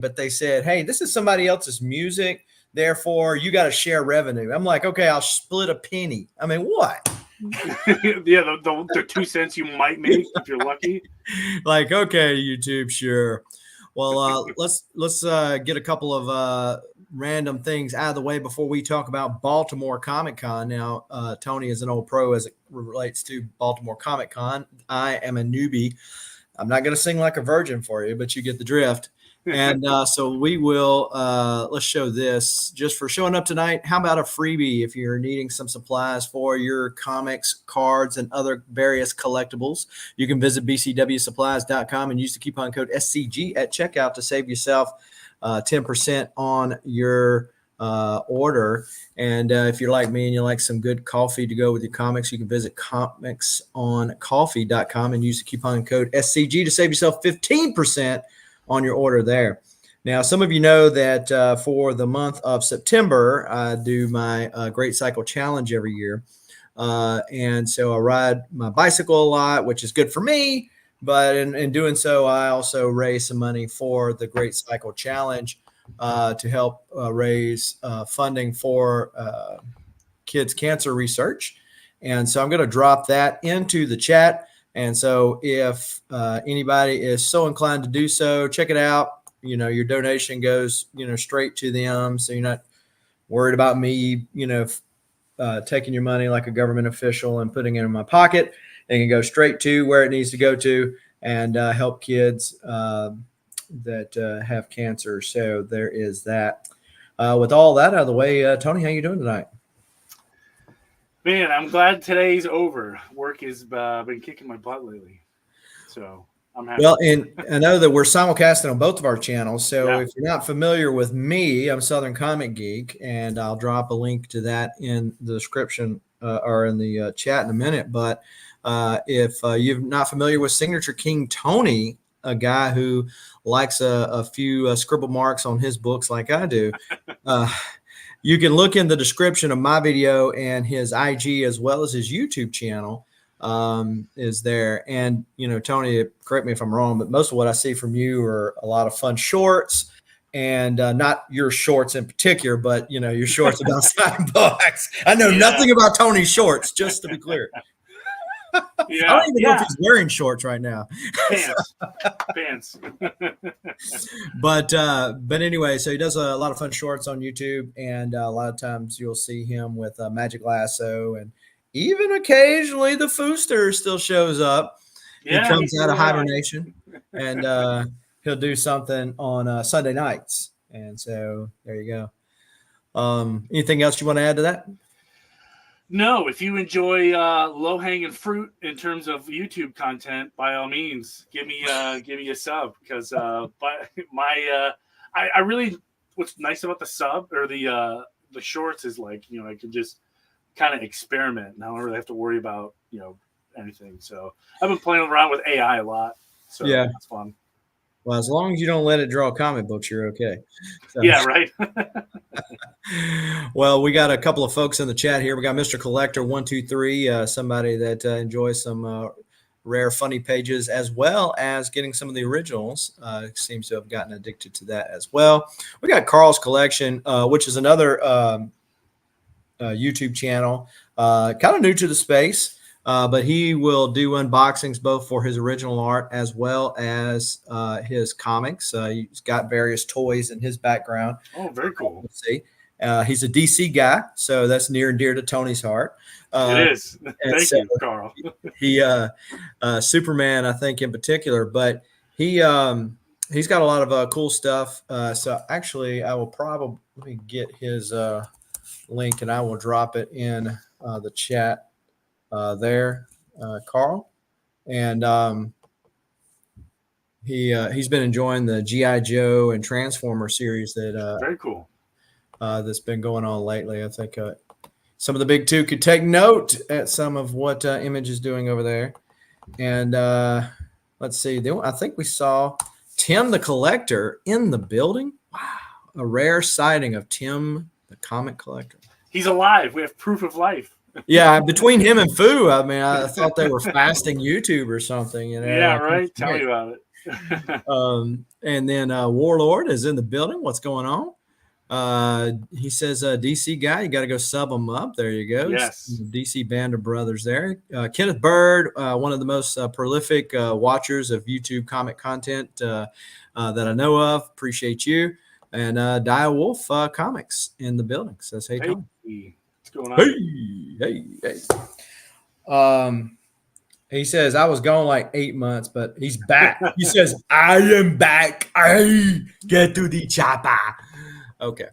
but they said, hey, this is somebody else's music. Therefore, you got to share revenue. I'm like, okay, I'll split a penny. I mean, what? Yeah, the 2 cents you might make if you're lucky. Like, okay, YouTube, sure. Well, let's get a couple of random things out of the way before we talk about Baltimore Comic Con. Now, Tony is an old pro as it relates to Baltimore Comic Con. I am a newbie. I'm not going to sing like a virgin for you, but you get the drift. And so we will, let's show this just for showing up tonight. How about a freebie if you're needing some supplies for your comics, cards, and other various collectibles? You can visit bcwsupplies.com and use the coupon code SCG at checkout to save yourself 10% on your order. And if you're like me and you like some good coffee to go with your comics, you can visit comicsoncoffee.com and use the coupon code SCG to save yourself 15% on your order there. Now, some of you know that for the month of September, I do my Great Cycle Challenge every year. And so I ride my bicycle a lot, which is good for me. But in doing so, I also raise some money for the Great Cycle Challenge to help raise funding for kids' cancer research. And so I'm going to drop that into the chat. And so if anybody is so inclined to do so, check it out. You know, your donation goes, straight to them. So you're not worried about me, taking your money like a government official and putting it in my pocket. It can go straight to where it needs to go to and help kids that have cancer. So there is that. With all that out of the way, Tony, how you doing tonight? Man, I'm glad today's over. Work has been kicking my butt lately, so I'm happy. Well, and I know that we're simulcasting on both of our channels. So if you're not familiar with me, I'm Southern Comic Geek, and I'll drop a link to that in the description or in the chat in a minute. But if you're not familiar with Signature King Tony, a guy who likes a few scribble marks on his books like I do, you can look in the description of my video, and his IG as well as his YouTube channel is there. And, Tony, correct me if I'm wrong, but most of what I see from you are a lot of fun shorts, and not your shorts in particular, but, your shorts about signing books. I know nothing about Tony's shorts, just to be clear. Yeah, I don't even know if he's wearing shorts right now. Pants. But anyway, so he does a lot of fun shorts on YouTube, and a lot of times you'll see him with Magic Lasso, and even occasionally the Fooster still shows up. Yeah, he comes out of hibernation, and he'll do something on Sunday nights. And so there you go. Anything else you want to add to that? No, if you enjoy low-hanging fruit in terms of YouTube content, by all means, give me a sub, because I really, what's nice about the sub or the shorts is I can just kind of experiment, and I don't really have to worry about anything. So I've been playing around with AI a lot, so it's fun. Well, as long as you don't let it draw comic books, you're okay. So. Yeah, right. Well, we got a couple of folks in the chat here. We got Mr. Collector 123, somebody that enjoys some rare, funny pages, as well as getting some of the originals. Seems to have gotten addicted to that as well. We got Carl's Collection, which is another YouTube channel, kind of new to the space. But he will do unboxings both for his original art as well as his comics. He's got various toys in his background. Oh, very cool. Let's see. He's a DC guy, so that's near and dear to Tony's heart. It is. Thank you, Carl. He Superman, I think, in particular, but he's got a lot of cool stuff. So actually, I will probably let me get his link, and I will drop it in the chat. There, Carl, and he's been enjoying the G.I. Joe and Transformer series that very cool that's been going on lately. I think some of the big two could take note at some of what Image is doing over there. And let's see, I think we saw Tim the Collector in the building. Wow, a rare sighting of Tim the Comic Collector. He's alive. We have proof of life. Yeah, between him and Fu, I mean, I thought they were fasting YouTube or something. Yeah, right. Tell me about it. And then Warlord is in the building. What's going on? He says, DC guy, you got to go sub him up. There you go. Yes. DC Band of Brothers there. Kenneth Bird, one of the most prolific watchers of YouTube comic content that I know of. Appreciate you. And Dia Wolf Comics in the building. Says, hey, Tony. Hey, what's going on? Hey. He says, I was gone like 8 months, but he's back. He says, I am back. I get to the chopper. Okay.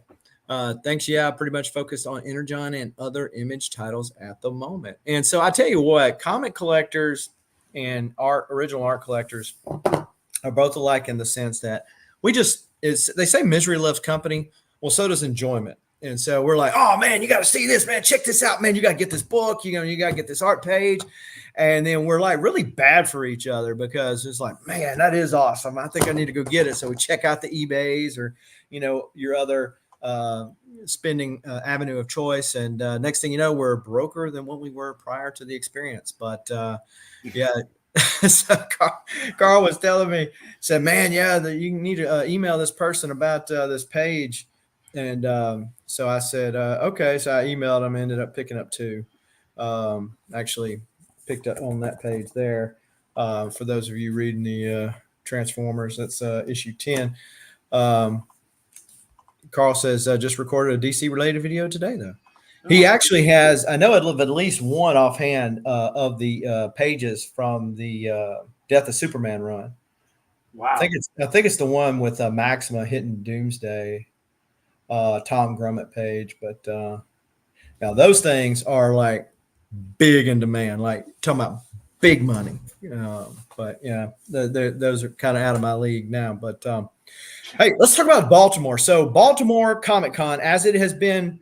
Thanks. Yeah, pretty much focused on Energon and other Image titles at the moment. And so I tell you what, comic collectors and original art collectors are both alike in the sense that they say misery loves company. Well, so does enjoyment. And so we're like, oh man, you got to see this, man. Check this out, man. You got to get this book. You got to get this art page. And then we're like really bad for each other because it's like, man, that is awesome. I think I need to go get it. So we check out the eBays or, your other spending avenue of choice. And next thing you know, we're broker than what we were prior to the experience. But yeah. So Carl was telling me, said, man, yeah, you need to email this person about this page. And so I said, okay. So I emailed him, ended up picking up 2. Actually picked up on that page there. For those of you reading the Transformers, that's issue 10. Carl says, just recorded a DC related video today, though. He actually has, I know of at least one offhand of the pages from the Death of Superman run. Wow. I think it's the one with Maxima hitting Doomsday, Tom Grummett page. But now those things are like big in demand, like talking about big money. But yeah, those are kind of out of my league now. But hey, let's talk about Baltimore. So Baltimore Comic Con, as it has been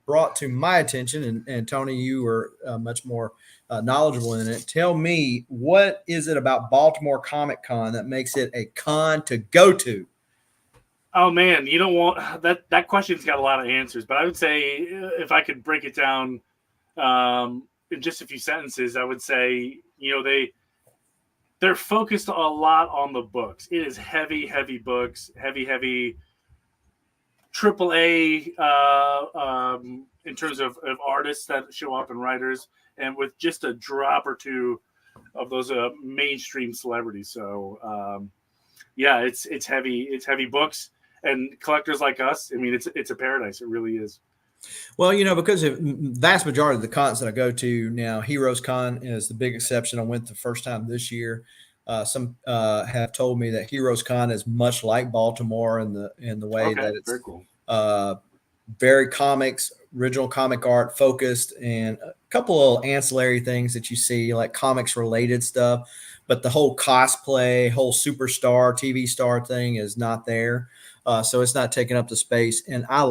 brought to my attention, and Tony, you are much more knowledgeable in it. Tell me, what is it about Baltimore Comic Con that makes it a con to go to? Oh man, you don't want that question's got a lot of answers, but I would say if I could break it down in just a few sentences, I would say, they're focused a lot on the books. It is heavy books, heavy AAA in terms of artists that show up and writers, and with just a drop or two of those mainstream celebrities. So yeah, it's heavy books, and collectors like us. I mean, it's a paradise. It really is. Well, because of vast majority of the cons that I go to now, Heroes Con is the big exception. I went the first time this year. Some have told me that Heroes Con is much like Baltimore in the way that it's very cool. Very comics, original comic art focused, and a couple of ancillary things that you see, like comics related stuff. But the whole cosplay, whole superstar, TV star thing is not there. So it's not taking up the space. And I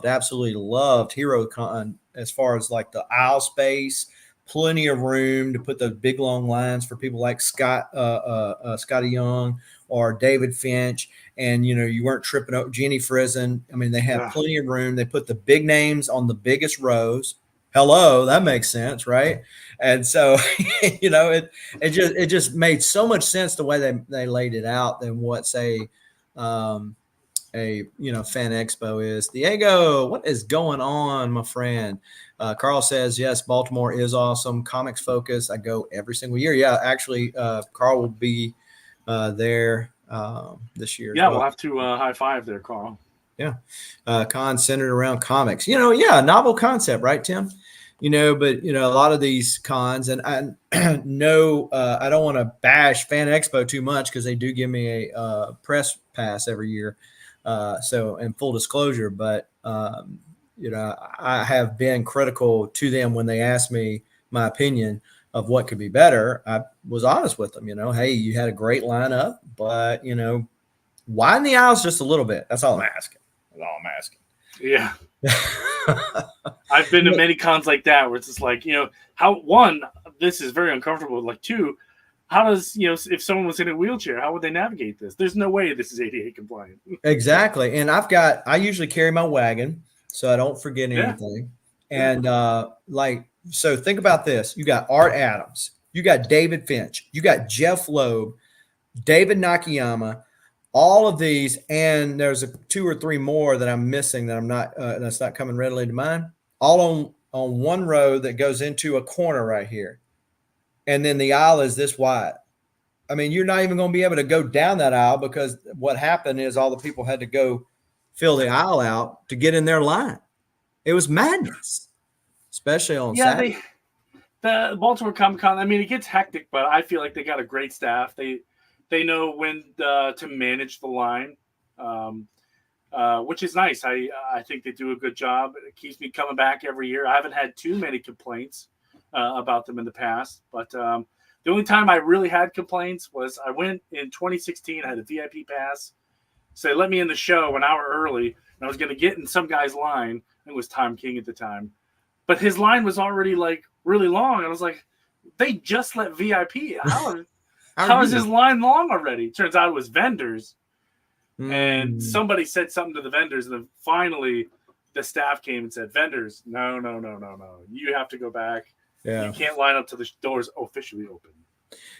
absolutely loved Hero Con as far as like the aisle space, plenty of room to put the big long lines for people like Scotty Young or David Finch. And, you weren't tripping up Jenny Frison. I mean, they have plenty of room. They put the big names on the biggest rows. Hello, that makes sense, right? And so, it just made so much sense the way they laid it out than what, say, Fan Expo is. Diego, what is going on, my friend? Carl says, yes, Baltimore is awesome. Comics focus. I go every single year. Yeah, actually, Carl will be there this year. Yeah, we'll have to high five there, Carl. Yeah. Con centered around comics. Novel concept, right, Tim? But a lot of these cons, and I know I don't want to bash Fan Expo too much because they do give me a press pass every year. So, in full disclosure, but I have been critical to them when they asked me my opinion of what could be better. I was honest with them. Hey, you had a great lineup, but widen the aisles just a little bit. That's all I'm asking. Yeah. I've been to many cons like that where it's just like, this is very uncomfortable. Like, 2, how does, if someone was in a wheelchair, how would they navigate this? There's no way this is ADA compliant. Exactly. And I usually carry my wagon so I don't forget anything. Yeah. And so think about this. You got Art Adams, you got David Finch, you got Jeff Loeb, David Nakayama, all of these, and there's two or three more that I'm missing that I'm not that's not coming readily to mind. All on one row that goes into a corner right here, and then the aisle is this wide. I mean, you're not even going to be able to go down that aisle because what happened is all the people had to go fill the aisle out to get in their line. It was madness, especially on Yeah, Saturday. the Baltimore Comic Con. I mean, it gets hectic, but I feel like they got a great staff. They know when to manage the line, which is nice. I think they do a good job. It keeps me coming back every year. I haven't had too many complaints about them in the past, but the only time I really had complaints was I went in 2016. I had a VIP pass, so they let me in the show an hour early, and I was going to get in some guy's line. It was Tom King at the time, but his line was already like really long. I was like, they just let VIP. How is his line long already? Turns out it was vendors. And somebody said something to the vendors, and then finally the staff came and said, vendors, no. You have to go back. Yeah. You can't line up till the doors officially open.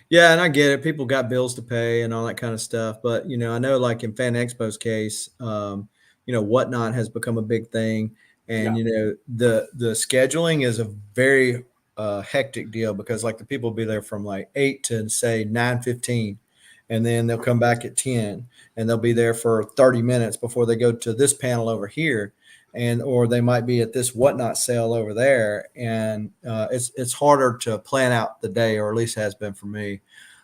Yeah, and I get it. People got bills to pay and all that kind of stuff. But, I know like in Fan Expo's case, Whatnot has become a big thing. And, the scheduling is a very hectic deal because like the people will be there from like 8 to say 9:15. And then they'll come back at 10 and they'll be there for 30 minutes before they go to this panel over here. Or they might be at this Whatnot sale over there. And it's harder to plan out the day, or at least has been for me.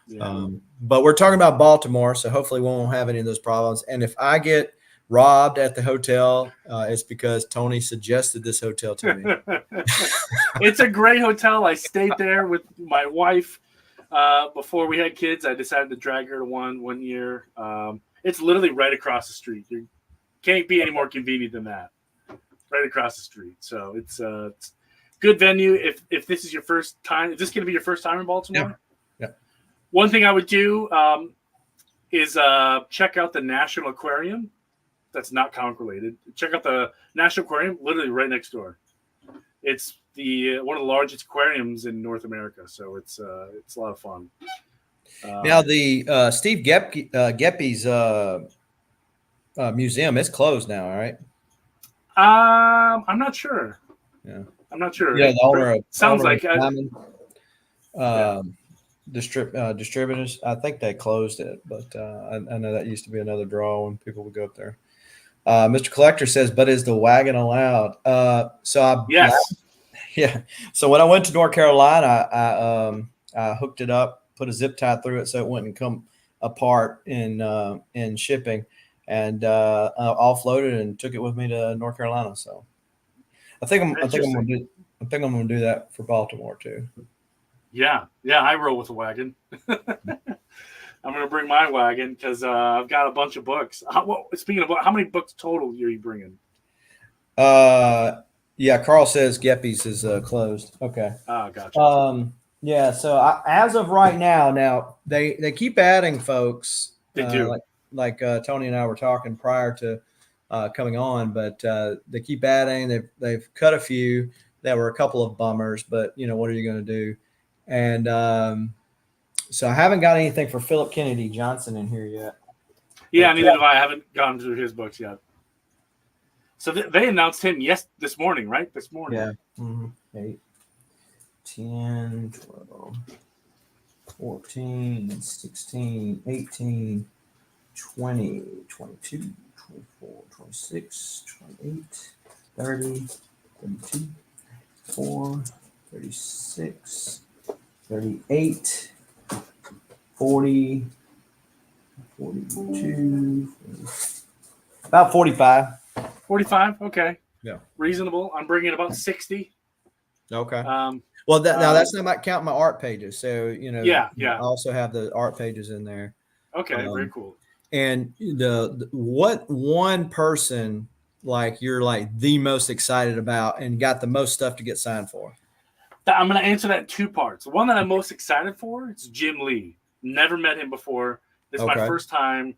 Yeah. But we're talking about Baltimore, so hopefully we won't have any of those problems. And if I get robbed at the hotel, it's because Tony suggested this hotel to me. It's a great hotel. I stayed there with my wife before we had kids. I decided to drag her to one year. It's literally right across the street. You can't be any more convenient than that. Right across the street. So it's good venue. If this is your first time, is this going to be your first time in Baltimore? Yeah. One thing I would do is check out the National Aquarium. That's not comic related. Check out the National Aquarium, literally right next door. It's one of the largest aquariums in North America, so it's a lot of fun. Now the Steve Geppe's museum is closed now, right? I'm not sure. Yeah, I'm not sure. Yeah, the owner of sounds like distributors. I think they closed it, but I know that used to be another draw when people would go up there. Mr. Collector says, "But is the wagon allowed?" Yes. Yeah. So when I went to North Carolina, I hooked it up, put a zip tie through it so it wouldn't come apart in shipping, and offloaded and took it with me to North Carolina. So I think I'm gonna do that for Baltimore too. Yeah, I roll with a wagon. I'm gonna bring my wagon because I've got a bunch of books. Speaking of books, how many books total are you bringing? Yeah, Carl says Geppe's is closed. Okay. Oh, gotcha. Yeah. So as of right now they keep adding folks. They do. Like Tony and I were talking prior to coming on, but they keep adding. They've cut a few. There were a couple of bummers, but what are you going to do? And so I haven't got anything for Philip Kennedy Johnson in here yet. Yeah, neither have I. I haven't gone through his books yet. So they announced him this morning, right? This morning. Yeah. Mm-hmm. 8, 10, 12, 14, 16, 18, 20, 22, 24, 26, 28, 30, 32, 34, 36, 38, 40, 42, 40, about 45. 45. Okay. Yeah. Reasonable. I'm bringing about 60. Okay. Well, now that's not counting my art pages. So, Yeah. I also have the art pages in there. Okay. Very cool. And what one person you're like the most excited about and got the most stuff to get signed for? I'm going to answer that in two parts. The one that I'm most excited for is Jim Lee. Never met him before. This is my first time.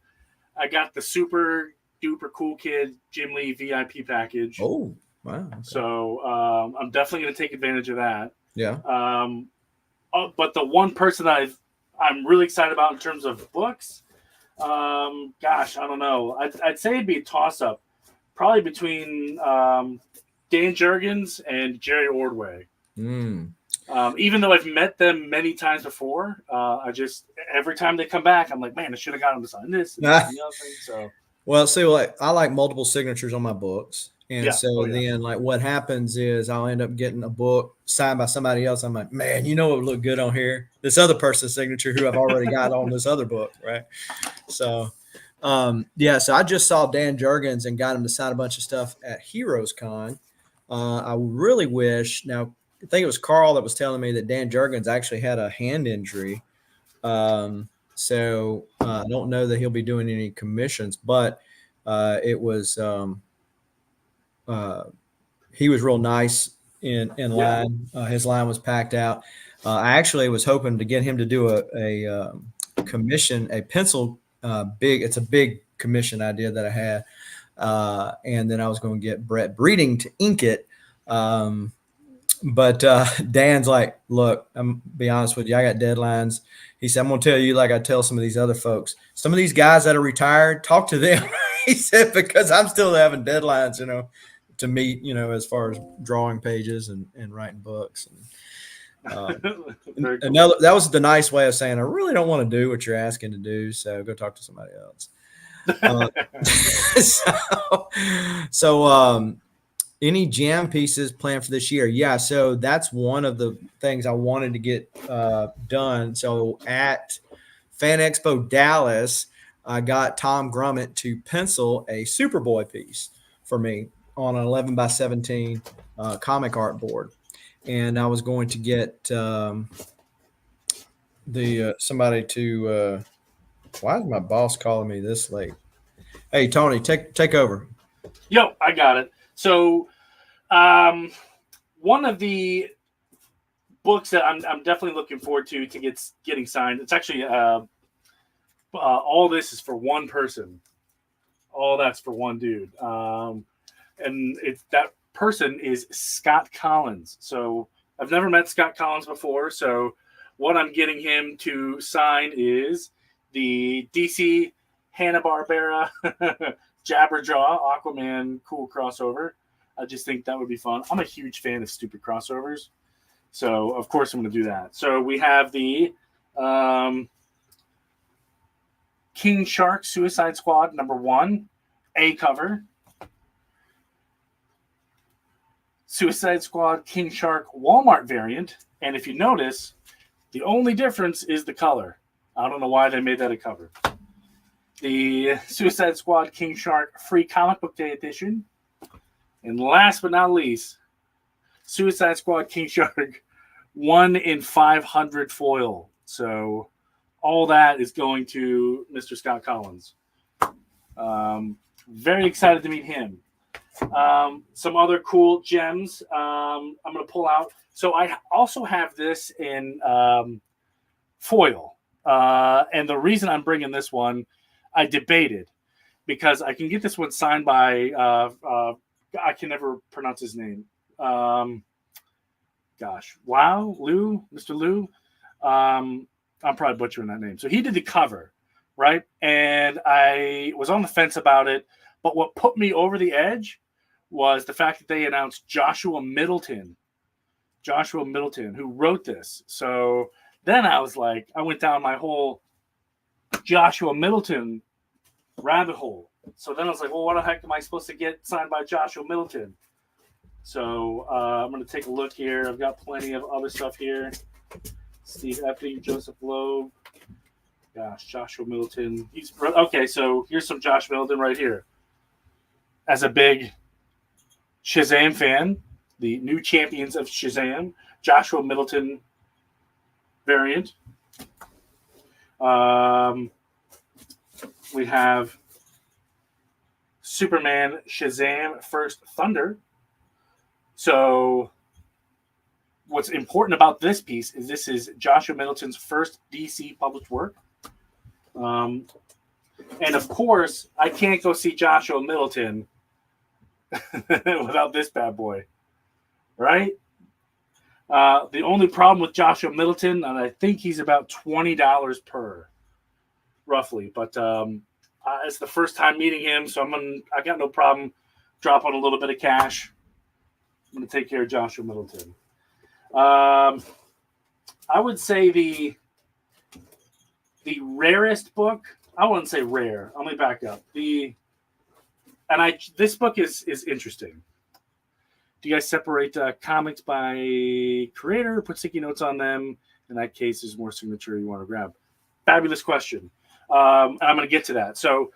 I got the super duper cool kid Jim Lee VIP package. Oh, wow. Okay. So I'm definitely going to take advantage of that. Yeah. But the one person that I'm really excited about in terms of books. Gosh, I don't know. I'd say it'd be a toss up, probably between Dan Jurgens and Jerry Ordway. Even though I've met them many times before, I just every time they come back, I'm like, man, I should have got them to sign this and this and the other thing. So, Well, see, like I like multiple signatures on my books, and yeah, so oh yeah, then like what happens is I'll end up getting a book signed by somebody else. I'm like, man, you know what would look good on here? This other person's signature who I've already got on this other book, right? So, yeah. So I just saw Dan Jurgens and got him to sign a bunch of stuff at Heroes Con. I really wish now. I think it was Carl that was telling me that Dan Jurgens actually had a hand injury. So I don't know that he'll be doing any commissions, but it was he was real nice in yeah, line. His line was packed out. I actually was hoping to get him to do a commission, a pencil big. It's a big commission idea that I had, and then I was going to get Brett Breeding to ink it. But Dan's like, look, I'm be honest with you. I got deadlines. He said, I'm going to tell you like I tell some of these other folks. Some of these guys that are retired, talk to them. He said, because I'm still having deadlines, to meet, as far as drawing pages and writing books. And very cool. another, that was the nice way of saying, I really don't want to do what you're asking to do. So go talk to somebody else. So any jam pieces planned for this year? Yeah, so that's one of the things I wanted to get done. So at Fan Expo Dallas, I got Tom Grummett to pencil a Superboy piece for me on an 11 by 17 comic art board, and I was going to get the somebody to. Why is my boss calling me this late? Hey Tony, take over. Yo, I got it. So, one of the books that I'm definitely looking forward to getting signed. It's actually all this is for one person. All that's for one dude. And that person is Scott Collins. So I've never met Scott Collins before. So what I'm getting him to sign is the DC Hanna-Barbera Jabberjaw Aquaman cool crossover. I just think that would be fun. I'm a huge fan of stupid crossovers. So, of course, I'm going to do that. So we have the King Shark Suicide Squad #1 A cover. Suicide Squad King Shark Walmart variant. And if you notice, the only difference is the color. I don't know why they made that a cover. The Suicide Squad King Shark Free Comic Book Day edition. And last but not least, Suicide Squad King Shark 1 in 500 foil. So all that is going to Mr. Scott Collins. Very excited to meet him. Some other cool gems I'm going to pull out. So I also have this in foil. And the reason I'm bringing this one, I debated because I can get this one signed by, I can never pronounce his name. Mr. Lou. I'm probably butchering that name. So he did the cover, right? And I was on the fence about it. But what put me over the edge was the fact that they announced Joshua Middleton, who wrote this. So then I was like, I went down my whole Joshua Middleton rabbit hole. So then I was like, well, what the heck am I supposed to get signed by Joshua Middleton? So I'm going to take a look here. I've got plenty of other stuff here. Steve Epping, Joseph Loeb. Gosh, Joshua Middleton. Okay, so here's some Josh Middleton right here. As a big Shazam fan, the new champions of Shazam, Joshua Middleton variant. We have Superman Shazam First Thunder. So what's important about this piece is this is Joshua Middleton's first DC published work. And of course, I can't go see Joshua Middleton without this bad boy, right? The only problem with Joshua Middleton, and I think he's about $20 per, roughly. But it's the first time meeting him, so I got no problem dropping a little bit of cash. I'm gonna take care of Joshua Middleton. I would say the rarest book. I wouldn't say rare. Let me back up. This book is interesting. Do you guys separate comics by creator, put sticky notes on them? In that case, there's more signature you want to grab. Fabulous question. And I'm going to get to that. So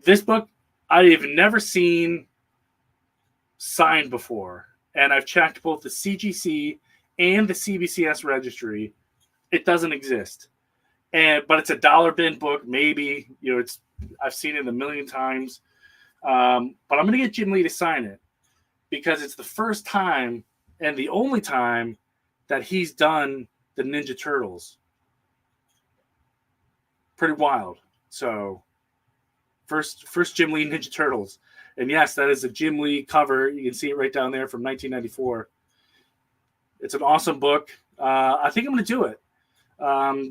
this book, I have never seen signed before. And I've checked both the CGC and the CBCS registry. It doesn't exist. But it's a dollar bin book. Maybe, I've seen it a million times. But I'm going to get Jim Lee to sign it, because it's the first time and the only time that he's done the Ninja Turtles. Pretty wild. So, first Jim Lee Ninja Turtles. And yes, that is a Jim Lee cover. You can see it right down there from 1994. It's an awesome book. I think I'm going to do it.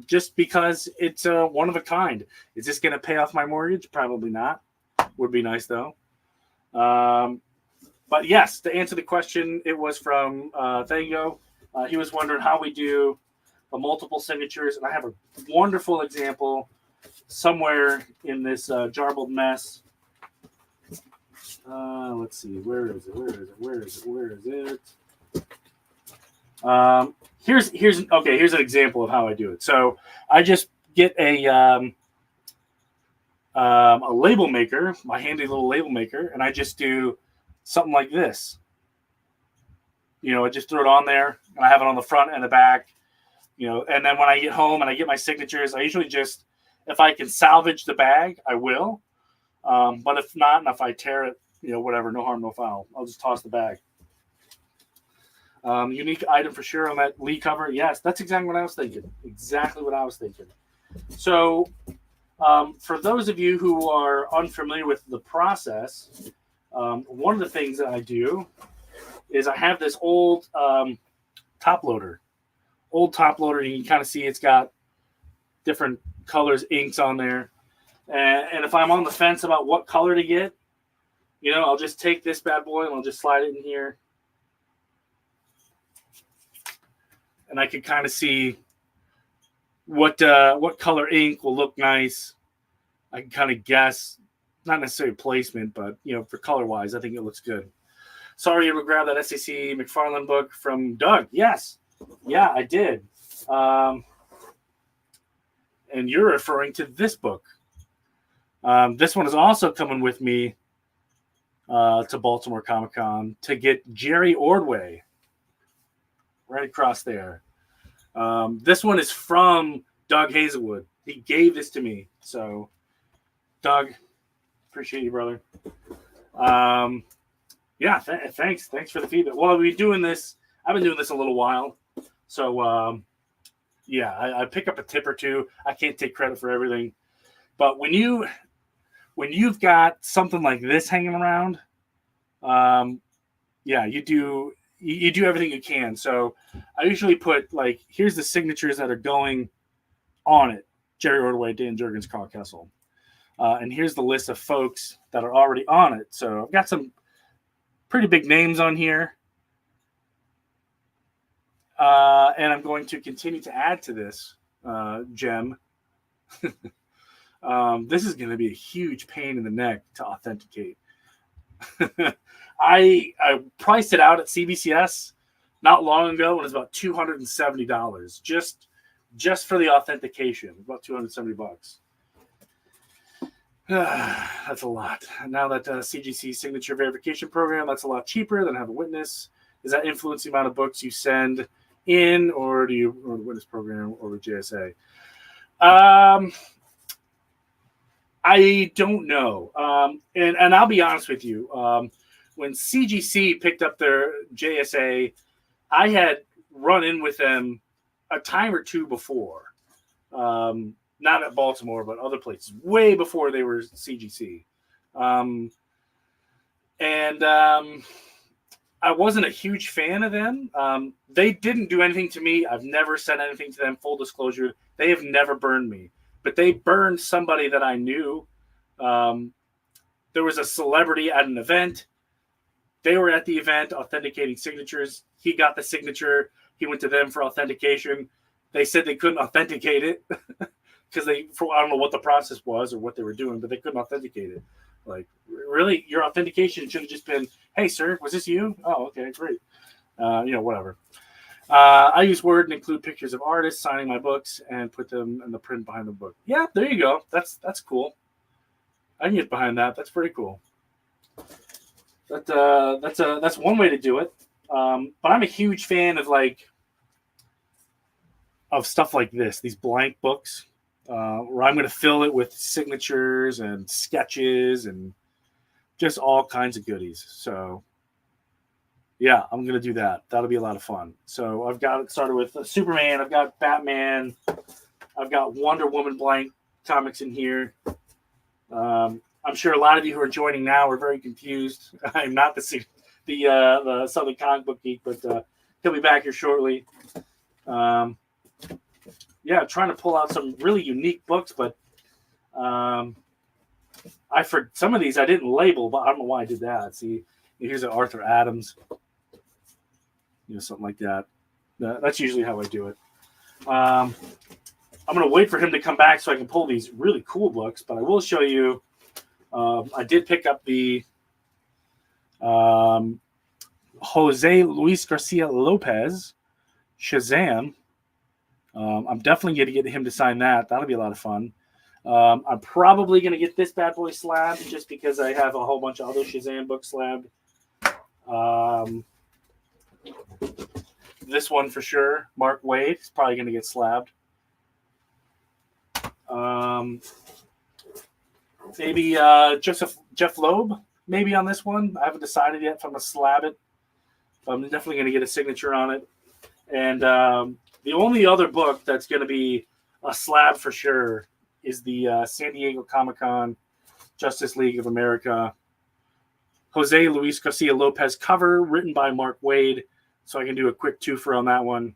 Just because it's one of a kind. Is this going to pay off my mortgage? Probably not. Would be nice, though. But yes, to answer the question, it was from Thango. He was wondering how we do the multiple signatures, and I have a wonderful example somewhere in this jarbled mess. Let's see, where is it? Here's an example of how I do it. So I just get a label maker, my handy little label maker, and I just do something like this. I just throw it on there, and I have it on the front and the back. And then when I get home and I get my signatures, I usually just, if I can salvage the bag, I will. But if not, and if I tear it, whatever, no harm, no foul. I'll just toss the bag. Unique item for sure on that Lee cover. Yes, that's exactly what I was thinking. So for those of you who are unfamiliar with the process, one of the things that I do is I have this old top loader. You can kind of see it's got different colors, inks on there. And if I'm on the fence about what color to get, I'll just take this bad boy and I'll just slide it in here. And I can kind of see what color ink will look nice. I can kind of guess, not necessarily placement, but for color wise, I think it looks good. Sorry, you would grab that SAC McFarlane book from Doug. Yes, yeah, I did. And you're referring to this book. This one is also coming with me to Baltimore Comic-Con to get Jerry Ordway right across there. This one is from Doug Hazelwood. He gave this to me. So, Doug, appreciate you, brother. Thanks for the feedback. Well, I've been doing this a little while. So, I pick up a tip or two. I can't take credit for everything. But when you've got something like this hanging around, you do everything you can. So I usually put, here's the signatures that are going on it. Jerry Ordway, Dan Jurgens, Carl Kessel. And here's the list of folks that are already on it. So I've got some pretty big names on here. And I'm going to continue to add to this gem. This is going to be a huge pain in the neck to authenticate. I priced it out at CBCS not long ago, and it was about $270 just for the authentication. About $270. That's a lot. Now that CGC signature verification program, that's a lot cheaper than have a witness. Does that influence the amount of books you send in, or the witness program, or with JSA? I don't know. And I'll be honest with you. When CGC picked up their JSA, I had run in with them a time or two before. Not at Baltimore, but other places, way before they were CGC. I wasn't a huge fan of them. They didn't do anything to me. I've never said anything to them. Full disclosure, they have never burned me, but they burned somebody that I knew. Um, there was a celebrity at an event. They were at the event authenticating signatures. He got the signature. He went to them for authentication. They said they couldn't authenticate it because I don't know what the process was or what they were doing, but they couldn't authenticate it. Like, really, your authentication should have just been, "Hey, sir, was this you? Oh, okay, great." Whatever. I use Word and include pictures of artists signing my books and put them in the print behind the book. Yeah, there you go. That's cool. I can get behind that. That's pretty cool. That's one way to do it. But I'm a huge fan of stuff like this, these blank books, where I'm going to fill it with signatures and sketches and just all kinds of goodies. So, yeah, I'm going to do that. That'll be a lot of fun. So I've got it started with Superman. I've got Batman. I've got Wonder Woman blank comics in here. I'm sure a lot of you who are joining now are very confused. I'm not the Southern Comic Book Geek, but he'll be back here shortly. Trying to pull out some really unique books, but for some of these I didn't label, but I don't know why I did that. See, here's an Arthur Adams, something like that. That's usually how I do it. I'm going to wait for him to come back so I can pull these really cool books, but I will show you. I did pick up the Jose Luis Garcia Lopez Shazam. I'm definitely going to get him to sign that. That'll be a lot of fun. I'm probably going to get this bad boy slabbed just because I have a whole bunch of other Shazam books slabbed. This one for sure. Mark Waid is probably going to get slabbed. Maybe Jeff Loeb, maybe on this one. I haven't decided yet if I'm going to slab it. But I'm definitely going to get a signature on it. And the only other book that's going to be a slab for sure is the San Diego Comic-Con Justice League of America Jose Luis Garcia Lopez cover written by Mark Waid. So I can do a quick twofer on that one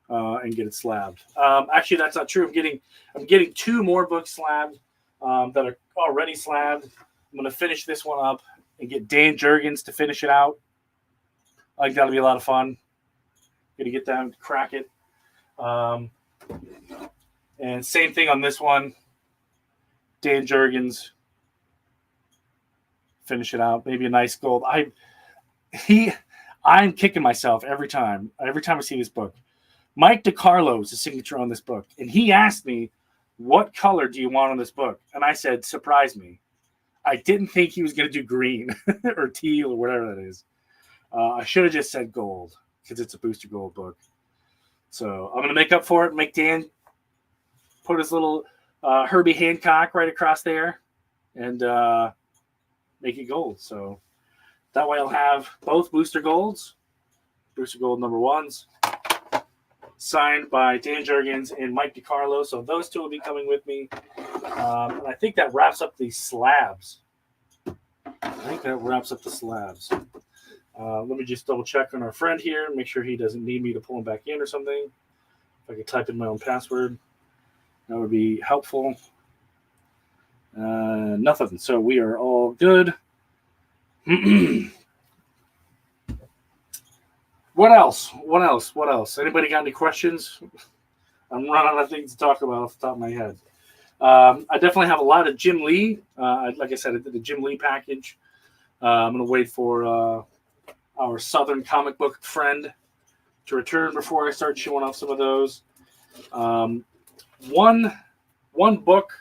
and get it slabbed. Actually, that's not true. I'm getting two more books slabbed that are already slabbed. I'm going to finish this one up and get Dan Jurgens to finish it out. I think that'll be a lot of fun. Going to get them to crack it. And same thing on this one. Dan Jurgens, finish it out. Maybe a nice gold. I'm kicking myself every time I see this book. Mike DiCarlo is the signature on this book. And he asked me, what color do you want on this book? And I said, surprise me. I didn't think he was going to do green or teal or whatever that is. I should have just said gold because it's a Booster Gold book. So I'm going to make up for it. Make Dan put his little Herbie Hancock right across there and make it gold. So that way I'll have both Booster Golds, Booster Gold number ones, signed by Dan Jurgens and Mike DiCarlo. So those two will be coming with me. And I think that wraps up the slabs. Let me just double check on our friend here, make sure he doesn't need me to pull him back in or something. If I could type in my own password, that would be helpful. Nothing. So we are all good. What else? Anybody got any questions? I'm running out of things to talk about off the top of my head. I definitely have a lot of Jim Lee. Like I said, I did the Jim Lee package. I'm going to wait for our Southern comic book friend to return before I start showing off some of those. One book,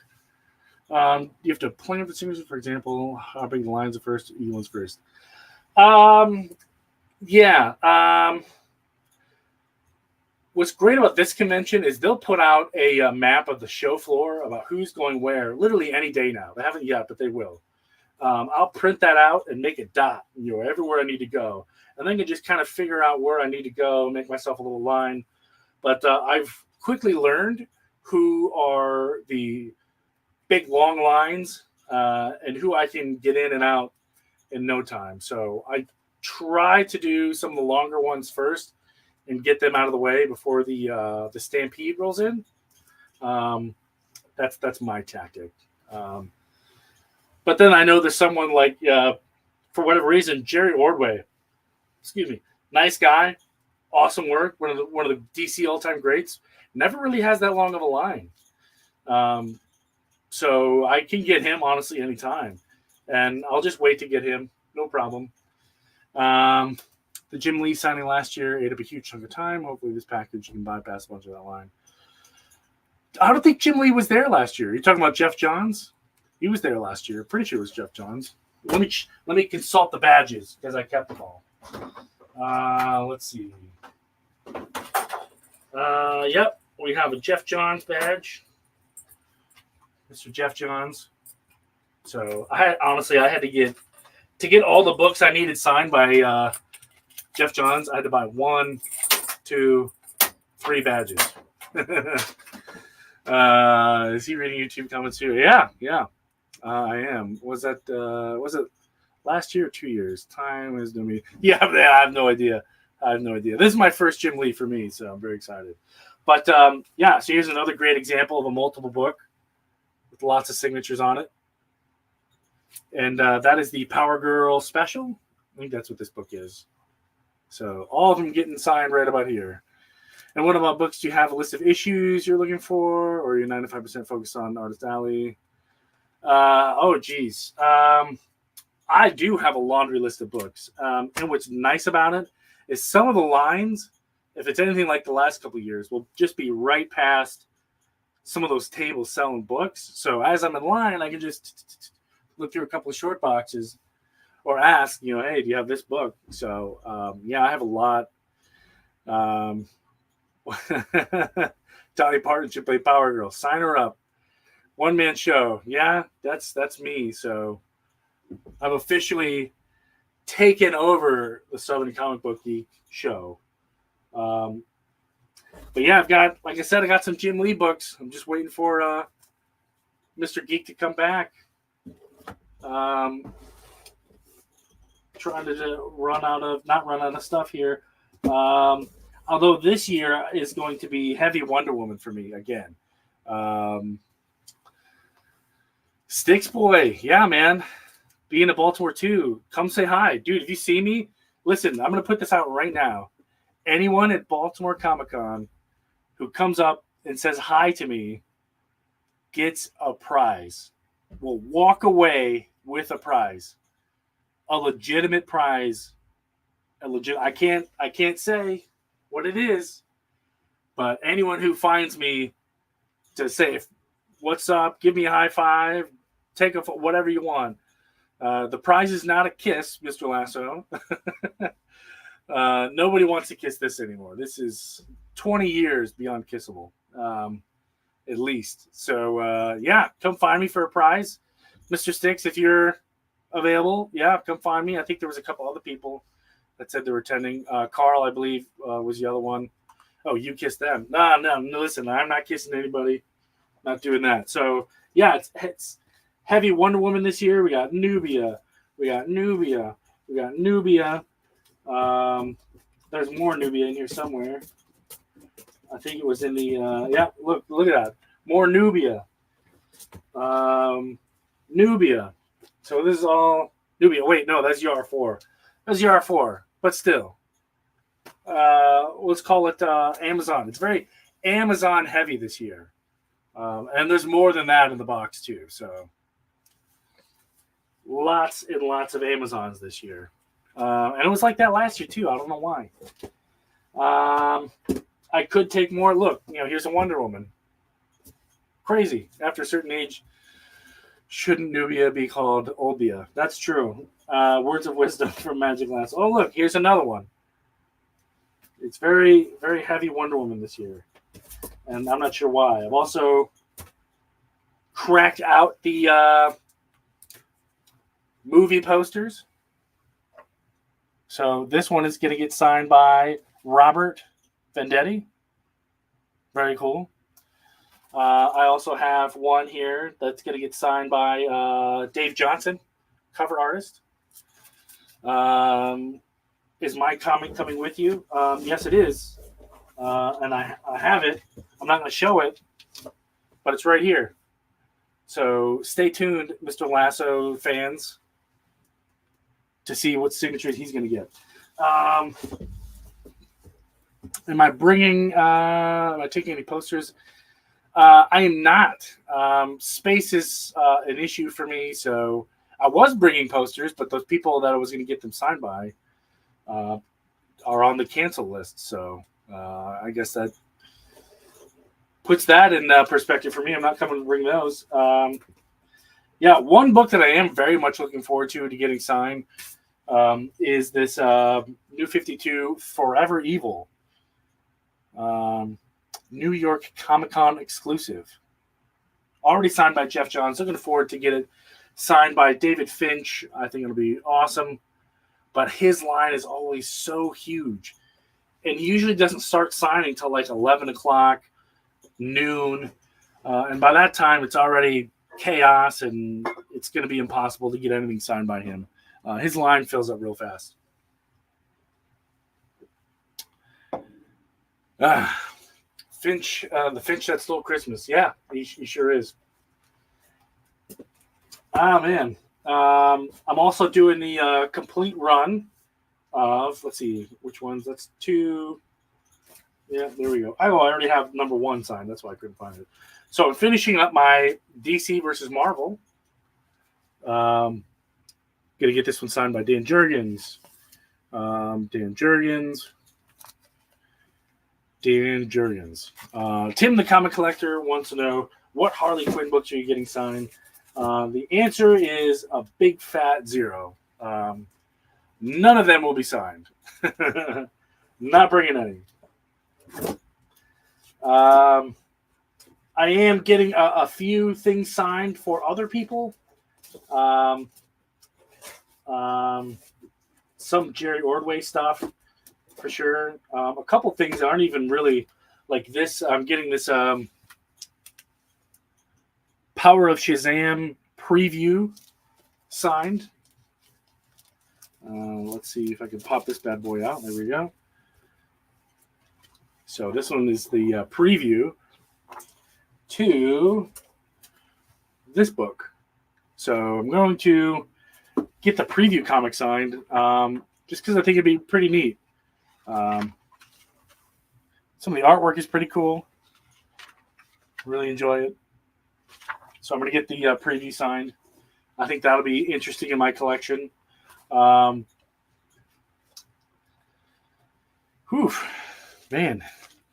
you have to point up the signatures, for example, hopping the lines first, E ones first. What's great about this convention is they'll put out a map of the show floor about who's going where, literally any day now. They haven't yet, but they will. I'll print that out and make a dot, everywhere I need to go. And then I can just kind of figure out where I need to go, make myself a little line. But I've quickly learned who are the big long lines and who I can get in and out in no time. So try to do some of the longer ones first and get them out of the way before the stampede rolls in. That's my tactic. But then I know there's someone like, for whatever reason, Jerry Ordway. Excuse me, nice guy, awesome work. One of the DC all time greats. Never really has that long of a line. So I can get him honestly anytime, and I'll just wait to get him. No problem. The Jim Lee signing last year ate up a huge chunk of time. Hopefully this package can bypass a bunch of that line. I don't think Jim Lee was there last year. You're talking about Jeff Johns? He was there last year. Pretty sure it was Jeff Johns. Let me consult the badges because I kept them all. Let's see. Yep, we have a Jeff Johns badge. Mr. Jeff Johns. So I had to get all the books I needed signed by Jeff Johns. I had to buy 1, 2, 3 badges. Is he reading YouTube comments too? Yeah. I am. Was it last year or 2 years? Time is to me. Yeah, I have no idea. This is my first Jim Lee for me, so I'm very excited. But so here's another great example of a multiple book with lots of signatures on it. And that is the Power Girl Special. I think that's what this book is. So all of them getting signed right about here. And what about books? Do you have a list of issues you're looking for, or you're 95% focused on Artist Alley? Geez. I do have a laundry list of books. And what's nice about it is some of the lines, if it's anything like the last couple of years, will just be right past some of those tables selling books. So as I'm in line, I can just look through a couple of short boxes or ask, hey, do you have this book? So, I have a lot. Dolly Parton should play Power Girl. Sign her up. One-man show. Yeah, that's me. So I've officially taken over the Southern Comic Book Geek show. But yeah, like I said, I got some Jim Lee books. I'm just waiting for Mr. Geek to come back. Trying to not run out of stuff here. Although this year is going to be heavy Wonder Woman for me again. Sticks Boy. Yeah, man. Being in Baltimore too. Come say hi. Dude, if you see me, listen, I'm going to put this out right now. Anyone at Baltimore Comic-Con who comes up and says hi to me gets a prize. Will walk away with a prize. A legitimate prize. I can't say what it is, but anyone who finds me to say, what's up, give me a high five, take a whatever you want. The prize is not a kiss, Mr. Lasso. Nobody wants to kiss this anymore. This is 20 years beyond kissable, at least. So, come find me for a prize. Mr. Sticks, if you're available, come find me. I think there was a couple other people that said they were attending. Carl, I believe, was the other one. Oh, you kissed them. No, listen, I'm not kissing anybody. Not doing that. So, it's heavy Wonder Woman this year. We got Nubia. There's more Nubia in here somewhere. I think it was in the, look at that. More Nubia. Nubia. So this is all Nubia. Wait, no, that's YR4. That's YR4. But still, let's call it Amazon. It's very Amazon heavy this year. And there's more than that in the box too. So lots and lots of Amazons this year. And it was like that last year too. I don't know why. I could take more. Look, here's a Wonder Woman. Crazy. After a certain age, shouldn't Nubia be called Olbia? That's true. Words of wisdom from Magic Glass. Oh, look, here's another one. It's very, very heavy Wonder Woman this year. And I'm not sure why. I've also cracked out the movie posters. So this one is going to get signed by Robert Venditti. Very cool. I also have one here that's going to get signed by Dave Johnson, cover artist. is my comic coming with you? Yes, it is. And I have it. I'm not going to show it, but it's right here. So stay tuned, Mr. Lasso fans, to see what signatures he's going to get. Am I bringing? Am I taking any posters? I am not. Space is an issue for me, so I was bringing posters, but those people that I was going to get them signed by are on the cancel list. So I guess that puts that in perspective for me. I'm not coming to bring those. Yeah, one book that I am very much looking forward to getting signed is this New 52 Forever Evil. New York Comic-Con exclusive. Already signed by Jeff Johns. Looking forward to get it signed by David Finch. I think it'll be awesome. But his line is always so huge. And he usually doesn't start signing till like 11 o'clock, noon. And by that time, it's already chaos, and it's going to be impossible to get anything signed by him. His line fills up real fast. Finch, the Finch that stole Christmas. Yeah, he sure is. Man. I'm also doing the complete run of, let's see, which ones? That's 2. Yeah, there we go. I already have number 1 signed. That's why I couldn't find it. So I'm finishing up my DC versus Marvel. Going to get this one signed by Dan Jurgens. Dan Jurgens. Tim the Comic Collector wants to know, what Harley Quinn books are you getting signed? The answer is a big fat 0. None of them will be signed. Not bringing any. I am getting a few things signed for other people. Some Jerry Ordway stuff, for sure. A couple things aren't even really like this. I'm getting this Power of Shazam preview signed. Let's see if I can pop this bad boy out. There we go. So this one is the preview to this book. So I'm going to get the preview comic signed just because I think it'd be pretty neat. Some of the artwork is pretty cool. Really enjoy it. So I'm going to get the preview signed. I think that'll be interesting in my collection. Man,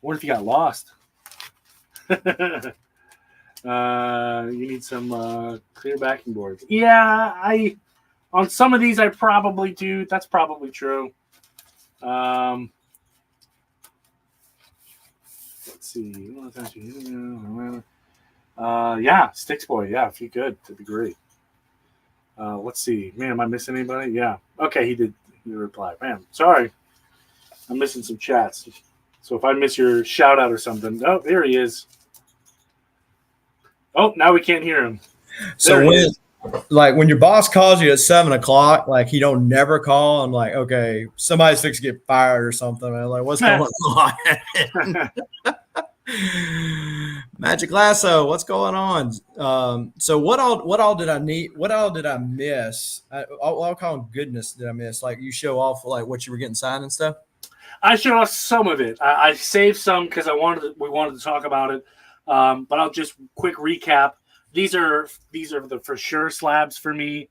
what if you got lost? You need some clear backing boards. Yeah, on some of these I probably do. That's probably true. Let's see. Yeah, Sticks Boy. Yeah, if you could, that'd be great. Let's see. Man, am I missing anybody? Yeah. Okay, he did reply. Man, sorry. I'm missing some chats. So if I miss your shout out or something. Oh, there he is. Oh, now we can't hear him. So when your boss calls you at 7 o'clock, like he don't never call, I'm like, okay, somebody's fixing to get fired or something. I'm like, what's going on? Magic Lasso, what's going on? So what all did I need? What all did I miss? What kind of goodness did I miss? Like you show off like what you were getting signed and stuff. I showed off some of it. I saved some because we wanted to talk about it. But I'll just quick recap. These are the for sure slabs for me.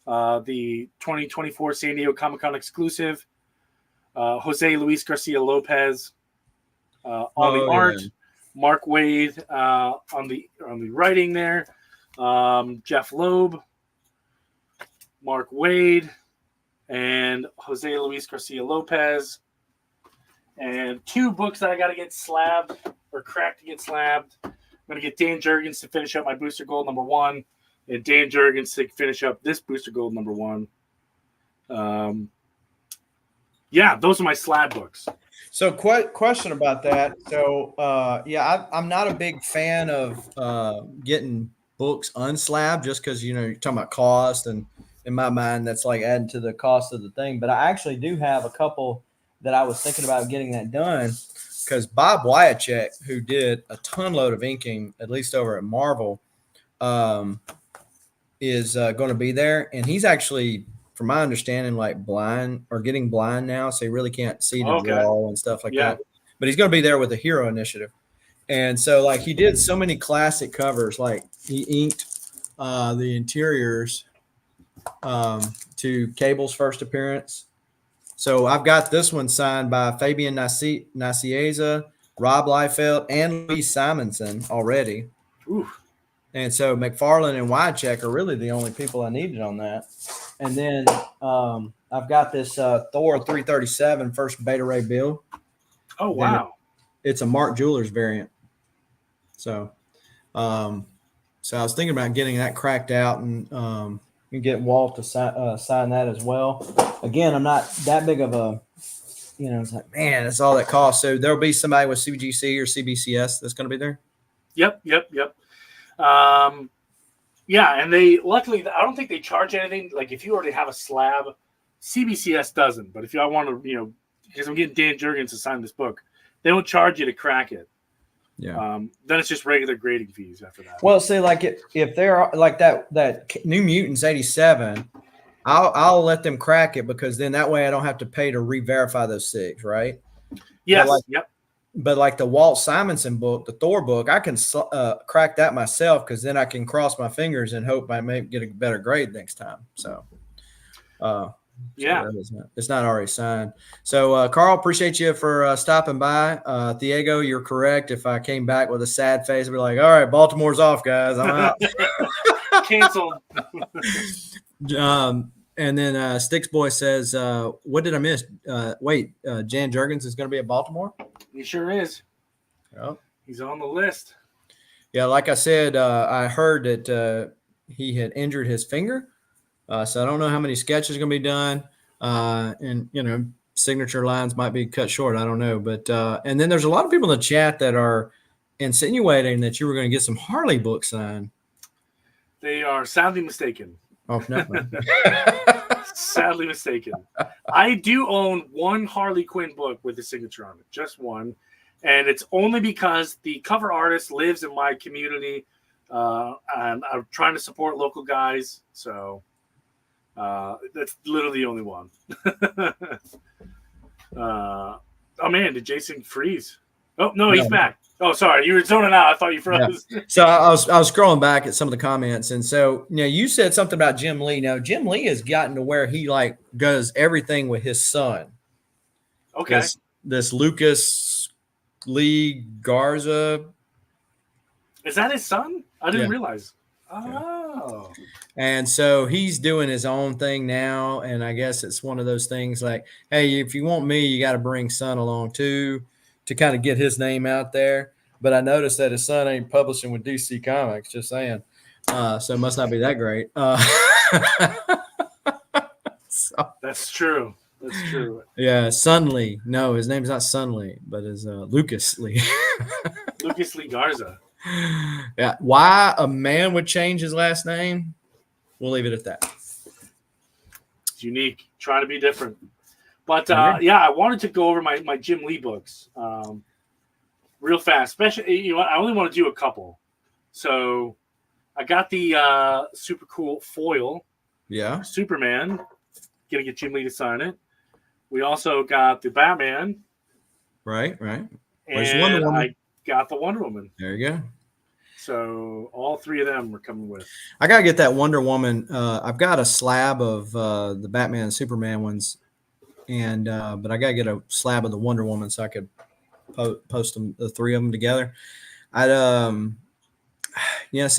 The 2024 San Diego Comic-Con exclusive. Jose Luis Garcia Lopez on the art. Yeah. Mark Waid on the writing there. Jeff Loeb, Mark Waid, and Jose Luis Garcia Lopez. And 2 books that I got to get slabbed or cracked to get slabbed. I'm going to get Dan Jurgens to finish up my Booster Gold number 1, and Dan Jurgens to finish up this Booster Gold number 1. Yeah, those are my slab books. So, question about that. So, I'm not a big fan of getting books unslabbed just because you're talking about cost and in my mind that's like adding to the cost of the thing. But I actually do have a couple that I was thinking about getting that done because Bob Wyachek, who did a ton load of inking, at least over at Marvel, is going to be there, and he's actually, from my understanding, like blind or getting blind now, so he really can't see to Okay. draw and stuff like Yeah. that. But he's going to be there with the Hero Initiative, and so like he did so many classic covers, like he inked the interiors to Cable's first appearance. So I've got this one signed by Fabian Nicieza, Rob Liefeld, and Louise Simonson already. Ooh. And so McFarlane and Wycheck are really the only people I needed on that. And then I've got this Thor 337 first Beta Ray Bill. Oh, wow. It's a Mark Jewelers variant. So I was thinking about getting that cracked out and get Walt to sign that as well. Again, I'm not that big of a, it's like, man, it's all that costs. So there'll be somebody with CGC or CBCS that's going to be there. Yep. Yeah, and they luckily I don't think they charge anything. Like if you already have a slab, CBCS doesn't. But if I want to, because I'm getting Dan Jurgens to sign this book, they don't charge you to crack it. Yeah. Then it's just regular grading fees after that. Well, see, like if they're like that New Mutants 87, I'll let them crack it because then that way I don't have to pay to re-verify those SIGs, right? Yes. Yep. But like the Walt Simonson book, the Thor book, I can crack that myself because then I can cross my fingers and hope I may get a better grade next time. So, yeah, it's not already signed. So, Carl, appreciate you for stopping by. Diego, you're correct. If I came back with a sad face, I'd be like, all right, Baltimore's off, guys. I'm out. Canceled. And then Sticks Boy says, what did I miss? Jan Jurgens is going to be at Baltimore? He sure is. Oh. He's on the list. Yeah, like I said, I heard that he had injured his finger. So I don't know how many sketches are going to be done. And, signature lines might be cut short. I don't know. But and then there's a lot of people in the chat that are insinuating that you were going to get some Harley books signed. They are sadly mistaken. Oh, no. Sadly mistaken. I do own one Harley Quinn book with a signature on it, just one, and it's only because the cover artist lives in my community, and I'm trying to support local guys, so that's literally the only one. Oh man, did Jason freeze? Oh no, he's back. Oh, sorry, you were zoning out. I thought you froze. Yeah. So I was scrolling back at some of the comments, and so you said something about Jim Lee. Now Jim Lee has gotten to where he like does everything with his son. Okay. This Lucas Lee Garza. Is that his son? I didn't realize. Oh. And so he's doing his own thing now, and I guess it's one of those things like, hey, if you want me, you got to bring son along too, to kind of get his name out there. But I noticed that his son ain't publishing with DC Comics, just saying. So it must not be that great. So, that's true. That's true. Yeah, Sun Lee. No, his name's not Sun Lee, but it's Lucas Lee. Lucas Lee Garza. Yeah. Why a man would change his last name? We'll leave it at that. It's unique. Trying to be different. But I wanted to go over my Jim Lee books real fast. Especially, I only want to do a couple. So I got the super cool foil. Yeah. Superman. Gonna get Jim Lee to sign it. We also got the Batman. Right. And Wonder Woman? I got the Wonder Woman. There you go. So all three of them were coming with. I gotta get that Wonder Woman. I've got a slab of the Batman and Superman ones, and but I gotta get a slab of the Wonder Woman so I could post them, the three of them together. See,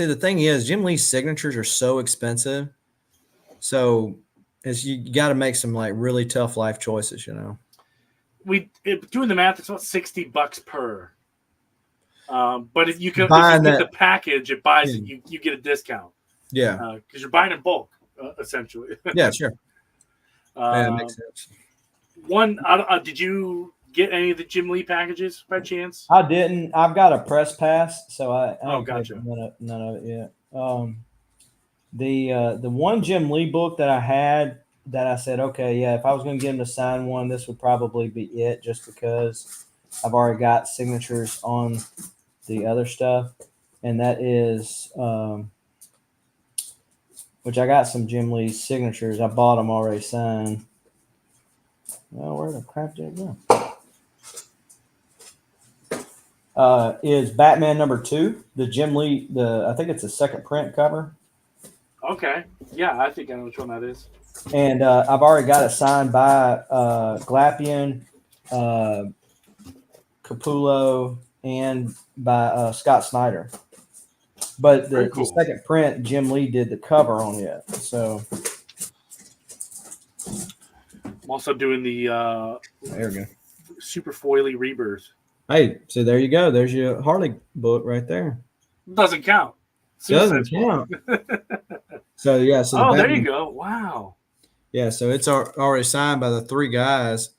the thing is, Jim Lee's signatures are so expensive, so you got to make some like really tough life choices. Doing the math, it's about $60 per. But if you get the package, it buys it. You get a discount. Yeah, because you're buying in bulk, essentially. Yeah, sure. That makes sense. Did you get any of the Jim Lee packages by chance? I didn't. I've got a press pass, so I gotcha. none of it yet. The one Jim Lee book that I had that I said, okay, yeah, if I was going to get him to sign one, this would probably be it, just because I've already got signatures on the other stuff, and that is, which I got some Jim Lee signatures. I bought them already signed. Well, where the crap did it go? Is Batman #2, the Jim Lee, I think it's a second print cover. Okay. Yeah, I think I know which one that is. And I've already got it signed by Glapian, Capullo, and by Scott Snyder. But Very the cool. second print, Jim Lee did the cover on it. So I'm also doing the there we go. Super Foily Rebirth. Hey, so there you go. There's your Harley book right there. Doesn't count. Doesn't count. So yeah. So oh, there you go. Wow. Yeah. So it's already signed by the 3 guys.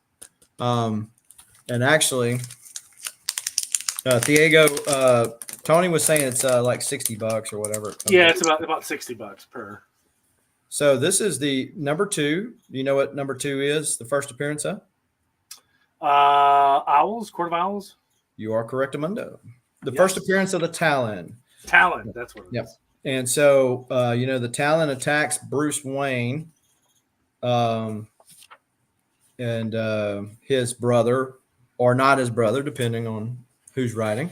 And actually, Diego, Tony was saying it's like $60 or whatever. Yeah, it's about $60 per. So this is the #2. You know what #2 is? The first appearance of? Owls, Court of Owls. You are correct, Amundo. The first appearance of the Talon. Talon, that's what it is. And so, the Talon attacks Bruce Wayne, and his brother, or not his brother, depending on who's writing.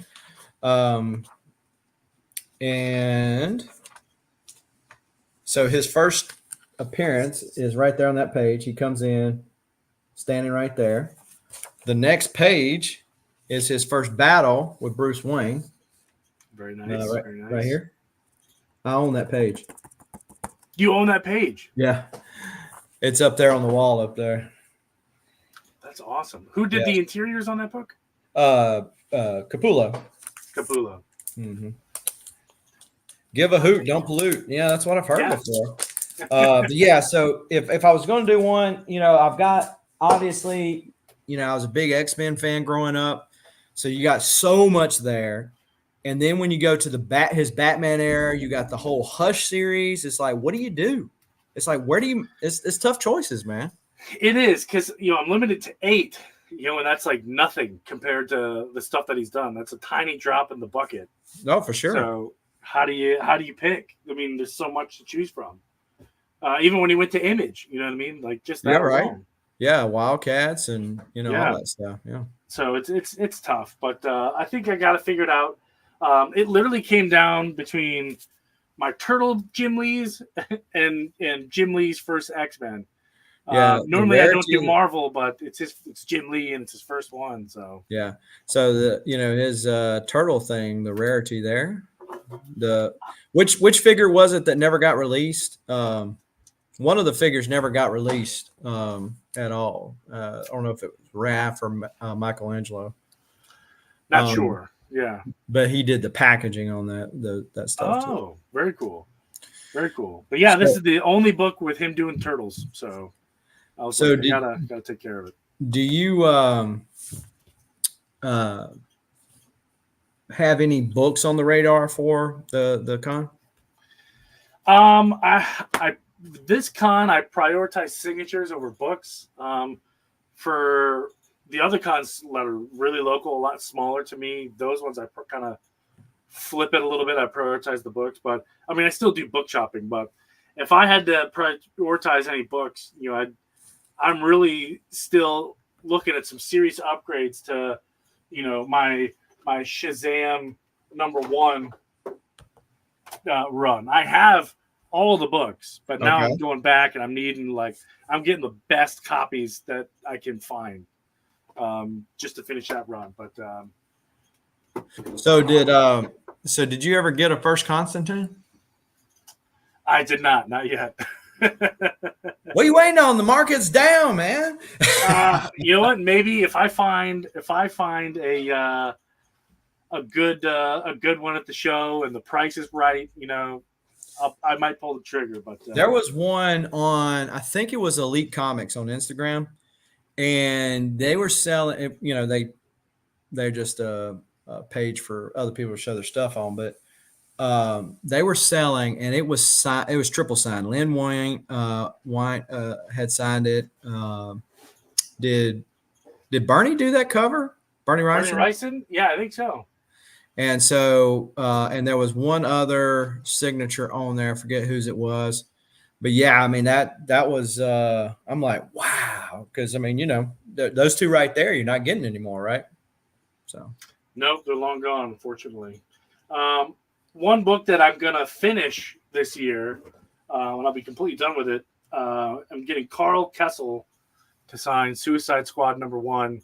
And so his first appearance is right there on that page. He comes in, standing right there. The next page is his first battle with Bruce Wayne. Very nice. Very nice. Right here. I own that page. You own that page? Yeah. It's up there on the wall up there. That's awesome. Who did the interiors on that book? Capullo. Capullo. Mm-hmm. Give a hoot, don't pollute. Yeah, that's what I've heard before. But yeah, so if I was going to do one, I've got, obviously, I was a big X-Men fan growing up. So you got so much there. And then when you go to his Batman era, you got the whole Hush series. It's like, what do you do? It's like, it's tough choices, man. It is, because, I'm limited to 8, and that's like nothing compared to the stuff that he's done. That's a tiny drop in the bucket. No, for sure. So how do you pick? I mean, there's so much to choose from. Even when he went to Image, you know what I mean? Like just that right. alone. Yeah, Wildcats and all that stuff. Yeah. So it's tough, but I think I got it figured out. It literally came down between my Turtle Jim Lee's and Jim Lee's first X-Men. Normally I don't do Marvel, but it's Jim Lee and it's his first one. So yeah. So his Turtle thing, the rarity there. Which figure was it that never got released? One of the figures never got released at all. I don't know if it was Raph or Michelangelo. Not sure. Yeah, but he did the packaging on that stuff. Oh, too. Very cool, very cool. But yeah, this is the only book with him doing turtles. So I was like, gotta take care of it. Do you have any books on the radar for the con? This con I prioritize signatures over books. For the other cons that are really local, a lot smaller to me, those ones I kind of flip it a little bit. I prioritize the books, but I mean, I still do book shopping. But if I had to prioritize any books, I'm really still looking at some serious upgrades to, my Shazam #1 run. I have all the books, but now I'm going back and I'm getting the best copies that I can find. Just to finish that run, but so did you ever get a first Constantine? I did not yet. What are you waiting on? The market's down, man. You know what? Maybe if I find a good one at the show and the price is right, I might pull the trigger. But there was one on, I think it was Elite Comics on Instagram. And they were selling, they're just a page for other people to show their stuff on. But they were selling, and it was triple signed. Lynn White had signed it. Did Bernie do that cover? Bernie Bernie Wrightson? Wrightson? Yeah, I think so. And so, and there was one other signature on there. I forget whose it was, but yeah, I mean that was. I'm like, wow, because I mean, those two right there, you're not getting anymore, right? So, Nope, they're long gone, unfortunately. One book that I'm gonna finish this year, when I'll be completely done with it, I'm getting Carl Kessel to sign Suicide Squad #1,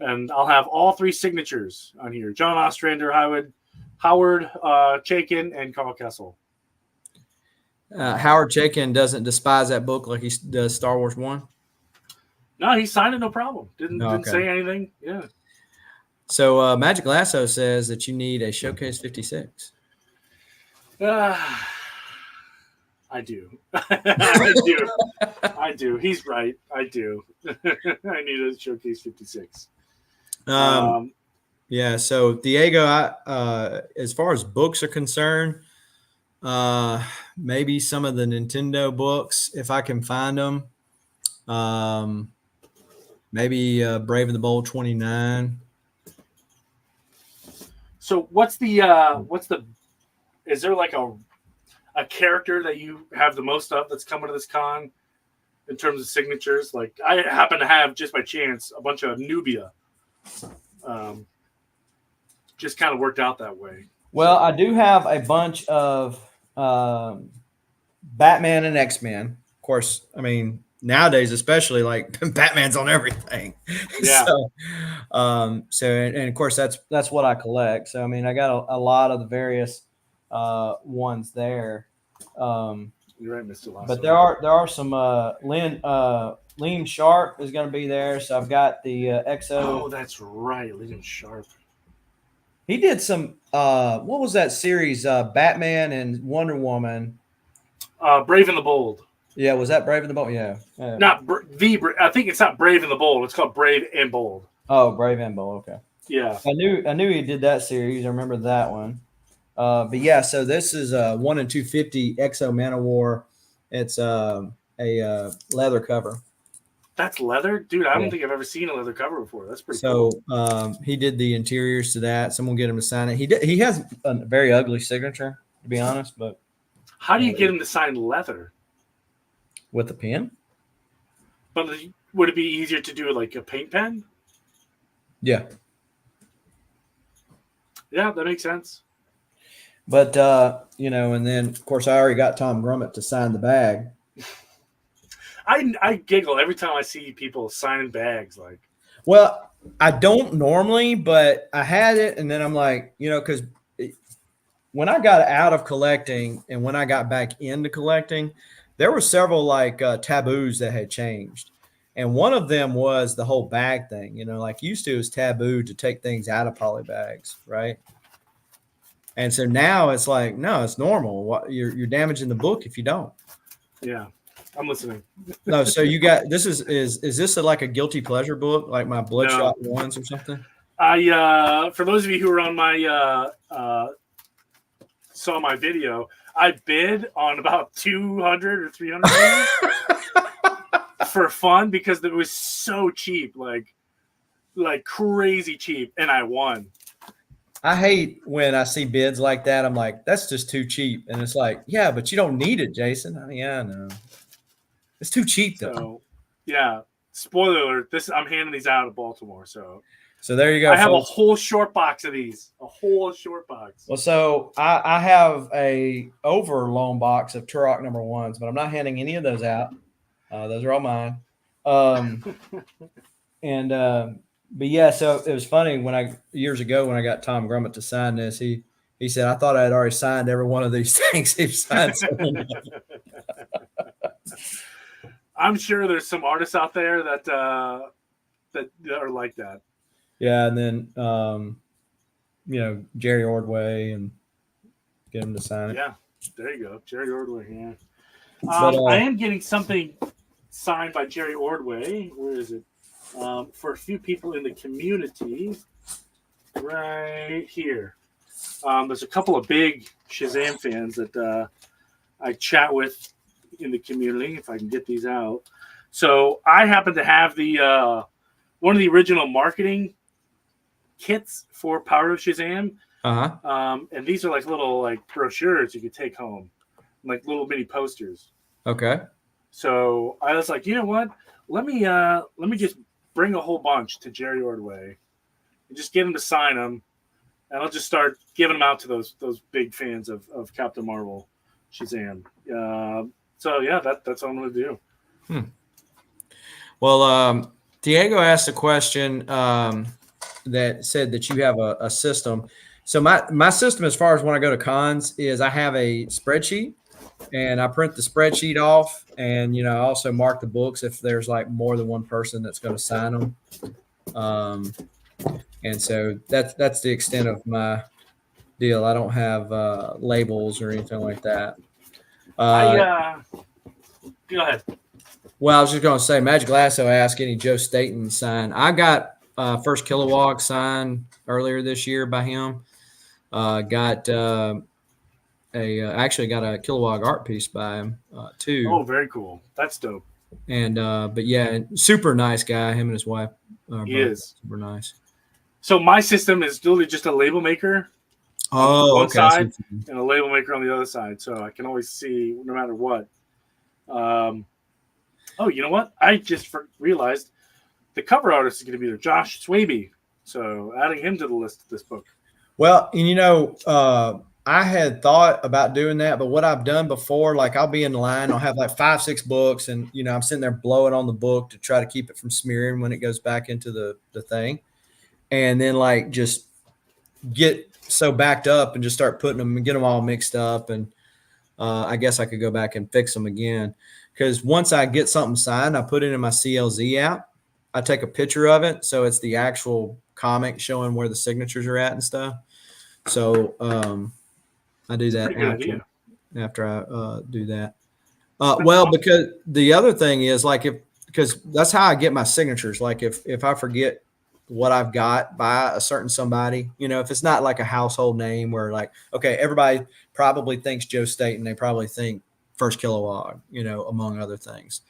and I'll have all 3 signatures on here: John Ostrander, Howard Chaykin, and Carl Kessel. Howard Chaykin doesn't despise that book like he does Star Wars 1. No, he signed it, no problem. Didn't Okay. say anything. Yeah. So Magic Lasso says that you need a Showcase 56. I do. I do. I do. He's right. I do. I need a Showcase 56. Yeah. So Diego, as far as books are concerned, maybe some of the Nintendo books, if I can find them. Maybe Brave and the Bold 29. So what's the is there like a character that you have the most of that's coming to this con in terms of signatures? Like I happen to have, just by chance, a bunch of Nubia. Just kind of worked out that way. Well, I do have a bunch of Batman and X-Men. Of course, I mean, nowadays, especially, like Batman's on everything. Yeah. And of course, that's what I collect. So I mean, I got a lot of the various ones there. You're right, Mr. Lasso. But there are some Liam Sharp is going to be there. So I've got the XO. Oh, that's right, Liam Sharp. He did some. What was that series? Batman and Wonder Woman. Brave and the Bold. Yeah, was that Brave and the Bold? Yeah. Not I think it's not Brave and the Bold. It's called Brave and Bold. Oh, Brave and Bold. Okay. Yeah. I knew he did that series. I remember that one. But yeah, so this is a 1 in 250 Exo Manowar. It's a leather cover. That's leather, dude. I don't think I've ever seen a leather cover before. That's pretty cool. So he did the interiors to that. Someone get him to sign it. He has a very ugly signature, to be honest. But how do you get him to sign leather? With a pen? But would it be easier to do it like a paint pen? Yeah. Yeah, that makes sense. But and then of course I already got Tom Grummett to sign the bag. I giggle every time I see people signing bags. Like, well, I don't normally, but I had it, and then I'm like, because when I got out of collecting and when I got back into collecting, there were several like taboos that had changed, and one of them was the whole bag thing. Like used to, it was taboo to take things out of poly bags, right? And so now it's like, no, it's normal. You're damaging the book if you don't. Yeah. I'm listening. No, so you got this is this like a guilty pleasure book, like my Bloodshot ones or something? For those of you who are on my saw my video, I bid on about 200 or 300 for fun because it was so cheap, like crazy cheap, and I won. I hate when I see bids like that. I'm like, that's just too cheap, and it's like, yeah, but you don't need it, Jason. I mean, yeah, I know. It's too cheap, though. So, yeah. Spoiler alert. I'm handing these out at Baltimore. So there you go. I have a whole short box of these. A whole short box. Well, so I have a over long box of Turok #1s, but I'm not handing any of those out. Those are all mine. But yeah, so it was funny years ago when I got Tom Grummett to sign this. He said, I thought I had already signed every one of these things. He signed I'm sure there's some artists out there that are like that. Yeah, and then Jerry Ordway and get him to sign it. Yeah, there you go, Jerry Ordway. Yeah, I am getting something signed by Jerry Ordway. Where is it? For a few people in the community, right here. There's a couple of big Shazam fans that I chat with in the community. If I can get these out, so I happen to have the one of the original marketing kits for Power of Shazam. And these are like little like brochures you could take home, like little mini posters. Okay. So I was like, you know what? Let me just bring a whole bunch to Jerry Ordway and just get him to sign them, and I'll just start giving them out to those big fans of Captain Marvel, Shazam. So yeah, that's what I'm gonna do. Well, Diego asked a question that said that you have a system. So my system, as far as when I go to cons, is I have a spreadsheet, and I print the spreadsheet off, and I also mark the books if there's like more than one person that's going to sign them. And so that's the extent of my deal. I don't have labels or anything like that. Go ahead. Well, I was just going to say, Magic Lasso asked any Joe Staten sign. I got first Kilowog signed earlier this year by him. Got actually got a Kilowog art piece by him too. Oh, very cool. That's dope. And but yeah, super nice guy. Him and his wife. He is super nice. So my system is literally just a label maker on one side and a label maker on the other side, so I can always see no matter what. Oh, you know what? I just realized the cover artist is going to be there, Josh Swaby. So adding him to the list of this book. Well, and I had thought about doing that, but what I've done before, like I'll be in line, I'll have like 5-6 books, and I'm sitting there blowing on the book to try to keep it from smearing when it goes back into the thing, and then like just get so backed up and just start putting them and get them all mixed up, and I guess I could go back and fix them again, because once I get something signed, I put it in my CLZ app. I take a picture of it, so it's the actual comic showing where the signatures are at and stuff. So I do that after I do that. Well, because the other thing is like because that's how I get my signatures. Like if I forget what I've got by a certain somebody, if it's not like a household name where like, okay, everybody probably thinks Joe Staten, they probably think First Kilowog, among other things.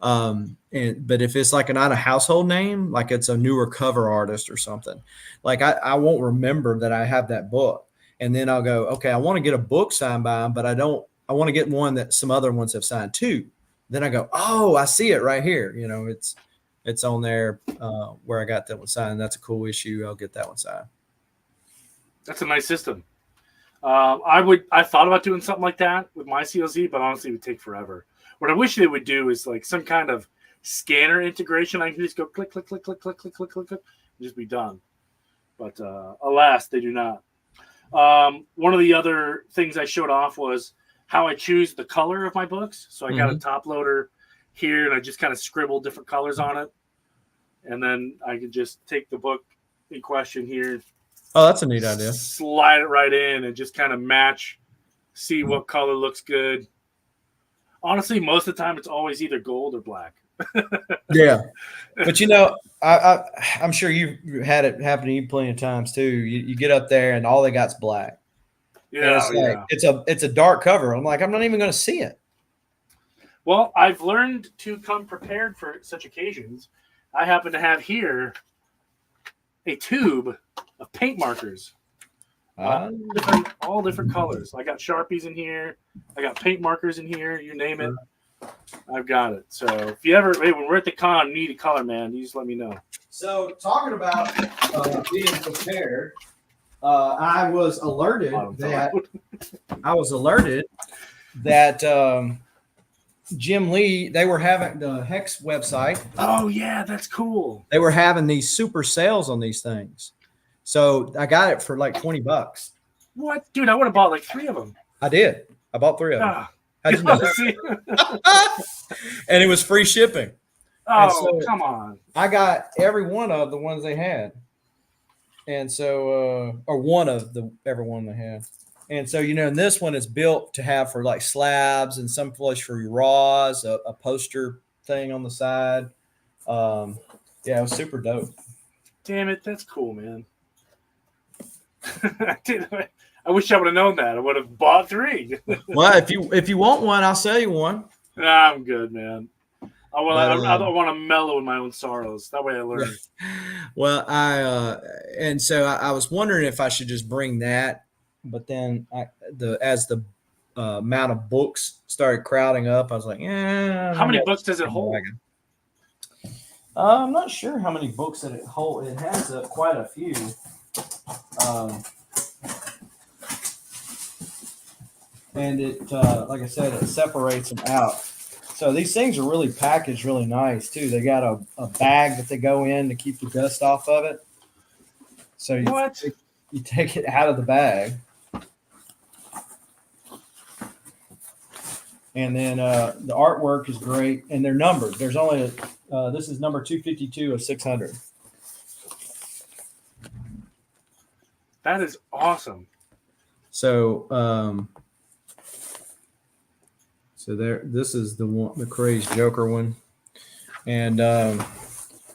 But if it's like not a household name, like it's a newer cover artist or something, like I won't remember that I have that book. And then I'll go, okay, I want to get a book signed by him, but I want to get one that some other ones have signed too. Then I go, oh, I see it right here. It's on there where I got that one signed. That's a cool issue. I'll get that one signed. That's a nice system. I thought about doing something like that with my CLZ, but honestly, it would take forever. What I wish they would do is like some kind of scanner integration. I can just go click, click, click, click, click, click, click, click, click, and just be done. But alas, they do not. One of the other things I showed off was how I choose the color of my books. So I got a top loader here, and I just kind of scribble different colors on it. And then I can just take the book in question here. Oh, that's a neat idea. Slide it right in and just kind of match, see what color looks good. Honestly, most of the time, it's always either gold or black. Yeah. But, I'm sure you've had it happen to you plenty of times, too. You get up there, and all they got's black. Yeah, it's a dark cover. I'm like, I'm not even going to see it. Well, I've learned to come prepared for such occasions. I happen to have here a tube of paint markers. All different colors. I got Sharpies in here. I got paint markers in here. You name it, I've got it. So if you ever, when we're at the con, you need a color, man, you just let me know. So talking about being prepared, I was alerted that Jim Lee, they were having the Hex website. Oh yeah, that's cool. They were having these super sales on these things. So I got it for like $20. What, dude? I would have bought like 3 of them. I did. I bought 3 of them. How'd you know? And it was free shipping. Oh, so come on! I got every one of the ones they had, and so or one of the every one they had. And so, and this one is built to have for like slabs and some place for your raws, a poster thing on the side. Yeah, it was super dope. Damn it, that's cool, man. I wish I would have known that. I would have bought 3. Well, if you want one, I'll sell you one. Nah, I'm good, man. I But want to mellow in my own sorrows. That way I learn. well, and so I was wondering if I should just bring that, but then as the amount of books started crowding up, I was like, yeah. How many books does it hold? I'm not sure how many books that it holds. It has quite a few. And it, like I said, it separates them out. So these things are really packaged really nice too. They got a bag that they go in to keep the dust off of it. So you take it out of the bag. And then the artwork is great, and they're numbered. There's only this is number 252 of 600. That is awesome. So so there, this is the Crazy Joker one, and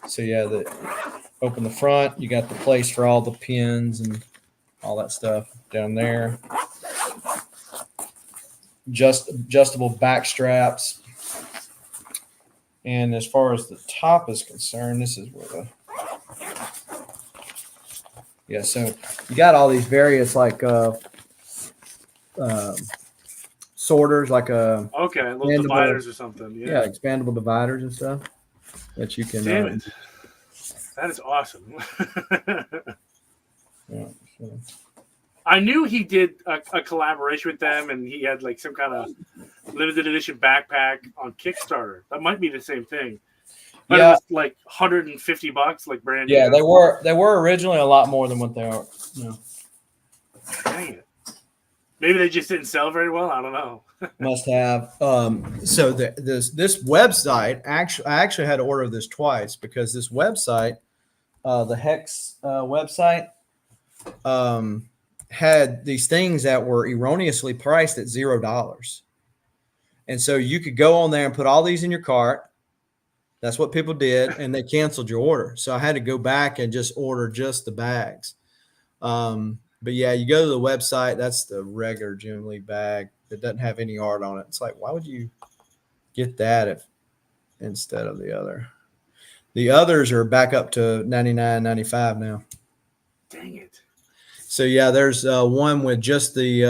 so yeah, open the front. You got the place for all the pins and all that stuff down there. Adjustable back straps. And as far as the top is concerned, this is where so you got all these various like sorters, like little dividers or something. Yeah, expandable dividers and stuff that you can. Damn it. That is awesome. Yeah. So. I knew he did a collaboration with them, and he had like some kind of limited edition backpack on Kickstarter. That might be the same thing. But it was like $150, like brand new. Yeah, they were originally a lot more than what they are. No. Dang it. Maybe they just didn't sell very well. I don't know. Must have. So this website I actually had to order this twice because this website, the Hex website, had these things that were erroneously priced at $0. And so you could go on there and put all these in your cart. That's what people did, and they canceled your order. So I had to go back and just order just the bags. But yeah, you go to the website, that's the regular Jim Lee bag that doesn't have any art on it. It's like, why would you get that instead of the other? The others are back up to $99.95 now. Dang it. So yeah, there's one with just the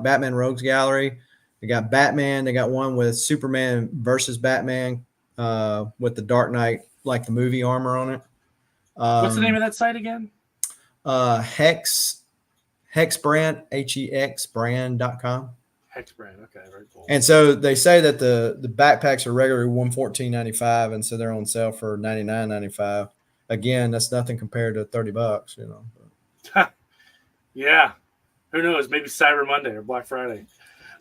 Batman Rogues Gallery. They got Batman. They got one with Superman versus Batman with the Dark Knight, like the movie armor on it. What's the name of that site again? Hex brand, HEX brand.com. Hex brand. Okay, very cool. And so they say that the backpacks are regularly $114.95, and so they're on sale for $99.95. Again, that's nothing compared to $30, you know. Yeah. Who knows? Maybe Cyber Monday or Black Friday.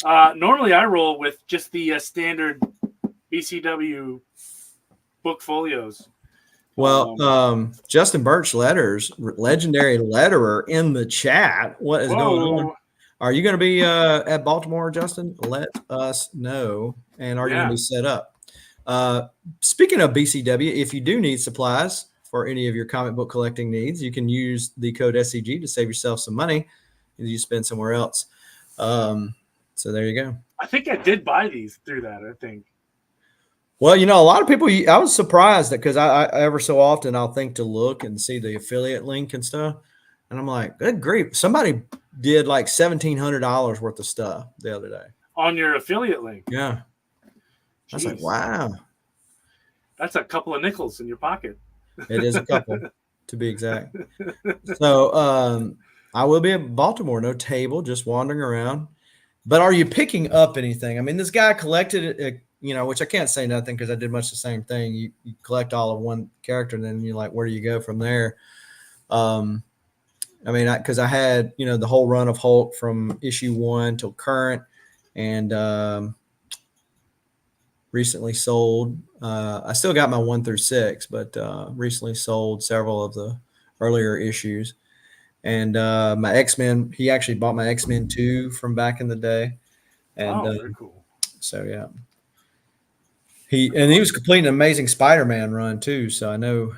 Normally I roll with just the standard BCW book folios. Well, Justin Birch Letters, legendary letterer in the chat. What is going on? Are you going to be at Baltimore, Justin? Let us know. And are you going to be set up? Speaking of BCW, if you do need supplies for any of your comic book collecting needs, you can use the code SCG to save yourself some money if you spend somewhere else. So there you go. I think I did buy these through that, I think. Well, you know, a lot of people, I was surprised that because I ever so often I'll think to look and see the affiliate link and stuff. And I'm like, good grief. Somebody did like $1,700 worth of stuff the other day. On your affiliate link? Yeah. Jeez. I was like, wow. That's a couple of nickels in your pocket. It is a couple, to be exact. So I will be at Baltimore, no table, just wandering around. But are you picking up anything? I mean, this guy collected it, you know, which I can't say nothing because I did much the same thing. You collect all of one character, and then you're like, where do you go from there? I mean, because I had, you know, the whole run of Hulk from issue 1 till current, and recently sold. I still got my 1 through 6, but recently sold several of the earlier issues. And my X-Men, he actually bought my X-Men 2 from back in the day. And very cool. So yeah. He was completing an amazing Spider-Man run too. So I know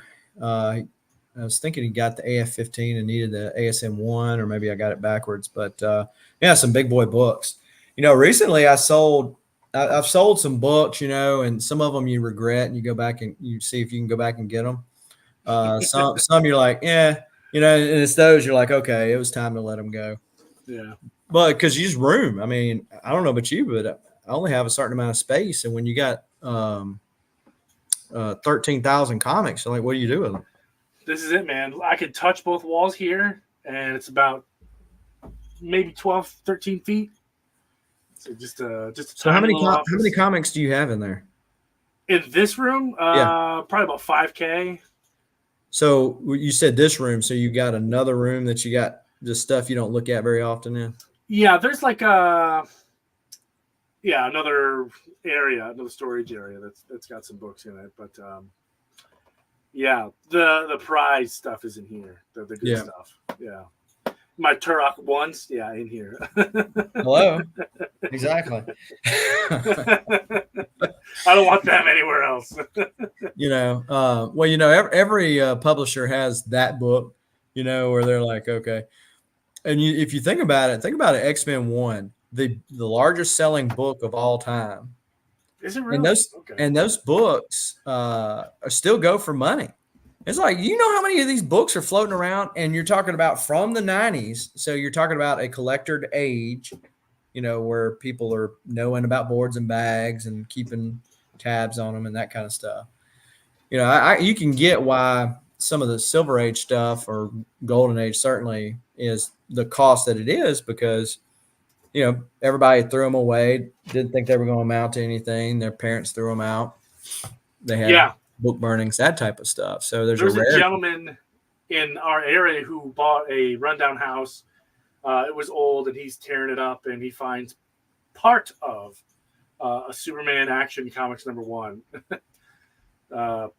I was thinking he got the AF-15 and needed the ASM-1, or maybe I got it backwards. But yeah, some big boy books. Recently I've sold some books, and some of them you regret, and you go back and you see if you can go back and get them. Some you're like, yeah, and it's those you're like, okay, it was time to let them go. Yeah. But because you just room. I mean, I don't know about you, but I only have a certain amount of space, and when you got 13,000 comics, so like, what do you do with them? This is it, man. I could touch both walls here, and it's about maybe 12, 13 feet. So just a So how tiny many little office. how many comics do you have in there? In this room, Yeah. probably about 5K. So you said this room, so you got another room that you got just stuff you don't look at very often in? Yeah, there's like another storage area that's got some books in it. But yeah, the prize stuff is in here. The good stuff. Yeah. My Turok ones, yeah, in here. Hello. Exactly. I don't want them anywhere else. Every publisher has that book, where they're like, okay. And if you think about it, X-Men 1, the largest selling book of all time. Is it really? And those books still go for money. It's like, how many of these books are floating around, and you're talking about from the 90s. So you're talking about a collector age, where people are knowing about boards and bags and keeping tabs on them and that kind of stuff. You can get why some of the Silver Age stuff or Golden Age certainly is the cost that it is, because everybody threw them away, didn't think they were going to amount to anything. Their parents threw them out. They had book burnings, that type of stuff. So there's a gentleman in our area who bought a rundown house. It was old, and he's tearing it up, and he finds part of a Superman Action Comics #1.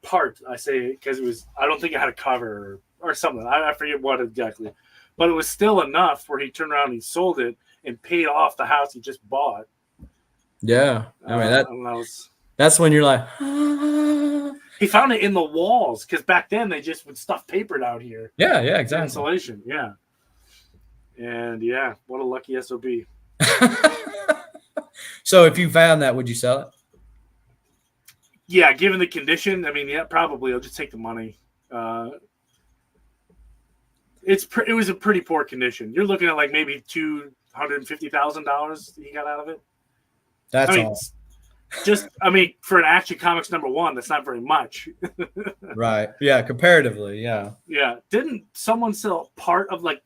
Part, I say, because I don't think it had a cover or something. I forget what exactly. But it was still enough where he turned around and he sold it and paid off the house he just bought. Yeah. I mean, that's when you're like, he found it in the walls, because back then they just would stuff paper down here. Yeah, exactly. Insulation, yeah. And yeah, what a lucky SOB. So if you found that, would you sell it? Yeah, given the condition, I mean, yeah, probably. I'll just take the money. It was a pretty poor condition. You're looking at like maybe $250,000 he got out of it. That's all. For an Action Comics #1, that's not very much. Right. Yeah. Comparatively. Yeah. Yeah. Didn't someone sell part of like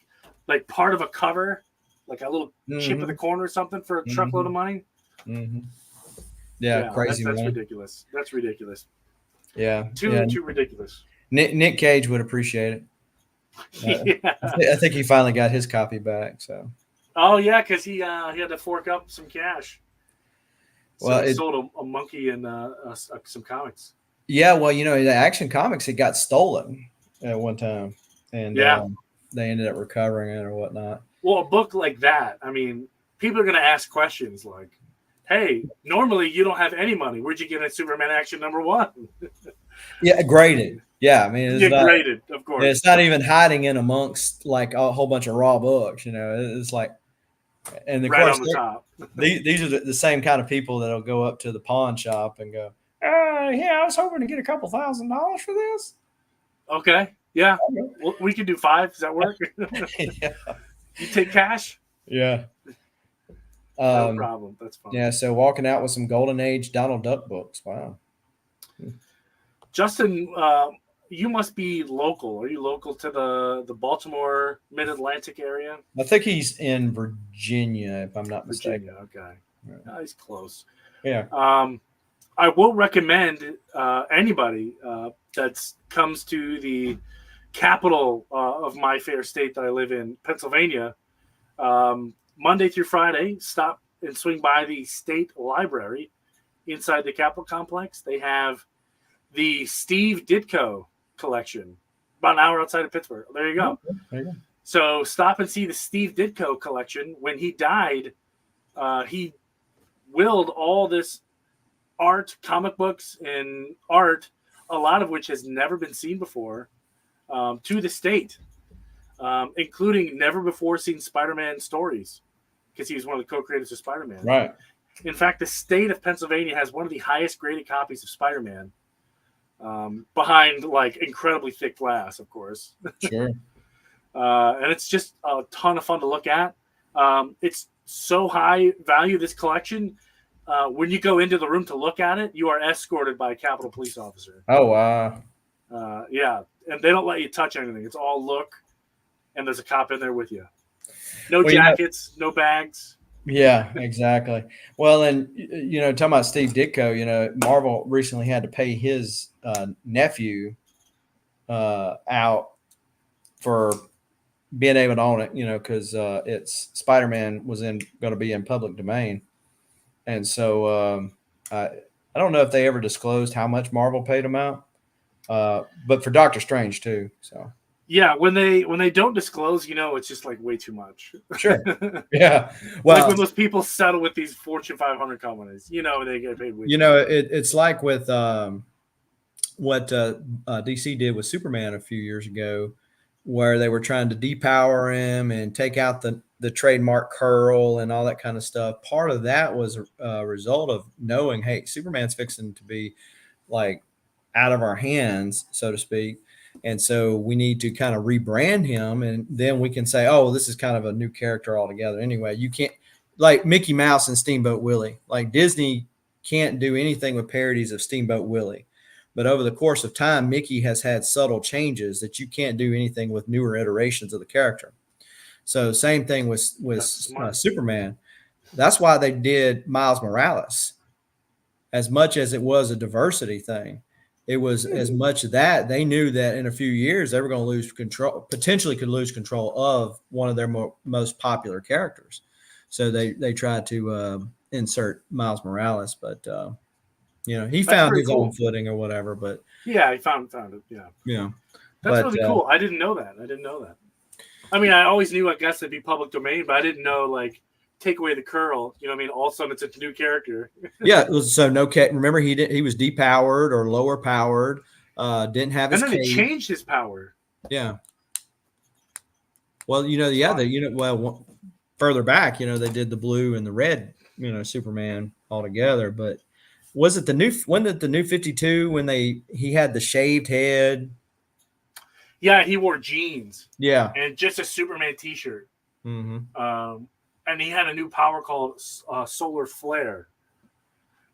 part of a cover, like a little chip of the corner or something, for a truckload of money? Mm-hmm. Yeah. Crazy. That's ridiculous. That's ridiculous. Yeah. Too ridiculous. Nick Cage would appreciate it. Yeah. I think he finally got his copy back. So. Oh yeah, because he had to fork up some cash. So he sold a monkey and some comics. Yeah, well, the Action Comics, it got stolen at one time, and they ended up recovering it or whatnot. Well, a book like that, I mean, people are going to ask questions like, "Hey, normally you don't have any money. Where'd you get a Superman Action #1?" Yeah, graded. Yeah, I mean, it's graded, of course. It's not even hiding in amongst like a whole bunch of raw books. It's like. And of right course, on the top. These are the same kind of people that'll go up to the pawn shop and go, yeah, I was hoping to get a couple $1,000 for this. Okay. Yeah. Well, we could do 5. Does that work? Yeah. You take cash? Yeah. No problem. That's fine. Yeah. So walking out with some Golden Age Donald Duck books. Wow. Justin, you must be local. Are you local to the Baltimore Mid-Atlantic area? I think he's in Virginia, if I'm not mistaken. Virginia, okay. Yeah. He's close. Yeah. I will recommend anybody that comes to the capital of my fair state that I live in, Pennsylvania, Monday through Friday, stop and swing by the State Library inside the Capitol Complex. They have the Steve Ditko collection, about an hour outside of Pittsburgh. There you go. There you go. So stop and see the Steve Ditko collection. When he died, he willed all this art, comic books, and art, a lot of which has never been seen before, to the state, including never before seen Spider-Man stories, because he was one of the co-creators of Spider-Man. Right. In fact, the state of Pennsylvania has one of the highest graded copies of Spider-Man, behind like incredibly thick glass, of course. Sure. And it's just a ton of fun to look at. It's so high value, this collection. When you go into the room to look at it, you are escorted by a Capitol Police officer. Oh, wow. Yeah, and they don't let you touch anything. It's all look, and there's a cop in there with you. No jackets, no bags. Yeah, exactly. Well, and talking about Steve Ditko, Marvel recently had to pay his nephew out for being able to own it, because it's Spider-Man was going to be in public domain, and so I don't know if they ever disclosed how much Marvel paid him out, but for Doctor Strange too. So yeah, when they don't disclose, it's just like way too much. Sure. Yeah. Well, like when those people settle with these Fortune 500 companies, they get paid way. It's like with what DC did with Superman a few years ago, where they were trying to depower him and take out the trademark curl and all that kind of stuff. Part of that was a result of knowing, hey, Superman's fixing to be like out of our hands, so to speak. And so we need to kind of rebrand him, and then we can say, oh, this is kind of a new character altogether. Anyway, you can't, like Mickey Mouse and Steamboat Willie. Like Disney can't do anything with parodies of Steamboat Willie. But over the course of time, Mickey has had subtle changes that you can't do anything with newer iterations of the character. So same thing with Superman. That's why they did Miles Morales. As much as it was a diversity thing, it was as much that they knew that in a few years they were going to lose control, potentially could lose control of one of their most popular characters. So they tried to insert Miles Morales, but he found his own footing or whatever. But yeah, he found it. Yeah, that's really cool. I didn't know that. I mean, I always knew, I guess, it'd be public domain, but I didn't know, like, take away the curl. You know what I mean? All of a sudden, it's a new character. Yeah. So no cat. Remember, he was depowered or lower powered. Didn't have his. And then they changed his power. Yeah. Well, further back, they did the blue and the red, Superman all together. But was it the new 52 when he had the shaved head? Yeah, he wore jeans. Yeah. And just a Superman t-shirt. Mm-hmm. And he had a new power called Solar Flare,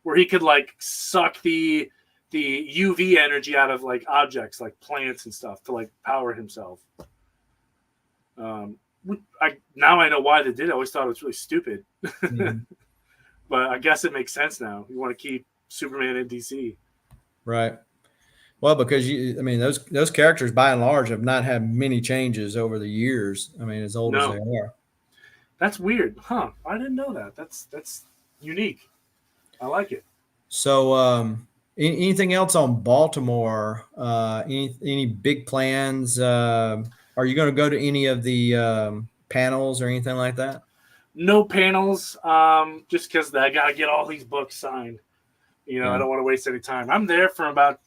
where he could like suck the UV energy out of like objects like plants and stuff to like power himself. Now I know why they did it. I always thought it was really stupid. Mm-hmm. But I guess it makes sense now. You want to keep Superman in DC. Right. Well, because those characters by and large have not had many changes over the years. I mean, as old as they are. That's weird, huh? I didn't know that. That's unique. I like it. So, anything else on Baltimore? Any big plans? Are you going to go to any of the panels or anything like that? No panels. Just because I got to get all these books signed. I don't want to waste any time. I'm there from about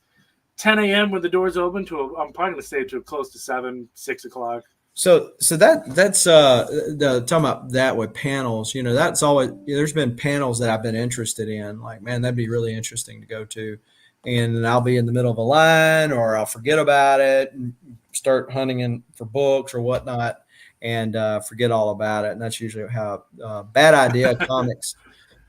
10 a.m. when the doors open I'm probably going to stay to close to 7, 6 o'clock. So that's talking about that with panels. That's always, there's been panels that I've been interested in. Like, man, that'd be really interesting to go to, and I'll be in the middle of a line, or I'll forget about it and start hunting for books or whatnot, and forget all about it. And that's usually how Bad Idea Comics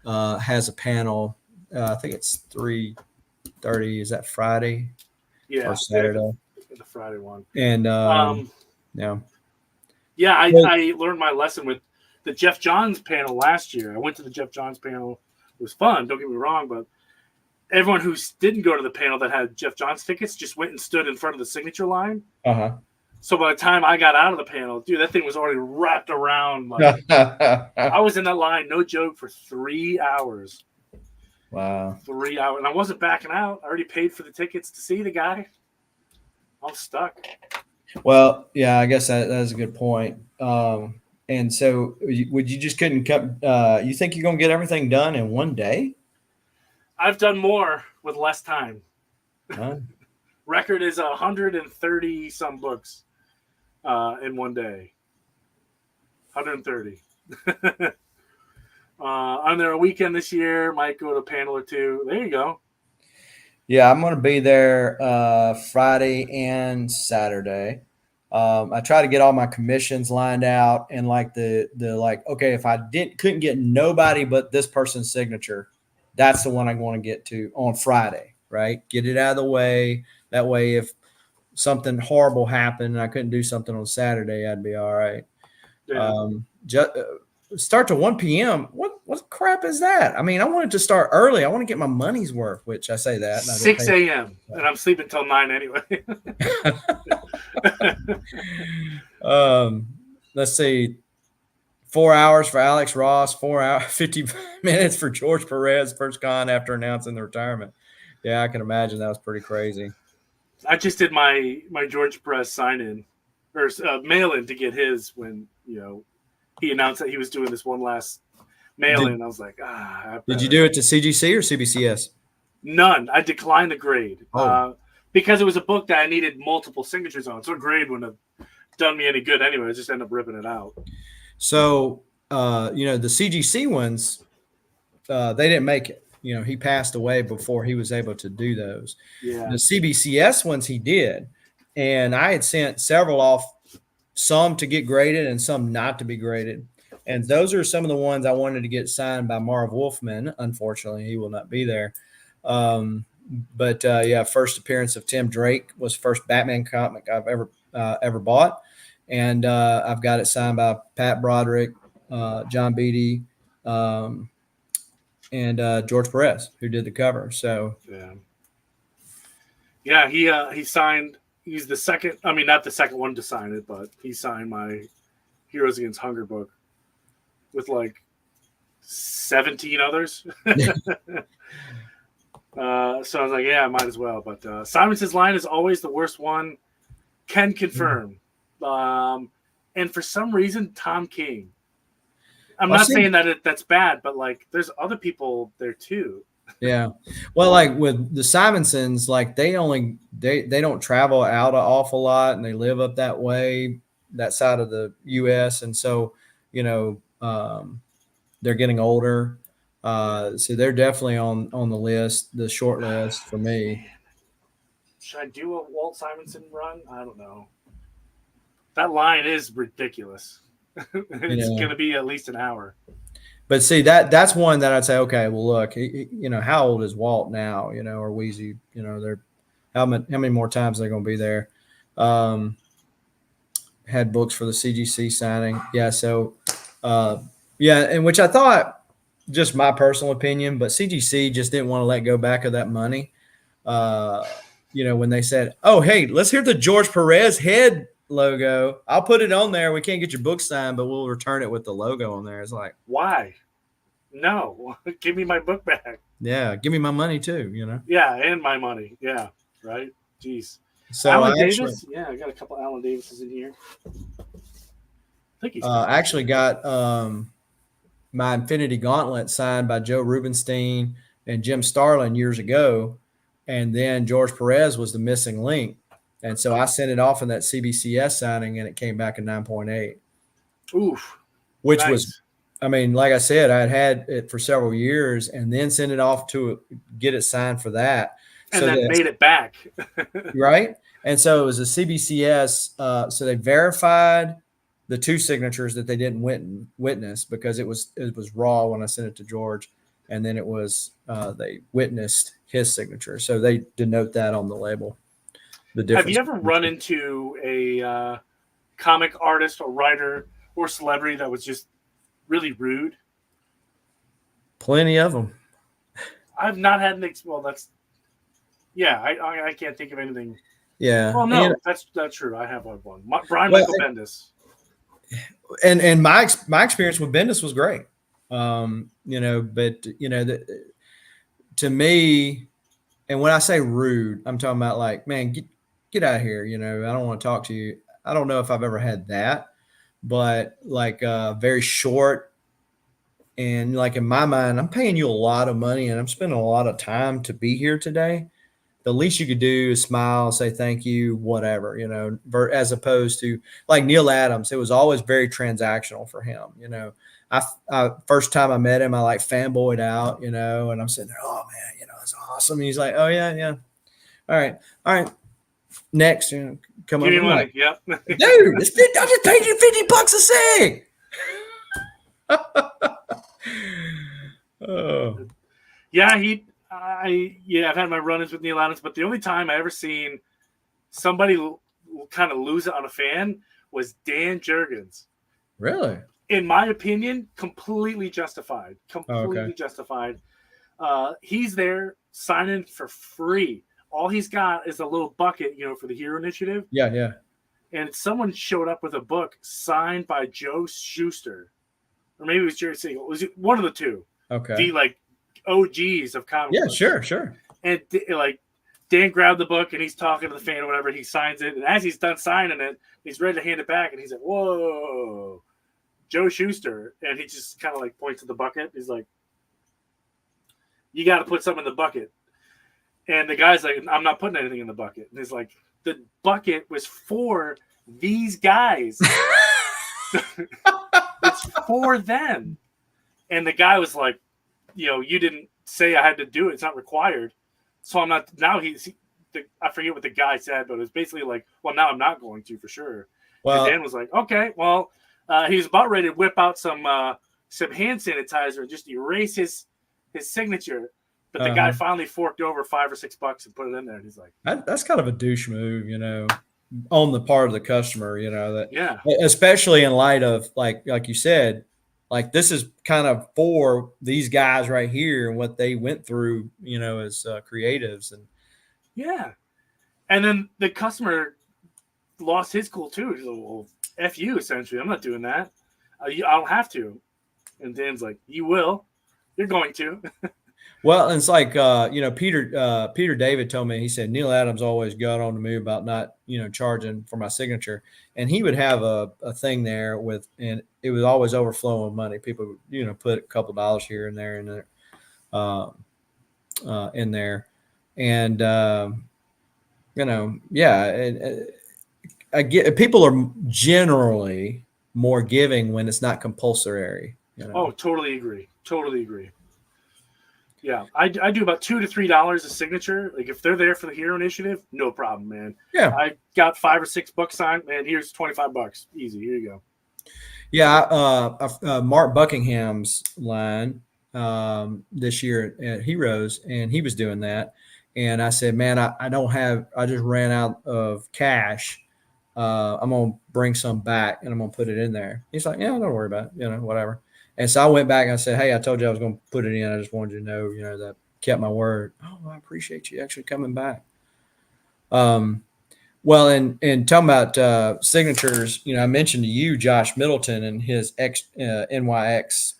has a panel. I think it's 3:30. Is that Friday? Yeah, or Saturday. The Friday one. And yeah. Yeah, I learned my lesson with the Jeff Johns panel last year. I went to the Jeff Johns panel. It was fun, don't get me wrong, but everyone who didn't go to the panel that had Jeff Johns tickets just went and stood in front of the signature line. Uh-huh. So by the time I got out of the panel, dude, that thing was already wrapped around. Like, I was in that line, no joke, for 3 hours. Wow. 3 hours. And I wasn't backing out. I already paid for the tickets to see the guy. I'm stuck. Well, yeah, I guess that's a good point. And so would you just couldn't come? You think you're going to get everything done in one day? I've done more with less time. Huh? Record is 130 some books in one day. 130. On there a weekend this year, might go to a panel or two. There you go. Yeah, I'm going to be there Friday and Saturday. I try to get all my commissions lined out and like the like okay, if I didn't couldn't get nobody but this person's signature, that's the one I want to get to on Friday, right? Get it out of the way. That way, if something horrible happened and I couldn't do something on Saturday, I'd be all right. Yeah. Start to 1 p.m. What crap is that? I mean, I wanted to start early. I want to get my money's worth, which I say that. And I get 6 a.m. and I'm sleeping till 9 anyway. Let's see, 4 hours for Alex Ross, 4 hours, 50 minutes for George Perez, first con after announcing the retirement. Yeah, I can imagine that was pretty crazy. I just did my George Perez sign in or mail in to get his when he announced that he was doing this one last mail in. I was like, Did you do it to CGC or CBCS? None. I declined the grade Oh. because it was a book that I needed multiple signatures on. So a grade wouldn't have done me any good anyway. I just ended up ripping it out. So, the CGC ones, they didn't make it. He passed away before he was able to do those. Yeah. The CBCS ones he did. And I had sent several off, some to get graded and some not to be graded. And those are some of the ones I wanted to get signed by Marv Wolfman. Unfortunately, he will not be there. But first appearance of Tim Drake was first Batman comic I've ever bought. And I've got it signed by Pat Broderick, John Beatty, and George Perez, who did the cover. So he signed. He's the second. I mean, not the second one to sign it, but he signed my Heroes Against Hunger book with like 17 others. So I was like, yeah, I might as well. But Simonson's line is always the worst one. Can confirm. And for some reason, Tom King. I'm not saying that that's bad, but like, there's other people there too. Yeah. Well, like with the Simonsons, like they don't travel out an awful lot and they live up that way, that side of the US. And so, they're getting older. So they're definitely on the list, the short list for me. Man. Should I do a Walt Simonson run? I don't know. That line is ridiculous. It's going to be at least an hour. But see, that's one that I'd say, okay, well, look, how old is Walt now? Or Wheezy? They're how many more times are they going to be there? Had books for the CGC signing, yeah. So, and which I thought, just my personal opinion, but CGC just didn't want to let go back of that money. When they said, "Oh, hey, let's hear the George Perez head logo. I'll put it on there. We can't get your book signed, but we'll return it with the logo on there." It's like, why? No, give me my book back. Yeah, give me my money too. Yeah, and my money. Yeah, right. Jeez. So Alan Davis. Yeah, I got a couple Alan Davises in here. I think he's actually got my Infinity Gauntlet signed by Joe Rubenstein and Jim Starlin years ago, and then George Perez was the missing link. And so I sent it off in that CBCS signing, and it came back a 9.8. Oof. Which was, I mean, like I said, I had it for several years and then sent it off to get it signed for that. And then made it back. Right? And so it was a CBCS. So they verified the two signatures that they didn't witness because it was raw when I sent it to George. And then it was they witnessed his signature. So they denote that on the label. Have you ever run into a comic artist or writer or celebrity that was just really rude? Plenty of them. I've not had an well. That's I can't think of anything. Yeah. Well, no, that's true. I have one. Michael Bendis. And my experience with Bendis was great. To me, and when I say rude, I'm talking about like, man, get out of here. I don't want to talk to you. I don't know if I've ever had that, but like very short. And like in my mind, I'm paying you a lot of money and I'm spending a lot of time to be here today. the least you could do is smile, say thank you, whatever, as opposed to like Neil Adams. It was always very transactional for him. I first time I met him, I like fanboyed out, and I'm sitting there, oh man, it's awesome. And he's like, oh yeah, yeah. All right. Next, come Give up. me I'm money. like, Yep. dude, I just paid you $50 a cig. Oh, Yeah, I've had my run-ins with Neil Adams, but the only time I ever seen somebody kind of lose it on a fan was Dan Jurgens. really? In my opinion, completely justified. Oh, okay. Completely justified. He's there signing for free. All he's got is a little bucket, for the Hero Initiative. Yeah, yeah. And someone showed up with a book signed by Joe Shuster, or maybe it was Jerry Siegel. It was one of the two. Okay. The like OGs of comic Yeah, books. sure. And like Dan grabbed the book and he's talking to the fan or whatever. And he signs it, and as he's done signing it, he's ready to hand it back, and he's like, "Whoa, Joe Shuster!" And he just kind of like points to the bucket. He's like, "You got to put something in the bucket." And the guy's like, "I'm not putting anything in the bucket." And he's like, "The bucket was for these guys. It's for them." And the guy was like, "You didn't say I had to do it. It's not required. So I'm not." Now I forget what the guy said, but it was basically like, "Well, now I'm not going to for sure." Well, and Dan was like, "Okay, well," he was about ready to whip out some hand sanitizer and just erase his signature. But the guy finally forked over $5 or $6 and put it in there. And he's like, that's kind of a douche move, on the part of the customer, that yeah, especially in light of like you said, like this is kind of for these guys right here and what they went through, as creatives. And yeah. And then the customer lost his cool too. He's like, "Well, F you, essentially. I'm not doing that. I don't have to." And Dan's like, "You will. You're going to." well, and it's like Peter David told me, he said Neil Adams always got on the move about not charging for my signature, and he would have a thing there and it was always overflowing money. People would put a couple dollars here and there in there, and I get people are generally more giving when it's not compulsory. Oh, totally agree. Yeah, I do about $2 to $3 a signature. Like if they're there for the Hero Initiative, no problem, man. Yeah, I got $5 or $6 signed, man. Here's $25, easy. Here you go. Yeah, Mark Buckingham's line this year at Heroes, and he was doing that. And I said, man, I just ran out of cash. I'm going to bring some back and I'm going to put it in there. He's like, yeah, don't worry about it, whatever. And so I went back and I said, hey, I told you I was going to put it in. I just wanted you to know, that I kept my word. Oh, I appreciate you actually coming back. Well, and talking about signatures, I mentioned to you Josh Middleton and his NYX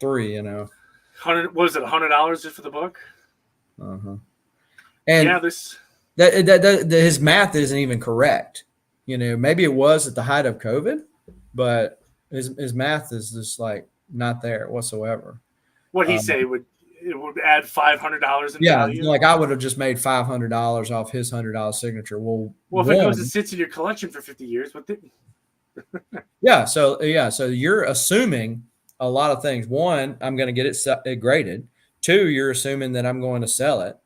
3. What was it? $100 just for the book? And yeah, that his math isn't even correct. Maybe it was at the height of COVID, but his math is just like not there whatsoever. What he say it would add $500 in value? Like I would have just made $500 off his $100 signature. Well, if it goes and sits in your collection for 50 years, what did? So you're assuming a lot of things. One, I'm going to get it graded. Two, you're assuming that I'm going to sell it.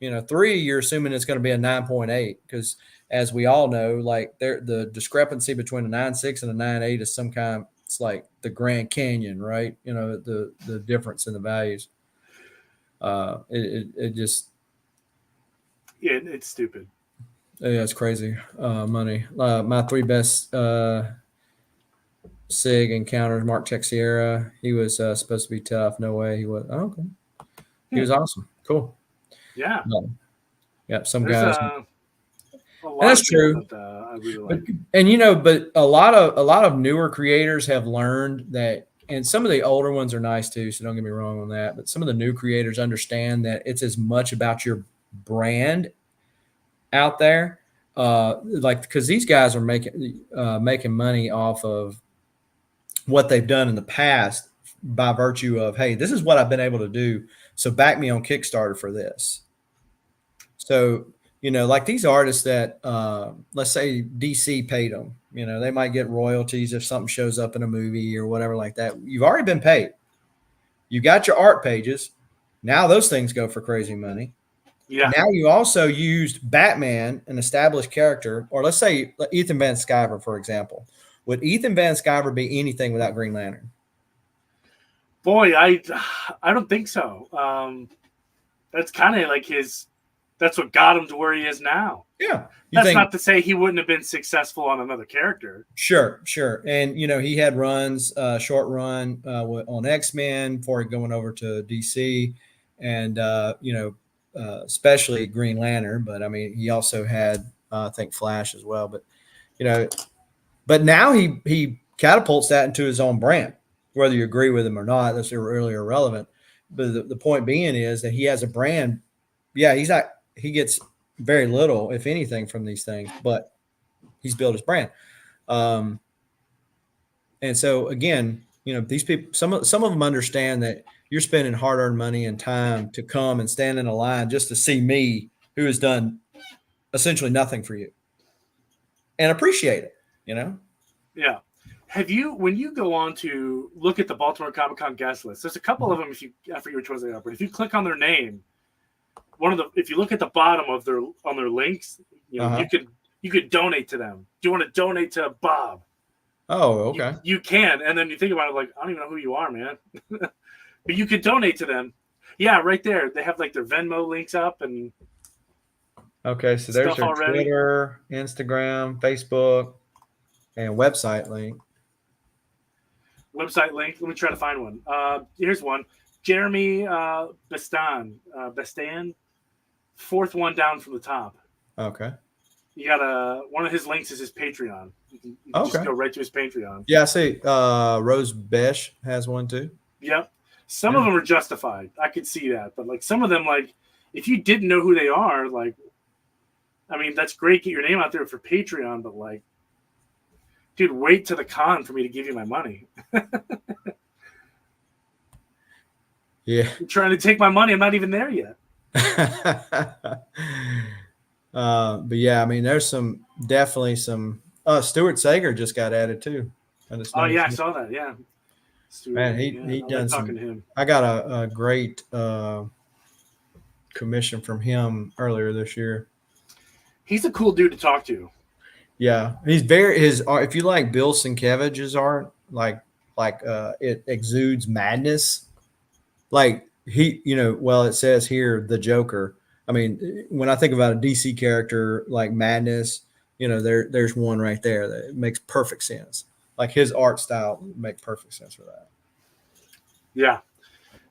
3, you're assuming it's going to be a 9.8 because, as we all know, like the discrepancy between a 9.6 and a 9.8 is some kind. It's like the Grand Canyon, right? The difference in the values. It just it's stupid. Yeah, it's crazy money. My 3 best SIG encounters: Mark Texiera. He was supposed to be tough. No way he was. Oh, okay. He was awesome. Cool. Yeah. Yeah. Some guys. That's true. That, I really like. But a lot of newer creators have learned that, and some of the older ones are nice too. So don't get me wrong on that. But some of the new creators understand that it's as much about your brand out there, because these guys are making money off of what they've done in the past by virtue of, hey, this is what I've been able to do, so back me on Kickstarter for this. So, like these artists that, let's say DC paid them, they might get royalties if something shows up in a movie or whatever like that. You've already been paid. You got your art pages. Now those things go for crazy money. Yeah. Now you also used Batman, an established character, or let's say Ethan Van Sciver, for example. Would Ethan Van Sciver be anything without Green Lantern? Boy, I don't think so. That's kind of like that's what got him to where he is now. Yeah. That's not to say he wouldn't have been successful on another character. Sure. And, he had runs, short run on X-Men before going over to DC and, especially Green Lantern. But, I mean, he also had, I think, Flash as well. But, but now he catapults that into his own brand. Whether you agree with him or not, that's really irrelevant. But the point being is that he has a brand. Yeah, he gets very little, if anything, from these things, but he's built his brand. And so again, these people, some of them understand that you're spending hard-earned money and time to come and stand in a line just to see me, who has done essentially nothing for you, and appreciate it. Yeah. Have you, when you go on to look at the Baltimore Comic Con guest list, there's a couple of them. I forget which ones they are, but if you click on their name, if you look at the bottom of their links, you could donate to them. Do you want to donate to Bob? Oh, okay. You can, and then you think about it, like, I don't even know who you are, man. But you could donate to them. Yeah, right there. They have like their Venmo links up and. Okay, so there's their Twitter, Instagram, Facebook, and website link. Website link. Let me try to find one. Here's one. Jeremy Bestan, fourth one down from the top. Okay. You got one of his links is his Patreon. You can just go right to his Patreon. Yeah, I see. Rose Besh has one too. Yep. Some of them are justified. I could see that, but like some of them, like if you didn't know who they are, like, I mean, that's great. Get your name out there for Patreon, but like, dude, wait to the con for me to give you my money. Yeah. You're trying to take my money. I'm not even there yet. But yeah, I mean, there's definitely some. Stuart Sager just got added too. Oh yeah, I saw that. Yeah, Stuart, man, he done talking to him. I got a great commission from him earlier this year. He's a cool dude to talk to. Yeah, he's his art. If you like Bill Sienkiewicz's art, like it exudes madness. Like it says here the Joker. I mean, when I think about a DC character like madness, there's one right there that makes perfect sense. Like his art style makes perfect sense for that.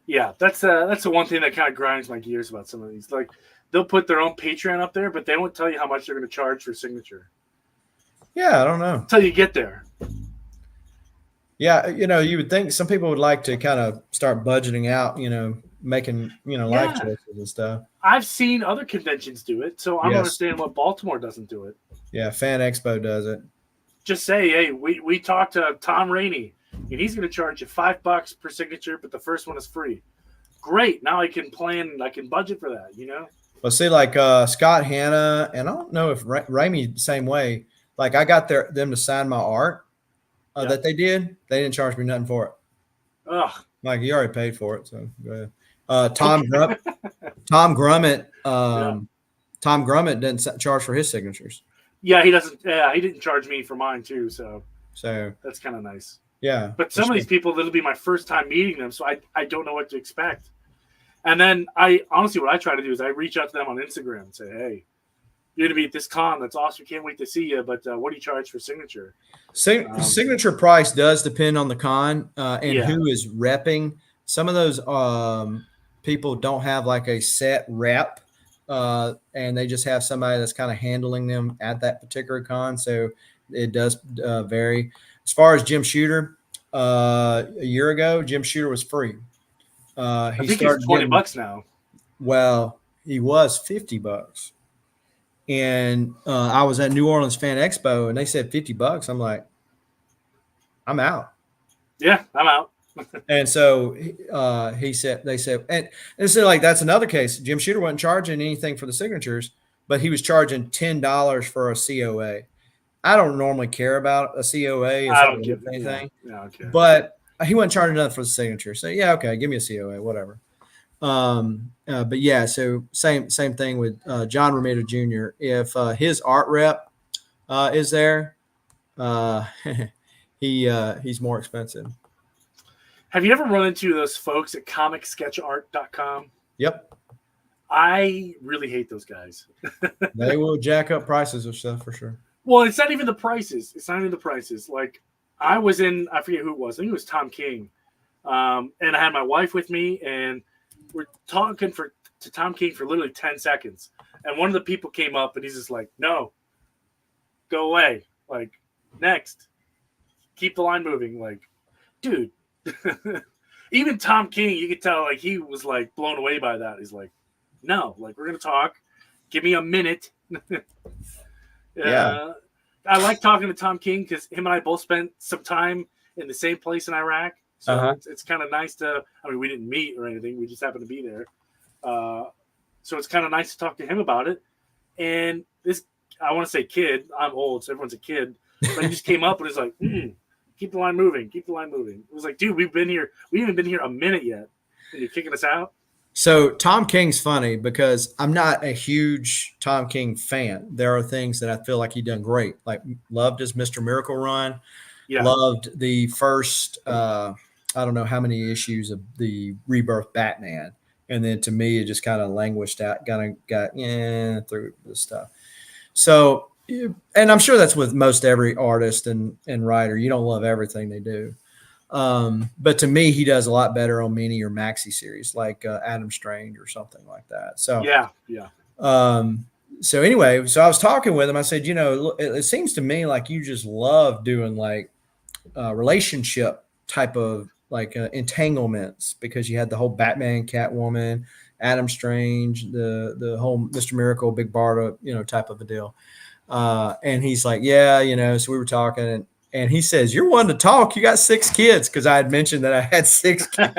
Yeah, that's the one thing that kind of grinds my gears about some of these. Like they'll put their own Patreon up there, but they won't tell you how much they're going to charge for signature. Yeah, I don't know. Until you get there. Yeah, you would think some people would like to kind of start budgeting out, making, life choices and stuff. I've seen other conventions do it, so I don't understand what Baltimore doesn't do it. Yeah, Fan Expo does it. Just say, hey, we talked to Tom Rainey, and he's going to charge you $5 per signature, but the first one is free. Great. Now I can plan, I can budget for that, Well, see, like Scott Hanna, and I don't know if Raimi the same way. Like I got them to sign my art that they did. They didn't charge me nothing for it. Ugh. Like you already paid for it, so go ahead. Tom Grummett. Tom Grummett didn't charge for his signatures. Yeah, he doesn't. Yeah, he didn't charge me for mine too. So that's kind of nice. Yeah, but some of these people, it'll be my first time meeting them, so I don't know what to expect. And then what I try to do is I reach out to them on Instagram and say, hey, you're going to be at this con. That's awesome. Can't wait to see you. But what do you charge for signature? Signature price does depend on the con and who is repping. Some of those people don't have like a set rep, and they just have somebody that's kind of handling them at that particular con. So it does vary. As far as Jim Shooter, a year ago, Jim Shooter was free. I think he's $20 now. Well, he was $50. And I was at New Orleans Fan Expo, and they said $50. I'm like, I'm out. Yeah, I'm out. And so he said, they said, and so like that's another case. Jim Shooter wasn't charging anything for the signatures, but he was charging $10 for a COA. I don't normally care about a COA. It's I not don't worth give. Yeah, anything, yeah, I don't care. but he wasn't charging nothing for the signature. So yeah, okay, give me a COA, whatever. But yeah, so same thing with John Romita Jr. If his art rep is there, uh, he's more expensive. Have you ever run into those folks at comicsketchart.com? Yep, I really hate those guys. they will jack up prices of stuff for sure. Well, it's not even the prices. It's not even the prices. Like I was in, I forget who it was. I think it was Tom King, and I had my wife with me, and we're talking to Tom King for literally 10 seconds, and one of the people came up, and he's just like, "No, go away. Like next, keep the line moving." Like, dude. Even Tom King, you could tell like he was like blown away by that. He's like, "No, like we're gonna talk. Give me a minute." Yeah. I like talking to Tom King because him and I both spent some time in the same place in Iraq. So Uh-huh. it's kind of nice to, I mean, we didn't meet or anything. We just happened to be there. So it's kind of nice to talk to him about it. And this, I want to say kid, I'm old, so everyone's a kid. But he just came up and was like, keep the line moving. Keep the line moving. It was like, dude, we haven't even been here a minute yet. And you're kicking us out? So Tom King's funny because I'm not a huge Tom King fan. There are things that I feel like he done great. Like loved his Mr. Miracle run. Yeah. Loved the first I don't know how many issues of the Rebirth Batman. And then to me it just kind of languished out, kind of got through the stuff. So and I'm sure that's with most every artist and writer. You don't love everything they do. But to me, he does a lot better on mini or maxi series like Adam Strange or something like that. So yeah. so anyway, so I was talking with him. I said, it seems to me like you just love doing like relationship type of like entanglements because you had the whole Batman, Catwoman, Adam Strange, the whole Mr. Miracle, Big Barda, type of a deal. And he's like, yeah, so we were talking and he says, you're one to talk. You got 6 kids. Cause I had mentioned that I had 6 kids.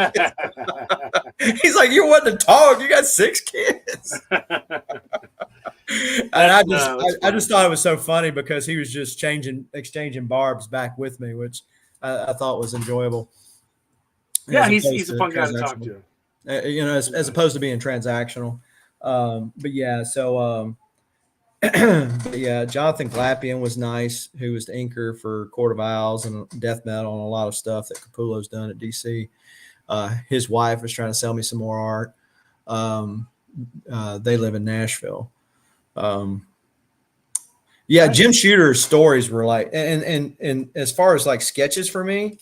He's like, you're one to talk. You got 6 kids. And I just thought it was so funny because he was just exchanging barbs back with me, which I thought was enjoyable. Yeah. He's a fun guy to talk to. As opposed to being transactional. But yeah, so, but yeah, Jonathan Glapion was nice, who was the inker for Court of Owls and Death Metal and a lot of stuff that Capullo's done at DC. His wife was trying to sell me some more art. They live in Nashville. Yeah, Jim Shooter's stories were like, and as far as like sketches for me,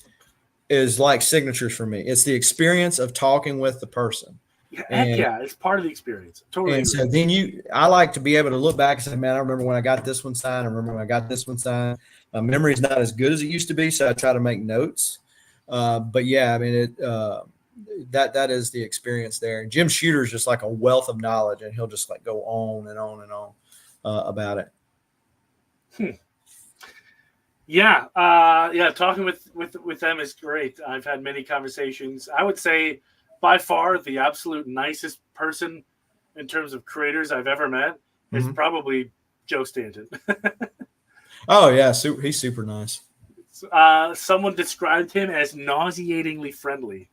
is like signatures for me. It's the experience of talking with the person. Yeah, it's part of the experience. Totally. And so then I like to be able to look back and say, man, I remember when I got this one signed. I remember when I got this one signed. My memory is not as good as it used to be, so I try to make notes. But yeah, I mean, that is the experience there. And Jim Shooter is just like a wealth of knowledge, and he'll just like go on and on and on about it. Yeah, talking with them is great. I've had many conversations. I would say by far the absolute nicest person in terms of creators I've ever met is probably Joe Stanton. Oh yeah, he's super nice. Someone described him as nauseatingly friendly.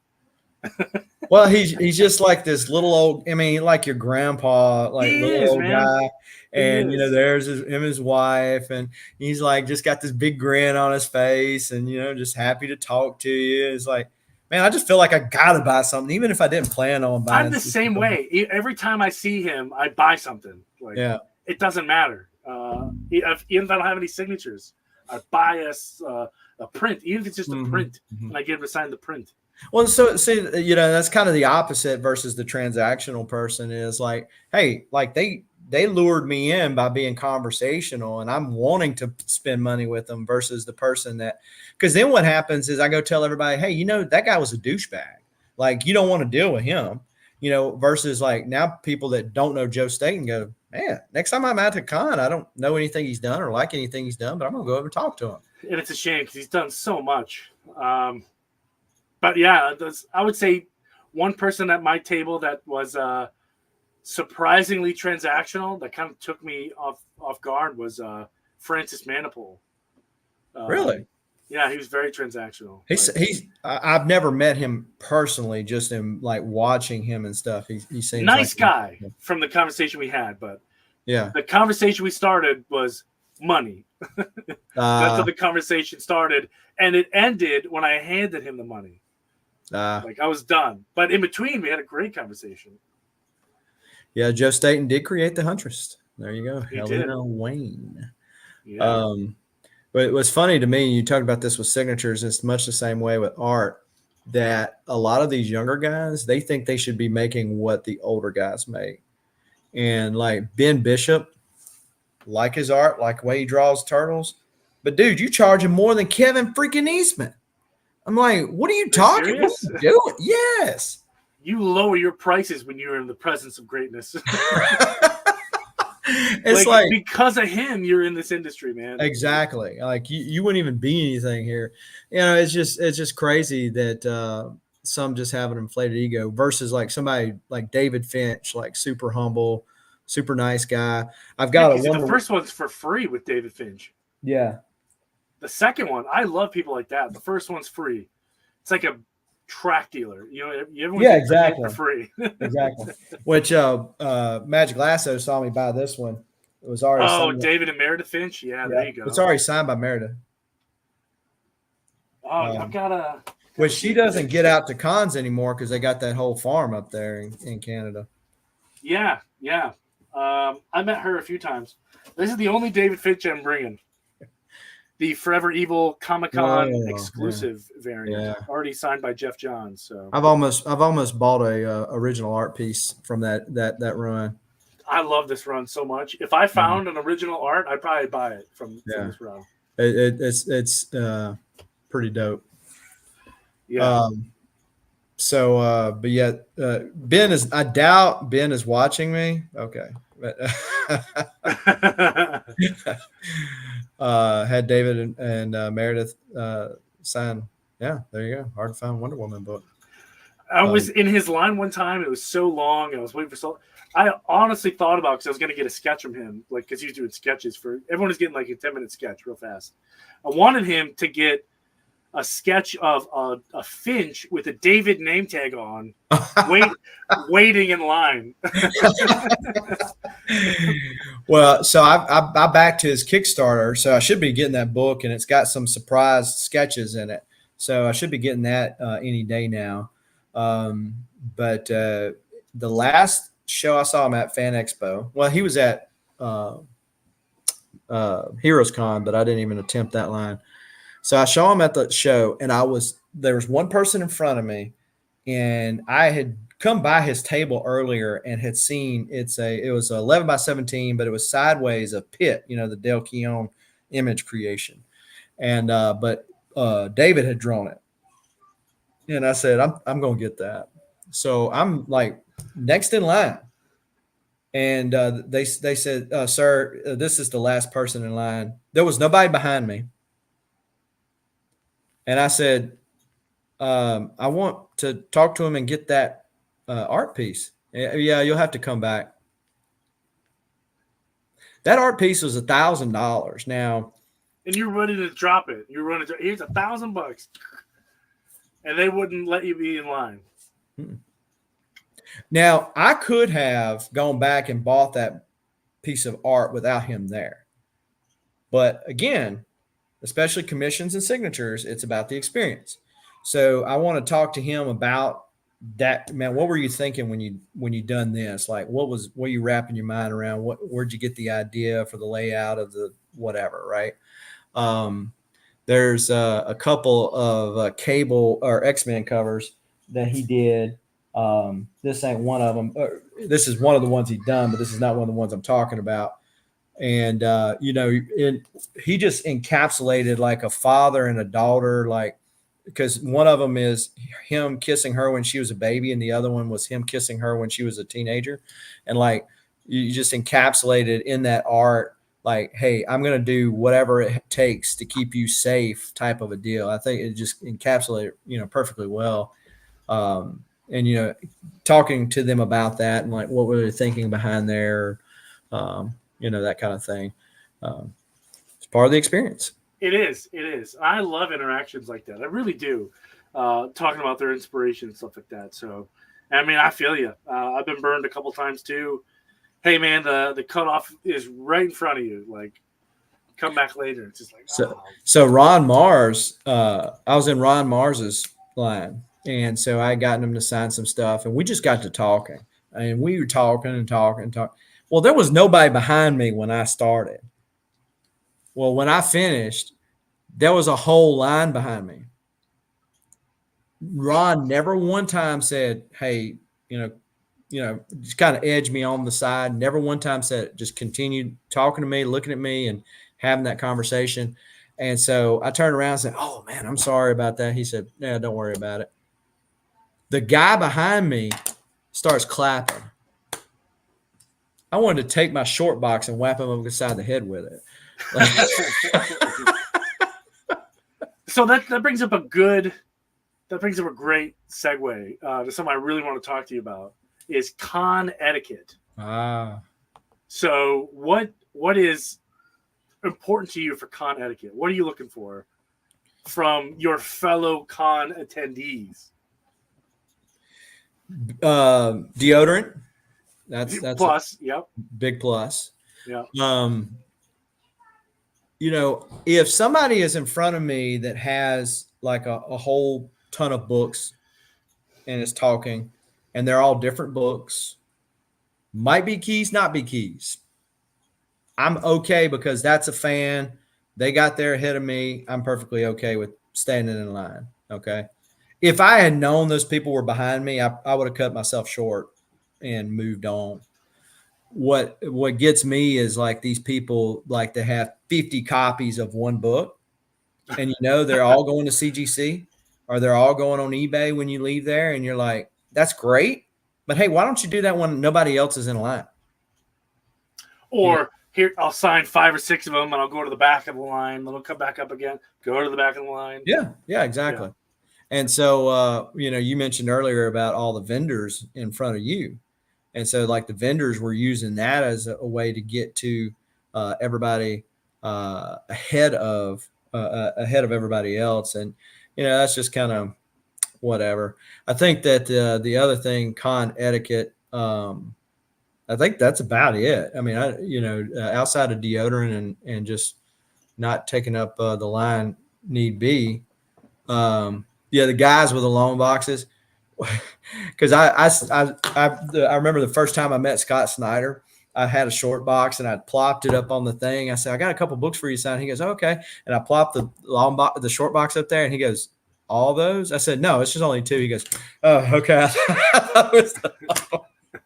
Well, he's just like this little old. I mean, like your grandpa, like little old guy. And there's him and his wife, and he's like just got this big grin on his face, and just happy to talk to you. It's like, man, I just feel like I gotta buy something, even if I didn't plan on buying. I'm the same way. Every time I see him, I buy something. Like, it doesn't matter. Even if I don't have any signatures, I buy a print, even if it's just a print, and I get him to sign the print. Well, so see, that's kind of the opposite versus the transactional person is like, hey, like they lured me in by being conversational and I'm wanting to spend money with them versus the person because then what happens is I go tell everybody, hey, that guy was a douchebag. Like, you don't want to deal with him, versus like now people that don't know Joe Staten go, man, next time I'm at the con, I don't know anything he's done or like anything he's done, but I'm going to go over and talk to him. And it's a shame because he's done so much. But yeah, I would say one person at my table that was surprisingly transactional that kind of took me off guard was Francis Manipul. Really? Yeah, he was very transactional. I've never met him personally, just in like watching him and stuff. He seems like nice guy from the conversation we had, but yeah, the conversation we started was money. That's how the conversation started, and it ended when I handed him the money. Like I was done, but in between we had a great conversation. Yeah, Joe Staten did create the Huntress. There you go, He Helena did. Wayne. Yeah. But it was funny to me. You talked about this with signatures. It's much the same way with art. That a lot of these younger guys, they think they should be making what the older guys make. And like Ben Bishop, like his art, like the way he draws turtles. But dude, you charge him more than Kevin freaking Eastman. I'm like, what are you talking? What are you doing? Yes. You lower your prices when you're in the presence of greatness. It's like because of him, you're in this industry, man. Exactly. Like you wouldn't even be anything here. You know, it's just crazy that some just have an inflated ego versus like somebody like David Finch, like super humble, super nice guy. I've got the first one's for free with David Finch. Yeah. The second one, I love people like that. The first one's free. It's like a track dealer. You know, yeah, exactly. For free. Exactly. Which Magic Lasso saw me buy this one. It was already signed David and Meredith Finch. Yeah, there you go. It's already signed by Meredith. Oh, I've got a. Which she doesn't get out to cons anymore because they got that whole farm up there in Canada. Yeah, yeah. I met her a few times. This is the only David Finch I'm bringing. The Forever Evil Comic-Con exclusive variant, already signed by Jeff Johns. So I've almost bought a original art piece from that run. I love this run so much. If I found an original art, I'd probably buy it from this run. It's pretty dope. Yeah. But yet Ben is. I doubt Ben is watching me. Okay. Had David and Meredith sign. Yeah, there you go. Hard to find Wonder Woman book. I was in his line one time. It was so long. I was waiting for so. I honestly thought about because I was going to get a sketch from him, like because he's doing sketches for everyone is getting like a 10-minute sketch real fast. I wanted him to get a sketch of a Finch with a David name tag on, waiting in line. Well, so I backed his Kickstarter, so I should be getting that book, and it's got some surprise sketches in it. So I should be getting that any day now. But the last show I saw him at Fan Expo, well, he was at Heroes Con, but I didn't even attempt that line. So I saw him at the show, and there was one person in front of me, and I had come by his table earlier and had seen it was 11 by 17, but it was sideways a pit, the Del Keown image creation, and but David had drawn it, and I said I'm gonna get that. So I'm like next in line, and they said, "Sir, this is the last person in line." There was nobody behind me. And I said, I want to talk to him and get that art piece. Yeah, you'll have to come back. That art piece was $1,000 now. And you're ready to drop it. You're running to here's $1,000, and they wouldn't let you be in line. Now I could have gone back and bought that piece of art without him there, but again, especially commissions and signatures, it's about the experience. So I want to talk to him about that. Man, what were you thinking when you done this? Like, what were you wrapping your mind around? Where'd you get the idea for the layout of the whatever, right? There's a couple of Cable or X-Men covers that he did. This ain't one of them. This is one of the ones he done, but this is not one of the ones I'm talking about. And he just encapsulated like a father and a daughter, like, because one of them is him kissing her when she was a baby, and the other one was him kissing her when she was a teenager, and like you just encapsulated in that art like, hey, I'm going to do whatever it takes to keep you safe type of a deal. I think it just encapsulated, perfectly well. And, talking to them about that and like what were they thinking behind there, that kind of thing. It's part of the experience. It is. It is. I love interactions like that. I really do. Talking about their inspiration and stuff like that. So, I mean, I feel you. I've been burned a couple times too. Hey, man, the cutoff is right in front of you. Like, come back later. It's just like, so Ron Mars. I was in Ron Mars's line, and so I got him to sign some stuff, and we just got to talking, and we were talking and talking and talking. Well, there was nobody behind me when I started. Well, when I finished, there was a whole line behind me. Ron never one time said, "Hey, just kind of edged me on the side." Never one time said it. Just continued talking to me, looking at me, and having that conversation. And so I turned around and said, "Oh man, I'm sorry about that." He said, "Yeah, don't worry about it." The guy behind me starts clapping. I wanted to take my short box and whap him over the side of the head with it. So that brings up a great segue to something I really want to talk to you about is con etiquette. So what is important to you for con etiquette? What are you looking for from your fellow con attendees? Deodorant. That's plus. Yep. Big plus. Yeah. If somebody is in front of me that has like a whole ton of books and is talking, and they're all different books, might be keys, not be keys, I'm okay because that's a fan. They got there ahead of me. I'm perfectly okay with standing in line. Okay. If I had known those people were behind me, I would have cut myself short and moved on. What gets me is like these people like to have 50 copies of one book, and they're all going to CGC or they're all going on eBay when you leave there, and you're like, that's great, but hey, why don't you do that when nobody else is in line? Or here, I'll sign 5 or 6 of them, and I'll go to the back of the line. Then I'll come back up again, go to the back of the line. Yeah, exactly. Yeah. And so, you mentioned earlier about all the vendors in front of you. And so like the vendors were using that as a way to get to everybody ahead of everybody else. And, that's just kind of whatever. I think that the other thing, con etiquette, I think that's about it. I mean, outside of deodorant and just not taking up the line need be. The guys with the long boxes, because I remember the first time I met Scott Snyder, I had a short box and I plopped it up on the thing. I said, I got a couple books for you to sign. He goes, oh, okay. And I plopped the short box up there, and he goes, all those? I said, no, it's just only 2. He goes, oh, okay.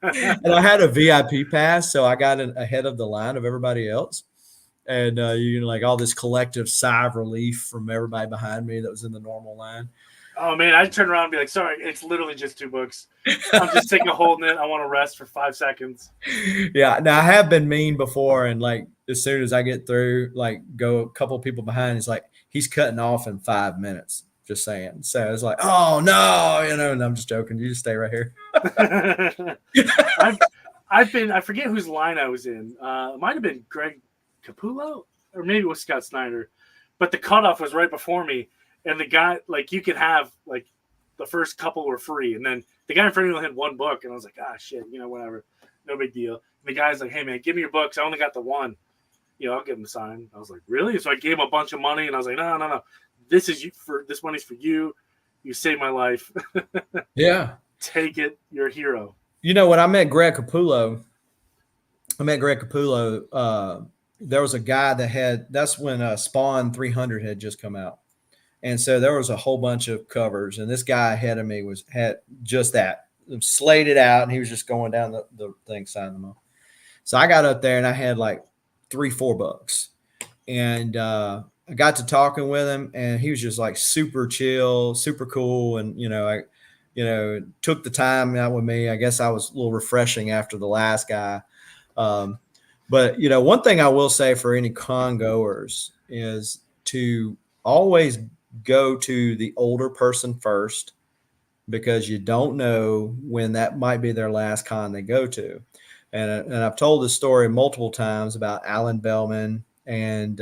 And I had a VIP pass, so I got ahead of the line of everybody else. And like all this collective sigh of relief from everybody behind me that was in the normal line. Oh man, I'd turn around and be like, sorry, it's literally just 2 books. I'm just taking a holding it. I want to rest for 5 seconds. Yeah. Now I have been mean before, and like as soon as I get through, like go a couple people behind, it's like he's cutting off in 5 minutes. Just saying. So it's like, oh no, and I'm just joking. You just stay right here. I forget whose line I was in. It might have been Greg Capullo, or maybe it was Scott Snyder, but the cutoff was right before me. And the guy, like, you could have, like, the first couple were free. And then the guy in front of me had 1 book. And I was like, shit, whatever. No big deal. And the guy's like, hey, man, give me your books. I only got the 1. I'll give him a sign. I was like, really? So I gave him a bunch of money. And I was like, no. This money's for you. You saved my life. Yeah. Take it. You're a hero. When I met Greg Capullo, there was a guy that's when Spawn 300 had just come out. And so there was a whole bunch of covers, and this guy ahead of me had just that slated out, and he was just going down the thing, signing them off. So I got up there and I had like 3-4 books, and I got to talking with him, and he was just like super chill, super cool. And, I took the time out with me. I guess I was a little refreshing after the last guy. But one thing I will say for any con goers is to always go to the older person first, because you don't know when that might be their last con they go to. And I've told this story multiple times about Alan Bellman and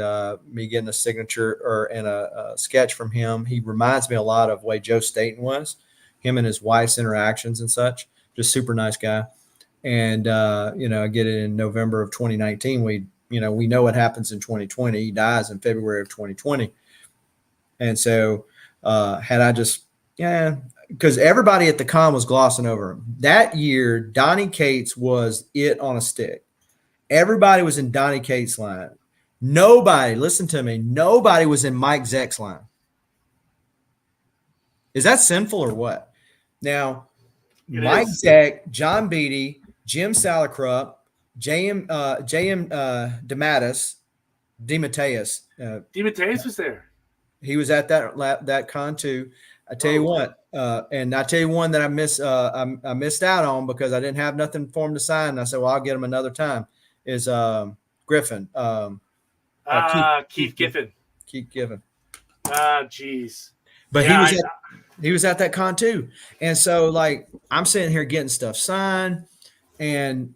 me getting a signature or in a sketch from him. He reminds me a lot of the way Joe Staten was, him and his wife's interactions and such. Just super nice guy. And I get it in November of 2019. We know what happens in 2020. He dies in February of 2020. And so had I just because everybody at the con was glossing over him that year. Donnie Cates was it on a stick. Everybody was in Donnie Cates' line. Nobody, listen to me, nobody was in Mike Zeck's line. Is that sinful or what? Now, Mike Zeck, John Beatty, Jim Salicrup, J.M. DeMatteis was there. He was at that con too. I tell you what, and I tell you one that I missed out on because I didn't have nothing for him to sign. And I said, well, I'll get him another time. Is Griffin? Keith Giffen. Keith Giffen. Jeez. But he was at that con too, and so like I'm sitting here getting stuff signed, and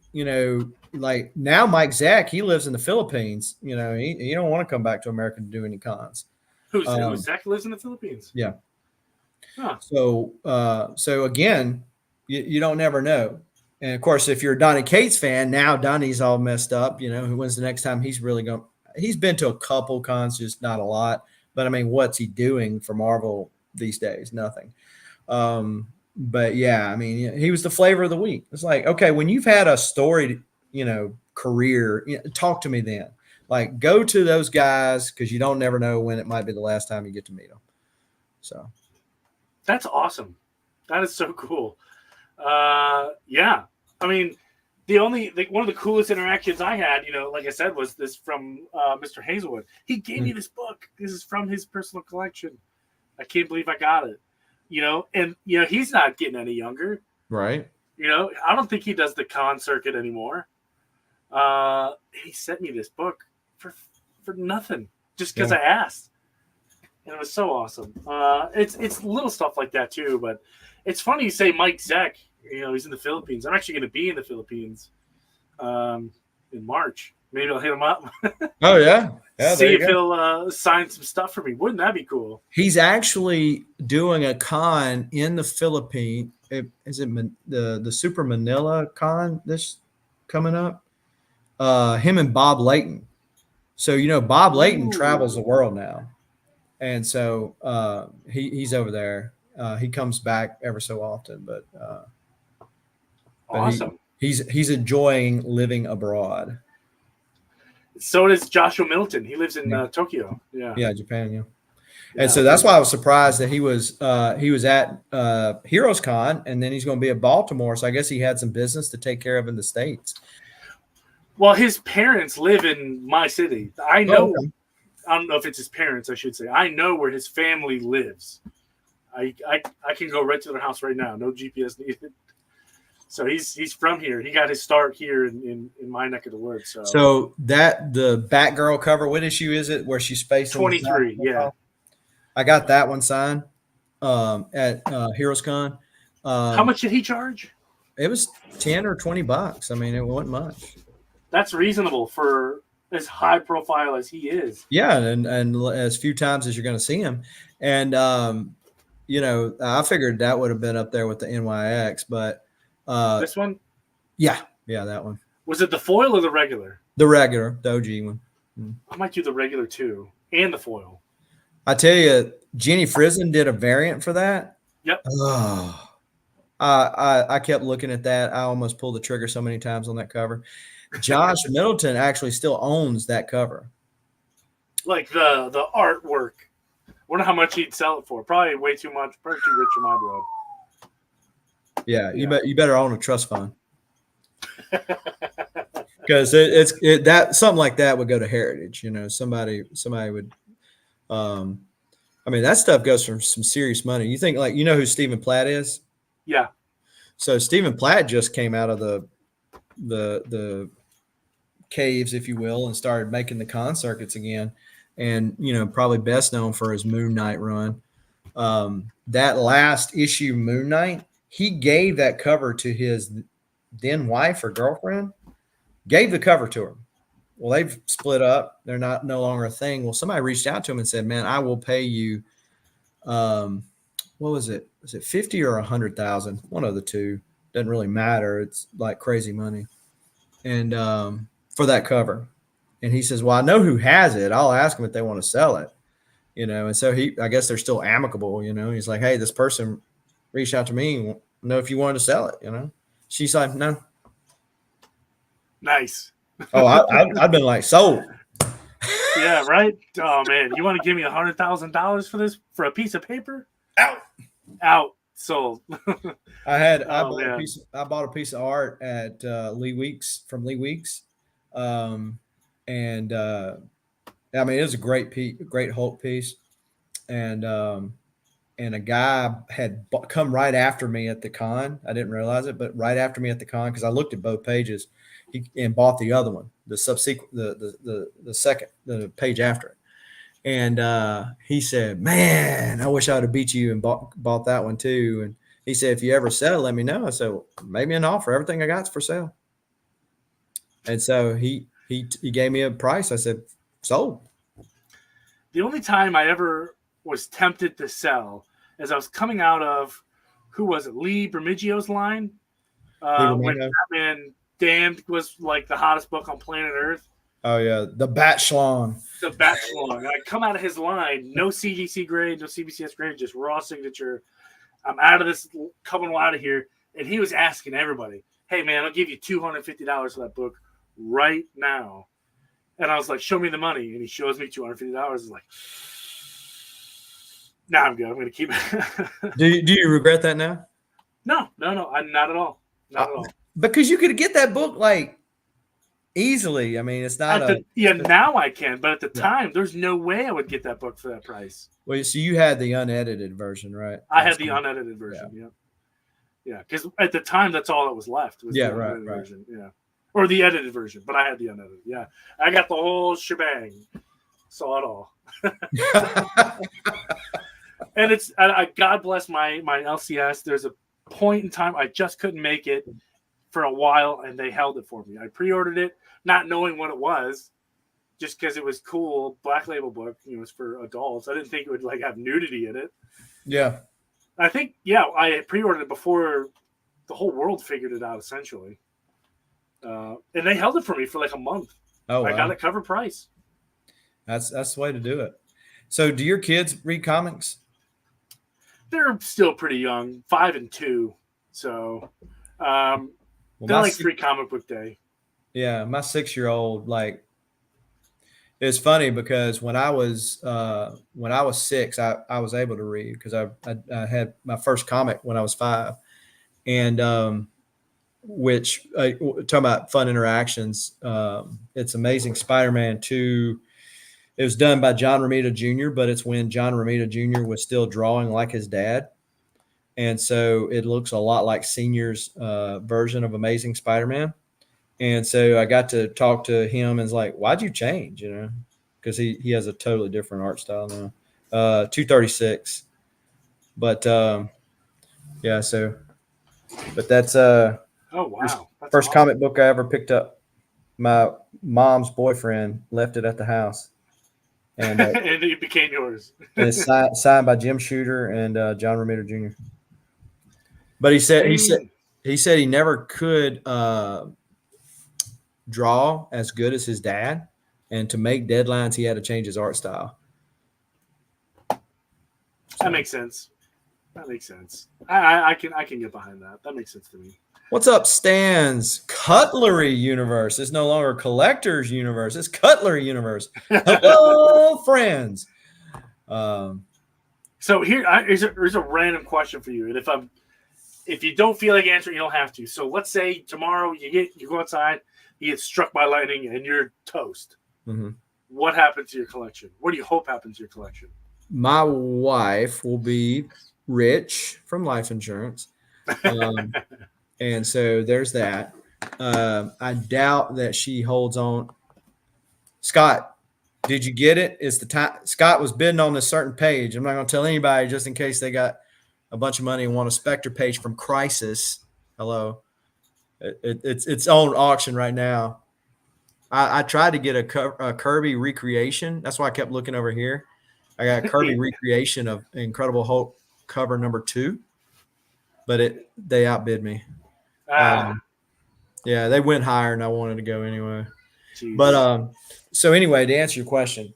like now Mike Zack, he lives in the Philippines. He don't want to come back to America to do any cons. Who's Zach lives in the Philippines? Yeah. Huh. So again, you don't never know. And of course, if you're a Donnie Cates fan, now Donnie's all messed up. When's the next time he's really going? He's been to a couple cons, just not a lot. But I mean, what's he doing for Marvel these days? Nothing. But yeah, I mean, he was the flavor of the week. It's like, okay, when you've had a storied, career, talk to me then. Like, go to those guys because you don't never know when it might be the last time you get to meet them. So that's awesome. That is so cool. Yeah. I mean, one of the coolest interactions I had, like I said, was this from Mr. Hazelwood. He gave me this book. This is from his personal collection. I can't believe I got it. And he's not getting any younger. Right. I don't think he does the con circuit anymore. He sent me this book for nothing, just because I asked. And it was so awesome. It's little stuff like that too, but it's funny you say Mike Zeck. He's in the Philippines. I'm actually going to be in the Philippines in March. Maybe I'll hit him up. Oh yeah. See if he'll sign some stuff for me. Wouldn't that be cool? He's actually doing a con in the Philippines. Is it the Super Manila con this coming up? Him and Bob Layton. So Bob Layton travels the world now, and so he's over there. He comes back ever so often, but awesome. He's enjoying living abroad. So does Joshua Middleton. He lives in Tokyo. Yeah, Japan. Yeah. And so that's why I was surprised that he was at Heroes Con, and then he's going to be at Baltimore. So I guess he had some business to take care of in the States. Well, his parents live in my city. I know. Okay. I don't know if it's his parents, I should say. I know where his family lives. I can go right to their house right now. No GPS needed. So he's from here. He got his start here in my neck of the woods. So that the Batgirl cover, what issue is it where she's facing 23? Yeah, I got that one signed at Heroes Con. How much did he charge? It was $10 or $20. I mean, it wasn't much. That's reasonable for as high profile as he is. Yeah, and as few times as you're going to see him, and I figured that would have been up there with the NYX, but. This one? Yeah, that one. Was it the foil or the regular? The regular, the OG one. I might do the regular too, and the foil. I tell you, Jenny Frison did a variant for that. Yep. Oh, I kept looking at that. I almost pulled the trigger so many times on that cover. Josh Middleton actually still owns that cover. Like the artwork. Wonder how much he'd sell it for. Probably way too much. Probably too rich for my blood. Yeah, you better own a trust fund because that something like that would go to Heritage. Somebody would. I mean, that stuff goes for some serious money. You think who Stephen Platt is? Yeah. So Stephen Platt just came out of the caves, if you will, and started making the con circuits again. And probably best known for his Moon Knight run. That last issue, Moon Knight, he gave that cover to his then wife or girlfriend. Gave the cover to her. Well, they've split up. They're no longer a thing. Well, somebody reached out to him and said, "Man, I will pay you." What was it? Was it 50 or 100,000? One of the two. Doesn't really matter. It's like crazy money. And for that cover. And he says, "Well, I know who has it. I'll ask them if they want to sell it." And so I guess they're still amicable. He's like, "Hey, this person reached out to me. Know if you wanted to sell it." She's like, "No." Nice. Oh, I've been like, sold. Yeah, right. Oh man, you want to give me $100,000 for this, for a piece of paper? Out. Sold. I bought a piece of art at Lee Weeks from Lee Weeks, and I mean it was a great Hulk piece, and a guy had come right after me at the con. I didn't realize it, but right after me at the con, because I looked at both pages, and bought the other one, the subsequent, the page after it. And he said, "Man, I wish I would have beat you and bought that one too." And he said, "If you ever sell, let me know." I said, "Well, make me an offer. Everything I got's for sale." And so he gave me a price. I said, "Sold." The only time I ever was tempted to sell is I was coming out of, who was it, Lee Bermejo's line, when Batman Damned was like the hottest book on planet Earth. Oh yeah, the Batchlong. The Batchlong. I come out of his line, no CGC grade, no CBCS grade, just raw signature. I'm out of this, coming out of here, and he was asking everybody, "Hey man, I'll give you $250 for that book right now." And I was like, "Show me the money." And he shows me $250. He's like, "Nah, I'm good. I'm going to keep it." Do you regret that now? No, not at all. Not at all. Because you could get that book like easily. I mean, it's not now I can, but at the time, there's no way I would get that book for that price. Well, so you had the unedited version, right? I had the unedited version. Yeah. Because at the time, that's all that was left. Was the unedited version. Yeah, or the edited version, but I had the unedited. Yeah, I got the whole shebang. Saw it all. And it's God bless my LCS. There's a point in time I just couldn't make it for a while, and they held it for me. I pre-ordered it, not knowing what it was, just because it was cool, Black Label book. It's for adults. I didn't think it would like have nudity in it. Yeah, I think I pre-ordered it before the whole world figured it out, essentially. And they held it for me for like a month. Oh, wow. I got it cover price. That's the way to do it. So, do your kids read comics? They're still pretty young, 5 and 2. So, they're like free comic book day. Yeah, my 6-year-old, like, it's funny because when I was 6, I was able to read because I had my first comic when I was 5, and which talking about fun interactions, it's Amazing Spider-Man 2. It was done by John Romita Jr., but it's when John Romita Jr. was still drawing like his dad. And so it looks a lot like Senior's version of Amazing Spider-Man. And so I got to talk to him and was like, "Why'd you change?" Because he has a totally different art style now. 236. But yeah, so but that's oh wow. That's first awesome. comic book I ever picked up. My mom's boyfriend left it at the house. And, and it became yours. And it's signed by Jim Shooter and John Romita Jr. But he said he never could draw as good as his dad, and to make deadlines, he had to change his art style. That makes sense. I can get behind that. That makes sense to me. What's up, Stan's Cutlery Universe? It's no longer Collector's Universe. It's Cutlery Universe. Hello, friends. So here's a random question for you, and if you don't feel like answering, you don't have to. So let's say tomorrow you go outside, you get struck by lightning, and you're toast. Mm-hmm. What happens to your collection? What do you hope happens to your collection? My wife will be rich from life insurance. And so there's that. I doubt that she holds on. Scott, did you get it? It's the time. Scott was bidding on this certain page. I'm not going to tell anybody just in case they got a bunch of money and want a Spectre page from Crisis. Hello. It's on auction right now. I tried to get a Kirby recreation. That's why I kept looking over here. I got a Kirby recreation of Incredible Hulk cover number 2, but they outbid me. Yeah, they went higher than I wanted to go anyway. Geez. But so anyway, to answer your question,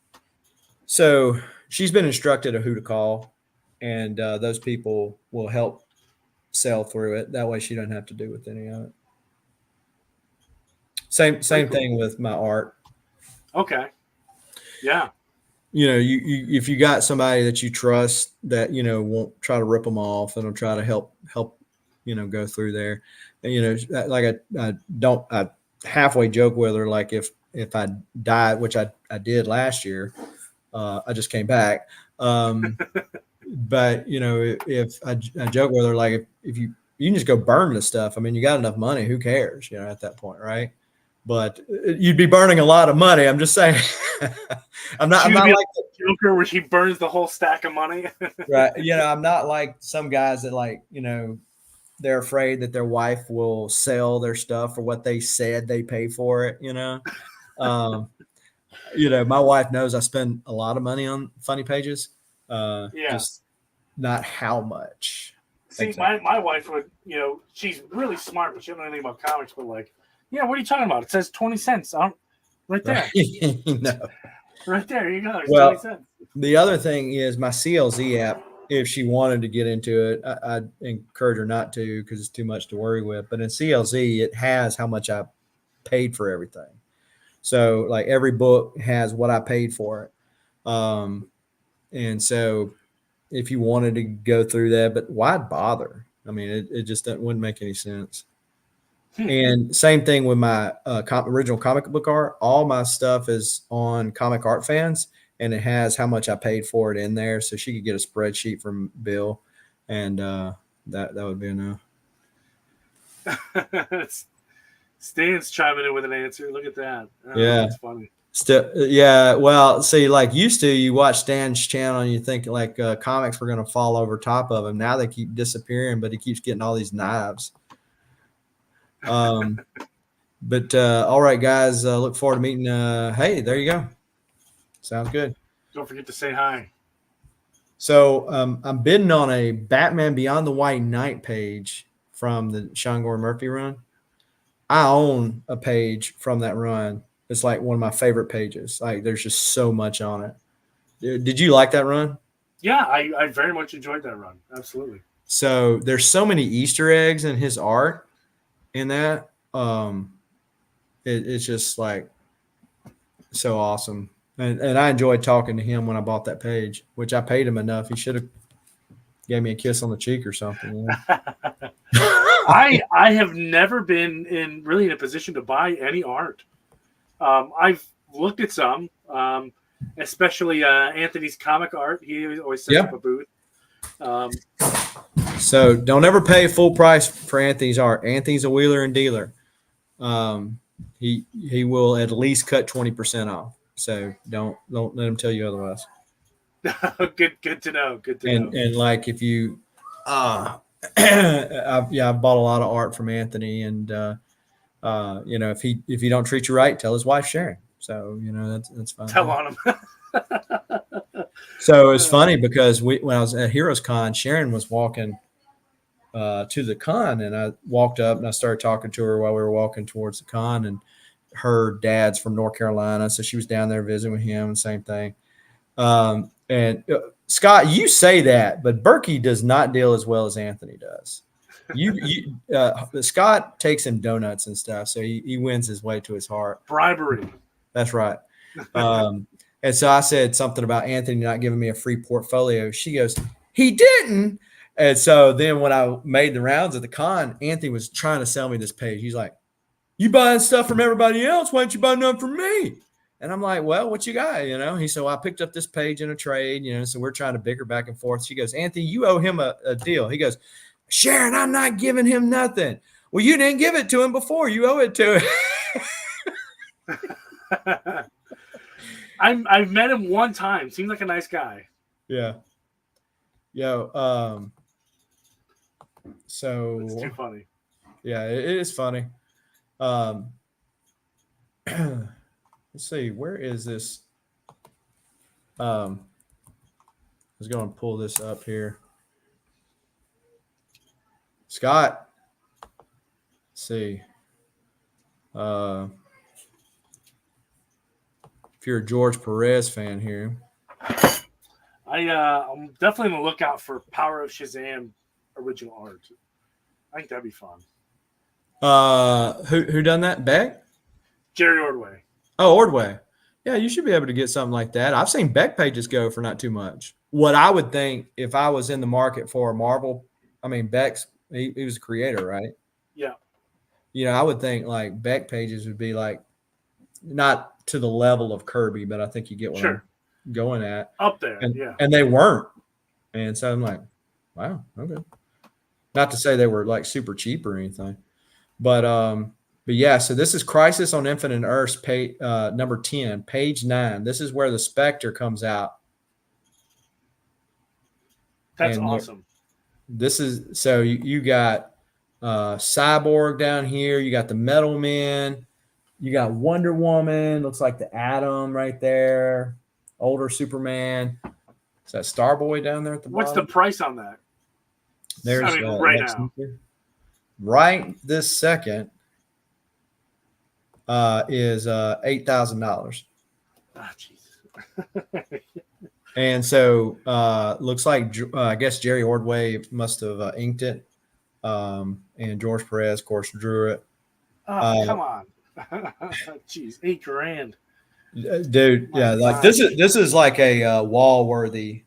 so she's been instructed of who to call, and those people will help sell through it. That way, she doesn't have to do with any of it. Same cool. Thing with my art. Okay. Yeah. You if you got somebody that you trust that won't try to rip them off and will try to help go through there, and like I halfway joke with her, like if I died, which I did last year, I just came back. But if I joke with her, like if you can just go burn the stuff. I mean, you got enough money, who cares? At that point, right? But you'd be burning a lot of money. I'm just saying. I'm not like the Joker where he burns the whole stack of money. Right. I'm not like some guys that they're afraid that their wife will sell their stuff for what they said they pay for it. My wife knows I spend a lot of money on funny pages. Just not how much. See, exactly. my wife would, she's really smart, but she doesn't know anything about comics. But what are you talking about? It says 20 cents right there. No. Right there, you go. It's 20 cents. The other thing is my CLZ app. If she wanted to get into it, I'd encourage her not to because it's too much to worry with. But in CLZ, it has how much I paid for everything. So like every book has what I paid for it. And so if you wanted to go through that, but why bother? I mean, it just wouldn't make any sense. And same thing with my original comic book art. All my stuff is on Comic Art Fans, and it has how much I paid for it in there. So she could get a spreadsheet from Bill, and that would be enough. Stan's chiming in with an answer. Look at that. Yeah, that's funny. Yeah. Well, see, like used to, you watch Stan's channel and you think like comics were going to fall over top of him. Now they keep disappearing, but he keeps getting all these knives. But all right, guys, look forward to meeting. Hey, there you go. Sounds good. Don't forget to say hi. So I'm bidding on a Batman Beyond the White Knight page from the Sean Gordon Murphy run. I own a page from that run. It's like one of my favorite pages. Like there's just so much on it. Did you like that run? Yeah, I very much enjoyed that run. Absolutely. So there's so many Easter eggs in his art in that. It's just like so awesome. And I enjoyed talking to him when I bought that page, which I paid him enough. He should have gave me a kiss on the cheek or something. I have never been in a position to buy any art. I've looked at some, especially Anthony's comic art. He always sets up a booth. So don't ever pay full price for Anthony's art. Anthony's a wheeler and dealer. He will at least cut 20% off. So don't let him tell you otherwise. Good to know. Good to know. And like if you, I've bought a lot of art from Anthony, and if he don't treat you right, tell his wife Sharon. So that's fine. Tell on him. So it's funny because when I was at Heroes Con, Sharon was walking to the con, and I walked up and I started talking to her while we were walking towards the con, and her dad's from North Carolina, so she was down there visiting with him, and same thing. And Scott, you say that, but Berkey does not deal as well as Anthony does. Scott takes him donuts and stuff, so he wins his way to his heart. Bribery. That's right. And so I said something about Anthony not giving me a free portfolio. She goes, he didn't. And so then when I made the rounds at the con, Anthony was trying to sell me this page. He's like, you buying stuff from everybody else? Why don't you buy none from me? And I'm like, well, what you got? He said, well, I picked up this page in a trade, so we're trying to bicker back and forth. She goes, Anthony, you owe him a deal. He goes, Sharon, I'm not giving him nothing. Well, you didn't give it to him before. You owe it to him. I've met him one time. Seems like a nice guy. Yeah. Yo, so It's too funny. yeah, it is funny. Let's see, where is this? I was going to pull this up here. Scott, let's see. If you're a George Perez fan here, I'm definitely on the lookout for Power of Shazam original art. I think that'd be fun. who done that? Beck? Jerry Ordway. Oh, Ordway. Yeah, you should be able to get something like that. I've seen Beck pages go for not too much. What I would think if I was in the market for a Marvel, I mean, Beck's he was a creator, right? Yeah. You know, I would think like Beck pages would be like not to the level of Kirby, but I think you get what I'm going at. Up there, and, yeah. And they weren't. And so I'm like, wow, okay. Not to say they were like super cheap or anything. But yeah, so this is Crisis on Infinite Earths, page number 10, page 9. This is where the Spectre comes out. That's awesome. This is so you got Cyborg down here, you got the Metal Men, you got Wonder Woman, looks like the Atom right there, older Superman. Is that Starboy down there at the bottom? What's the price on that? There's right now. Right this second is $8,000. Ah, Jesus. And so looks like I guess Jerry Ordway must have inked it, and George Perez, of course, drew it. Oh, come on, jeez, $8,000, dude. Yeah, like this is like a wall-worthy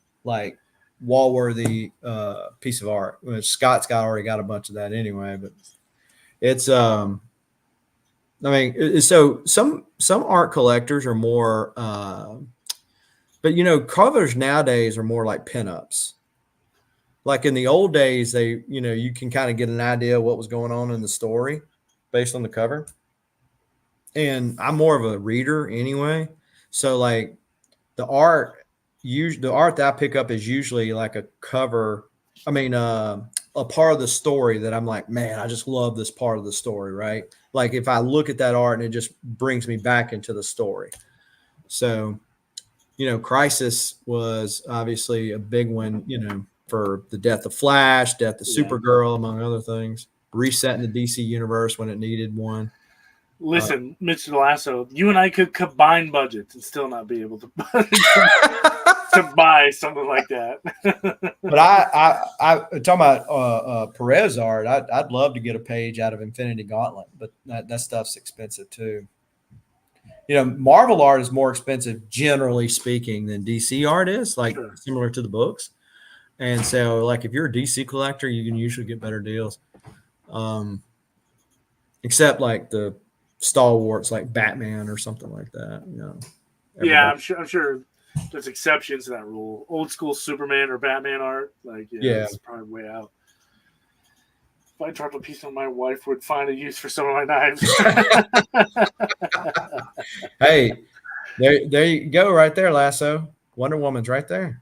piece of art. Scott's already got a bunch of that anyway, but it's I mean, so some art collectors are more. But, you know, covers nowadays are more like pinups. Like in the old days, you can kind of get an idea of what was going on in the story based on the cover. And I'm more of a reader anyway. So like the art that I pick up is usually like a cover. I mean, a part of the story that I'm like, man, I just love this part of the story, right? Like if I look at that art and it just brings me back into the story. So, you know, Crisis was obviously a big one, you know, for the death of Flash, death of Supergirl, among other things, resetting the DC universe when it needed one. Listen, Mr. Lasso, you and I could combine budgets and still not be able to buy something like that. But I talking about Perez art, I'd love to get a page out of Infinity Gauntlet, but that stuff's expensive too. You know, Marvel art is more expensive, generally speaking, than DC art is, like similar to the books. And so, like, if you're a DC collector, you can usually get better deals. Except like the stalwarts, like Batman or something like that. You know. Yeah, I'm sure there's exceptions to that rule. Old school Superman or Batman art, like it's probably way out. If I dropped a piece on my wife, would find a use for some of my knives. Hey, there you go, right there, Lasso. Wonder Woman's right there.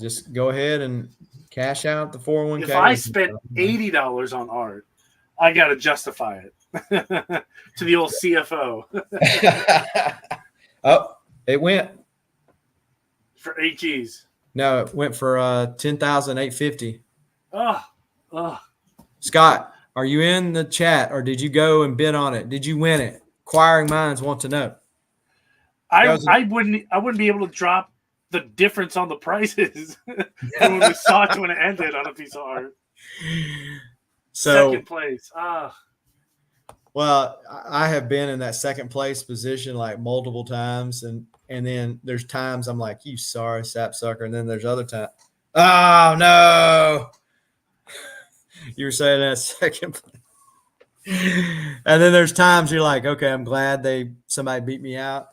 Just go ahead and cash out the 401k. If I spent $80 on art, I got to justify it to the old CFO. Oh, it went for 8 G's. No, it went for $10,850. Oh. Scott, are you in the chat or did you go and bid on it? Did you win it? Inquiring minds want to know. I wouldn't be able to drop the difference on the prices when we saw it when it ended on a piece of art. So second place. Well, I have been in that second place position like multiple times, and then there's times I'm like, you sorry sapsucker, and then there's other times, oh no. You were saying that second place. And then there's times you're like, okay, I'm glad somebody beat me out.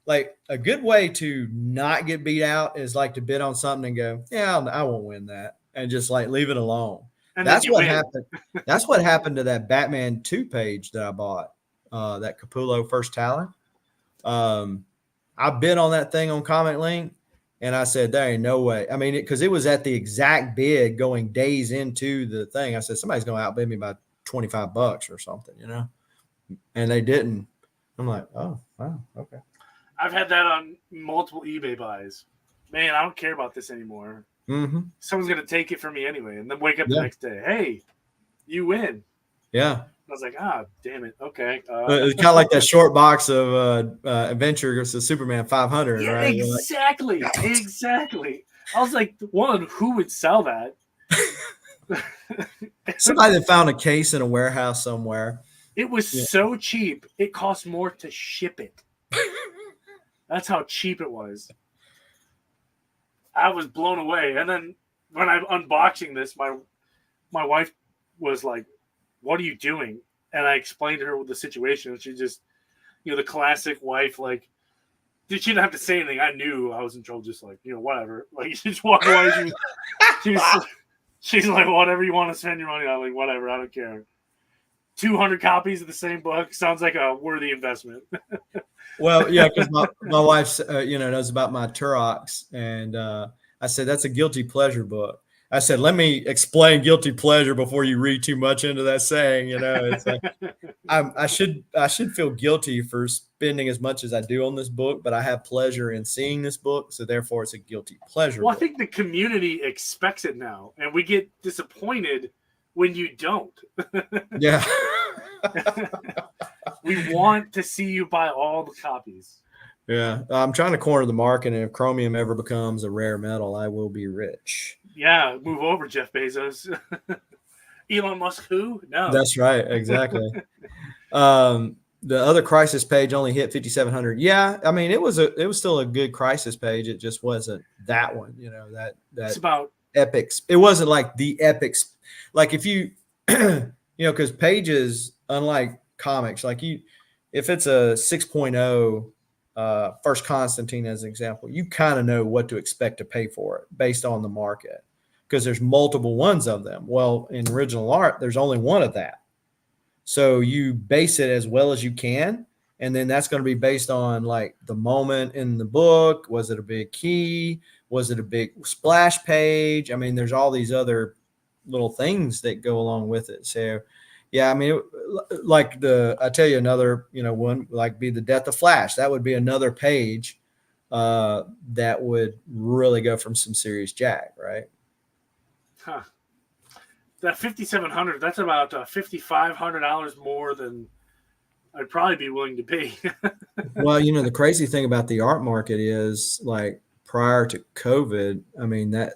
Like a good way to not get beat out is like to bid on something and go, yeah, I won't win that, and just like leave it alone. And then That's you what win. happened. That's what happened to that Batman 2 page that I bought. That Capullo First Talent. I bid on that thing on Comic Link, and I said, there ain't no way. I mean, because it was at the exact bid going days into the thing. I said, somebody's going to outbid me by $25 or something, you know? And they didn't. I'm like, oh, wow, okay. I've had that on multiple eBay buys. Man, I don't care about this anymore. Mm-hmm. Someone's going to take it from me anyway. And then wake up the Yeah. next day. Hey, you win. Yeah. I was like, damn it. Okay. It's kind of like that short box of Adventure versus Superman 500, Yeah, right? exactly. Exactly. I was like, one, who would sell that? Somebody that found a case in a warehouse somewhere. It was so cheap. It cost more to ship it. That's how cheap it was. I was blown away. And then when I'm unboxing this, my wife was like, what are you doing? And I explained to her the situation. And she just, the classic wife, like, she didn't have to say anything. I knew I was in trouble, just like, whatever. Like, she just walked away. She's like, whatever you want to spend your money on. Like, whatever, I don't care. 200 copies of the same book sounds like a worthy investment. Well, yeah, because my wife, knows about my Turox, and I said that's a guilty pleasure book. I said, let me explain guilty pleasure before you read too much into that saying. It's like I should feel guilty for spending as much as I do on this book, but I have pleasure in seeing this book, so therefore it's a guilty pleasure. Well, book. I think the community expects it now, and we get disappointed when you don't. Yeah. We want to see you buy all the copies. Yeah. I'm trying to corner the market, and if chromium ever becomes a rare metal, I will be rich. Yeah, move over, Jeff Bezos. Elon Musk, who? No. That's right. Exactly. The other crisis page only hit 5,700. Yeah, I mean it was still a good crisis page. It just wasn't that one. That it's about epics. It wasn't like the epics. Like if you, because pages, unlike comics, like if it's a 6.0 First Constantine as an example, you kind of know what to expect to pay for it based on the market because there's multiple ones of them. Well, in original art, there's only one of that. So you base it as well as you can. And then that's going to be based on like the moment in the book. Was it a big key? Was it a big splash page? I mean, there's all these other little things that go along with it. So, yeah, I mean, like I tell you another, one like be the Death of Flash. That would be another page that would really go from some serious jack, right? Huh. That 5,700, that's about $5,500 more than I'd probably be willing to pay. Well, the crazy thing about the art market is like prior to COVID, I mean that,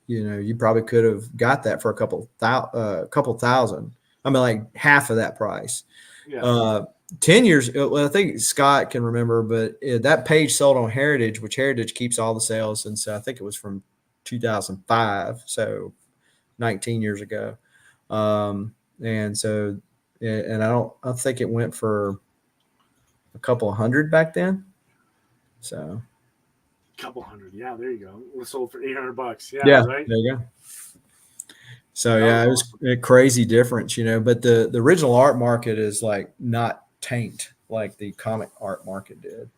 you probably could have got that for a couple thousand. I mean, like half of that price. Yeah. 10 years. Well, I think Scott can remember, but that page sold on Heritage, which Heritage keeps all the sales. And so I think it was from 2005. So 19 years ago. And so, and I think it went for a couple of hundred back then. So couple hundred. Yeah, there you go. It was sold for $800. Yeah, yeah, right. there you go. So yeah, it was a crazy difference, but the original art market is like not tanked like the comic art market did.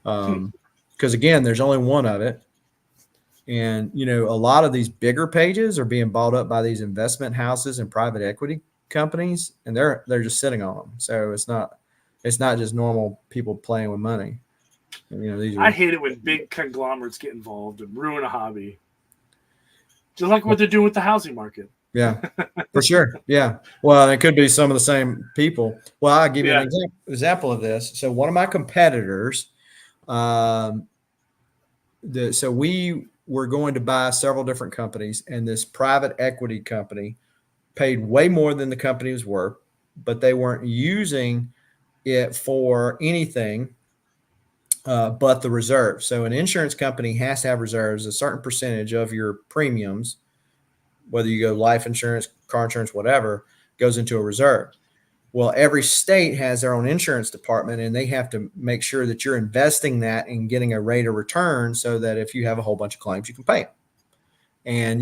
Because again, there's only one of it. And, a lot of these bigger pages are being bought up by these investment houses and private equity companies, and they're just sitting on them. So it's not just normal people playing with money. And, I hate it when big conglomerates get involved and ruin a hobby. Just like what they're doing with the housing market. Yeah, for sure. Yeah. Well, it could be some of the same people. Well, I'll give you an example of this. So one of my competitors, so we were going to buy several different companies, and this private equity company paid way more than the company was worth, but they weren't using it for anything but the reserve. So an insurance company has to have reserves, a certain percentage of your premiums, whether you go life insurance, car insurance, whatever, goes into a reserve. Well, every state has their own insurance department, and they have to make sure that you're investing that and getting a rate of return so that if you have a whole bunch of claims, you can pay them. And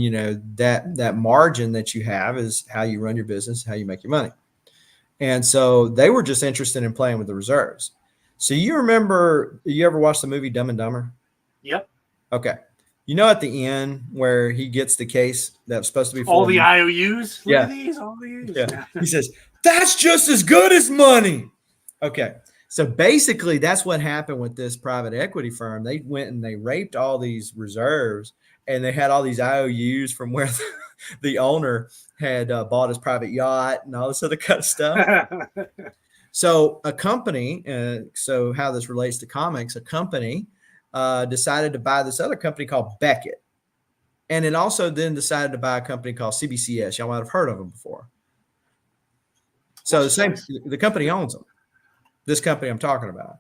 that margin that you have is how you run your business, how you make your money. And so they were just interested in playing with the reserves. So you ever watched the movie Dumb and Dumber? Yep. Okay. At the end where he gets the case that's supposed to be all full the of, IOUs. Look yeah, at these, all these. yeah. He says, that's just as good as money. Okay. So basically, that's what happened with this private equity firm. They went and they raped all these reserves, and they had all these IOUs from where the owner had bought his private yacht and all this other kind of stuff. So a company, so how this relates to comics, a company decided to buy this other company called Beckett. And it also then decided to buy a company called CBCS. Y'all might have heard of them before. So the company owns them. This company I'm talking about.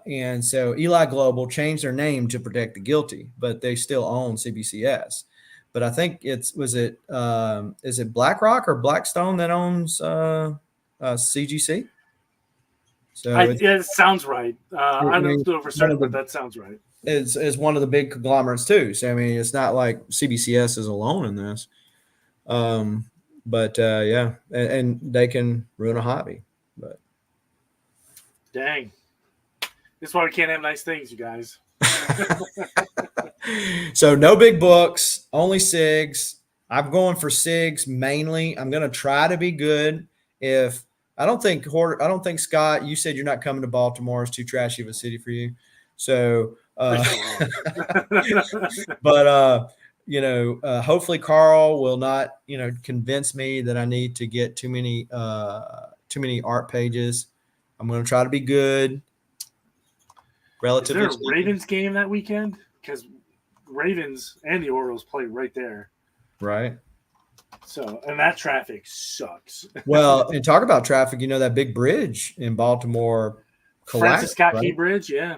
And so Eli Global changed their name to protect the guilty, but they still own CBCS. But I think is it BlackRock or Blackstone that owns CGC? So it sounds right. I don't know for certain, but that sounds right. Is one of the big conglomerates too. So I mean, it's not like CBCS is alone in this. But yeah, and they can ruin a hobby. But dang, this is why we can't have nice things, you guys. So no big books, only SIGs. I'm going for SIGs mainly. I'm going to try to be good. If I don't think Scott, you said you're not coming to Baltimore. It's too trashy of a city for you. So, but hopefully Carl will not, convince me that I need to get too many art pages. I'm going to try to be good. Relatively. Is there a Ravens game that weekend? Because Ravens and the Orioles play right there. Right. So, and that traffic sucks. Well, and talk about traffic, that big bridge in Baltimore collapsed. Francis Scott Key Bridge, yeah.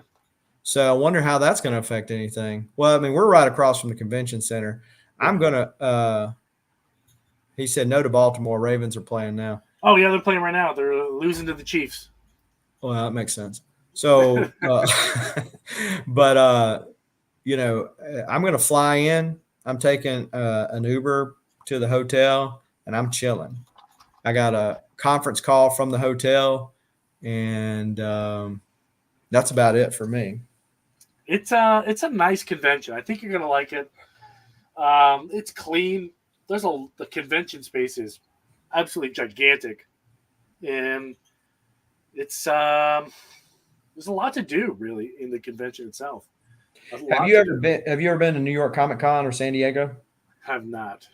So I wonder how that's going to affect anything. Well, I mean, we're right across from the convention center. I'm going to he said no to Baltimore. Ravens are playing now. Oh, yeah, they're playing right now. They're losing to the Chiefs. Well, that makes sense. So, but, I'm going to fly in. I'm taking an Uber to the hotel, and I'm chilling. I got a conference call from the hotel, and that's about it for me. It's a nice convention. I think you're going to like it. It's clean. The convention space is absolutely gigantic, and it's there's a lot to do really in the convention itself. Have you ever been to New York Comic Con or San Diego? Have not.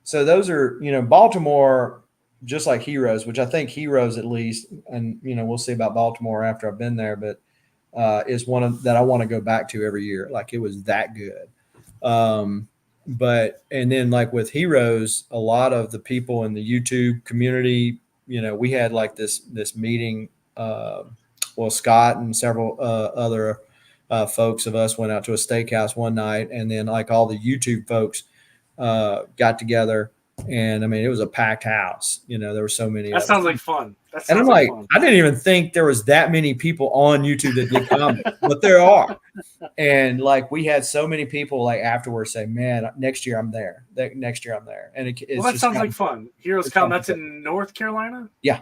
So those are, Baltimore, just like Heroes, which I think Heroes at least, and we'll see about Baltimore after I've been there, but is one that I want to go back to every year. Like it was that good. And then like with Heroes, a lot of the people in the YouTube community, we had like this meeting. Scott and several other folks of us went out to a steakhouse one night, and then like all the YouTube folks got together, and I mean, it was a packed house. There were so many. That sounds like fun. And I'm like, I didn't even think there was that many people on YouTube that did comics, but there are. And like, we had so many people like afterwards say, "Man, next year I'm there. Next year I'm there." And that sounds like fun. Heroes Con. That's in North Carolina. Yeah.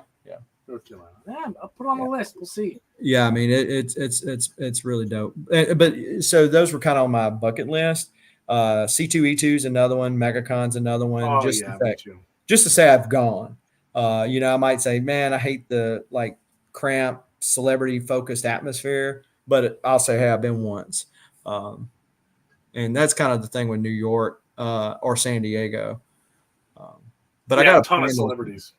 North Carolina. Yeah, I'll put it on the list. We'll see. Yeah, I mean, it's really dope. But so those were kind of on my bucket list. C2E2 is another one. MegaCon's another one. Oh, just to say I've gone. I might say, man, I hate the like cramped celebrity focused atmosphere, but I'll say, hey, I've been once. And that's kind of the thing with New York or San Diego. But I got a ton of celebrities.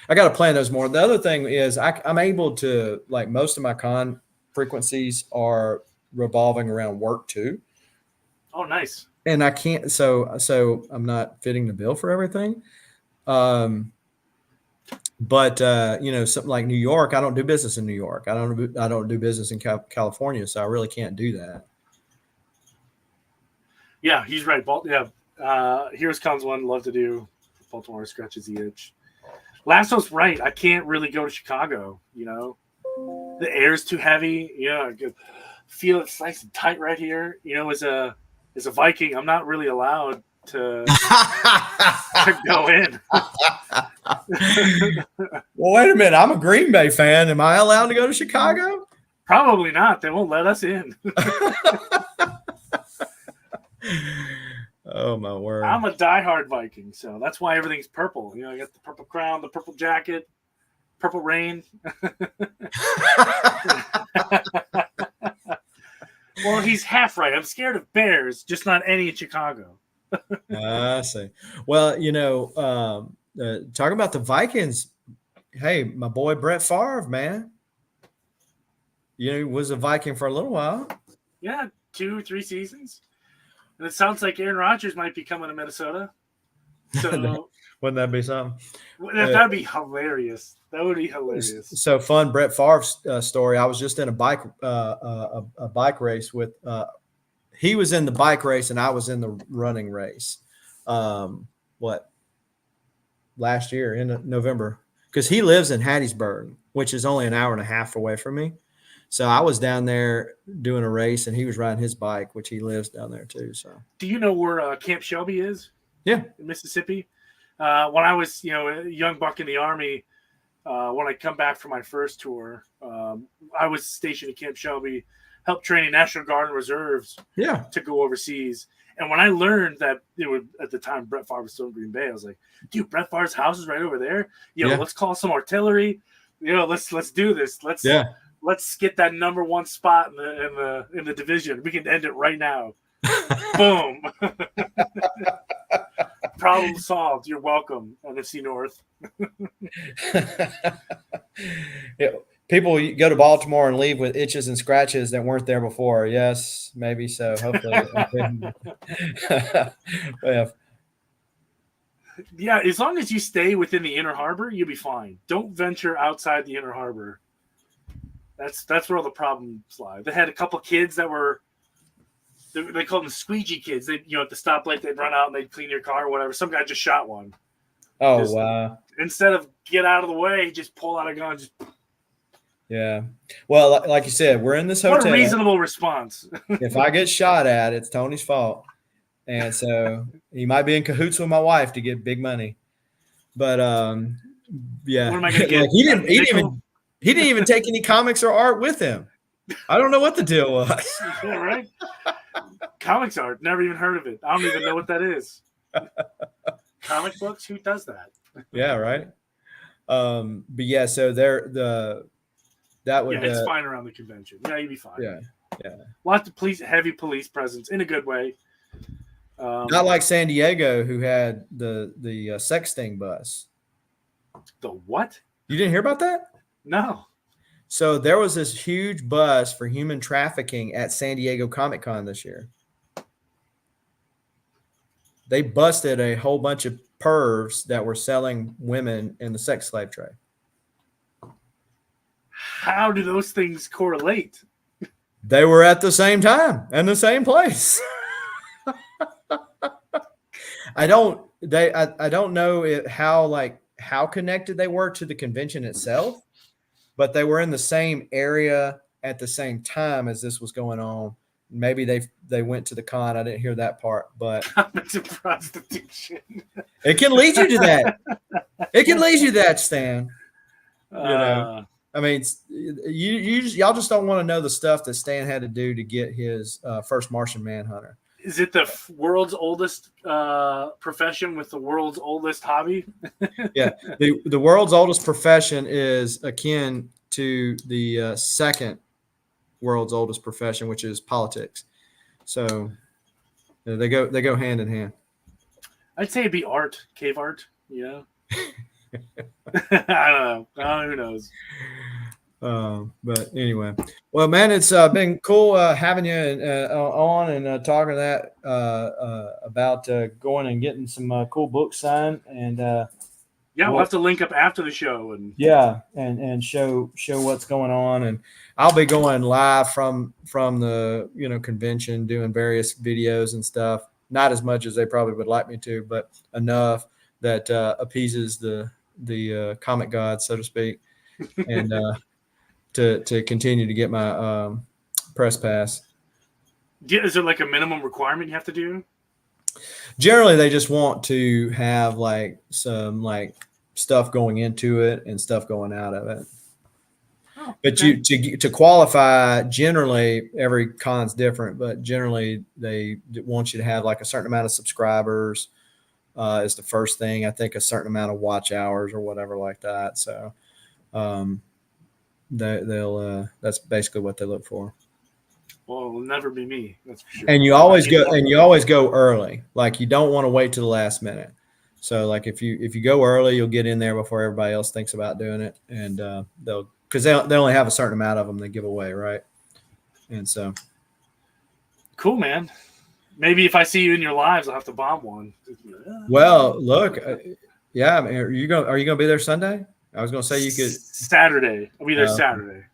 I got to plan those more. The other thing is I'm able to, like, most of my con frequencies are revolving around work too. Oh, nice. And I can't, so I'm not fitting the bill for everything. But something like New York, I don't do business in New York. I don't do business in California. So I really can't do that. Yeah, he's right. Here's Con's one. Love to do. Baltimore scratches the itch. Lasso's right. I can't really go to Chicago. The air's too heavy. I could feel it's nice and tight right here. as a Viking, I'm not really allowed to go in. Well, wait a minute. I'm a Green Bay fan. Am I allowed to go to Chicago? Probably not. They won't let us in. Oh my word! I'm a diehard Viking, so that's why everything's purple. I got the purple crown, the purple jacket, purple rain. Well, he's half right. I'm scared of bears, just not any in Chicago. I see. Well, talking about the Vikings. Hey, my boy Brett Favre, man. He was a Viking for a little while. Yeah, 2-3 seasons. And it sounds like Aaron Rodgers might be coming to Minnesota. So wouldn't that be something? That'd be hilarious. That would be hilarious. So fun, Brett Favre's story. I was just in a bike race with. He was in the bike race and I was in the running race. Last year in November, because he lives in Hattiesburg, which is only an hour and a half away from me. So I was down there doing a race, and he was riding his bike, which he lives down there too. So, do you know where Camp Shelby is? Yeah, in Mississippi. When I was, a young buck in the Army, when I come back from my first tour, I was stationed at Camp Shelby, helped training National Guard and Reserves. Yeah, to go overseas. And when I learned that at the time Brett Favre was still in Green Bay, I was like, dude, Brett Favre's house is right over there. Let's call some artillery. Let's do this. Let's get that number one spot in the division. We can end it right now. Boom. Problem solved. You're welcome, NFC North. Yeah. People go to Baltimore and leave with itches and scratches that weren't there before. Yes, maybe so. Hopefully. Yeah, as long as you stay within the Inner Harbor, you'll be fine. Don't venture outside the Inner Harbor. That's where all the problems lie. They had a couple kids that were, they called them squeegee kids. They, at the stoplight, they'd run out and they'd clean your car or whatever. Some guy just shot one. Oh, wow. Instead of get out of the way, just pull out a gun. Yeah. Well, like you said, we're in this hotel. What a reasonable response. If I get shot at, it's Tony's fault. And so he might be in cahoots with my wife to get big money. But, yeah. What am I going to get? He didn't even take any comics or art with him. I don't know what the deal was. Yeah, right? Comics art. Never even heard of it. I don't even know what that is. Comic books? Who does that? Yeah, right. But yeah, so it's fine around the convention. Yeah, you'd be fine. Yeah. Lots of heavy police presence in a good way. Not like San Diego, who had the sex sting bus. The what? You didn't hear about that? No. So there was this huge bus for human trafficking at San Diego Comic-Con this year. They busted a whole bunch of pervs that were selling women in the sex slave trade. How do those things correlate? They were at the same time and the same place. I don't know how connected they were to the convention itself, but they were in the same area at the same time as this was going on. Maybe they went to the con. I didn't hear that part, but comics and prostitution. It can lead you to that. It can lead you to that, Stan. I mean, y'all just don't want to know the stuff that Stan had to do to get his first Martian Manhunter. Is it the world's oldest profession with the world's oldest hobby? Yeah, the world's oldest profession is akin to the second world's oldest profession, which is politics. So they go hand in hand. I'd say it'd be art, cave art. I don't know. Who knows? But anyway, well, man, it's been cool having you on and talking that about going and getting some cool books signed, and we'll have to link up after the show and and show what's going on, and I'll be going live from the convention, doing various videos and stuff. Not as much as they probably would like me to, but enough that appeases the comic gods, so to speak, and to continue to get my press pass. Is there like a minimum requirement you have to do? Generally, they just want to have like some like stuff going into it and stuff going out of it. Oh, But okay. to qualify, generally every con's different, but generally they want you to have like a certain amount of subscribers is the first thing. I think a certain amount of watch hours or whatever like that. So um, they'll that's basically what they look for. Well, it'll never be me. That's for sure. And you I always need go more. and you always go early. Like you don't want to wait to the last minute. So like if you go early, you'll get in there before everybody else thinks about doing it, and they'll because they only have a certain amount of them they give away, right? And so Cool, man. Maybe if I see you in your lives, I'll have to bomb one. well, look, yeah, I mean, are you gonna be there Sunday? I was gonna say you could. Saturday. I'll be there Uh, Saturday.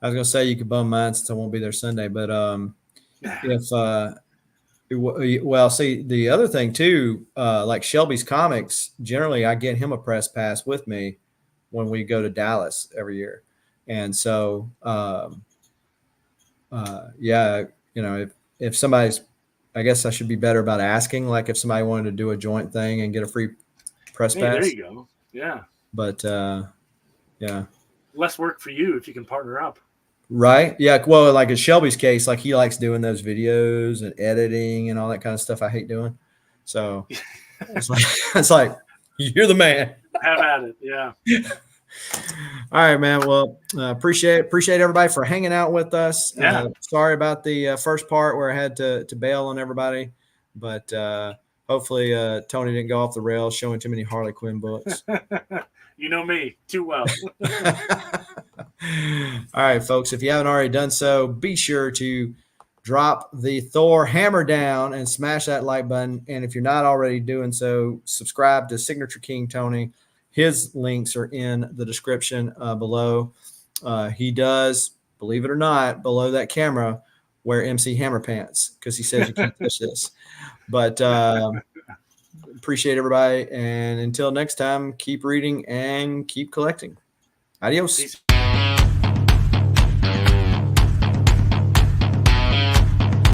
I was gonna say you could bum mine since I won't be there Sunday, but if well, see the other thing too, like Shelby's Comics, generally I get him a press pass with me when we go to Dallas every year, and so yeah, you know, if somebody's, I guess I should be better about asking, like if somebody wanted to do a joint thing and get a free press Hey, there pass, you go. Yeah. but yeah. Less work for you if you can partner up. Right. Yeah. Well, like in Shelby's case, like he likes doing those videos and editing and all that kind of stuff I hate doing. So it's like, it's like you're the man. Have at it. Yeah. All right, man. Well, appreciate everybody for hanging out with us. Yeah. Sorry about the first part where I had to bail on everybody, but hopefully Tony didn't go off the rails showing too many Harley Quinn books. You know me too well. All right, folks, if you haven't already done so, be sure to drop the Thor hammer down and smash that like button. And if you're not already doing so, subscribe to Signature King Tony. His links are in the description below. He does, believe it or not, below that camera, wear MC Hammer pants because he says you can't touch this. But appreciate everybody. And until next time, keep reading and keep collecting. Adios. Peace.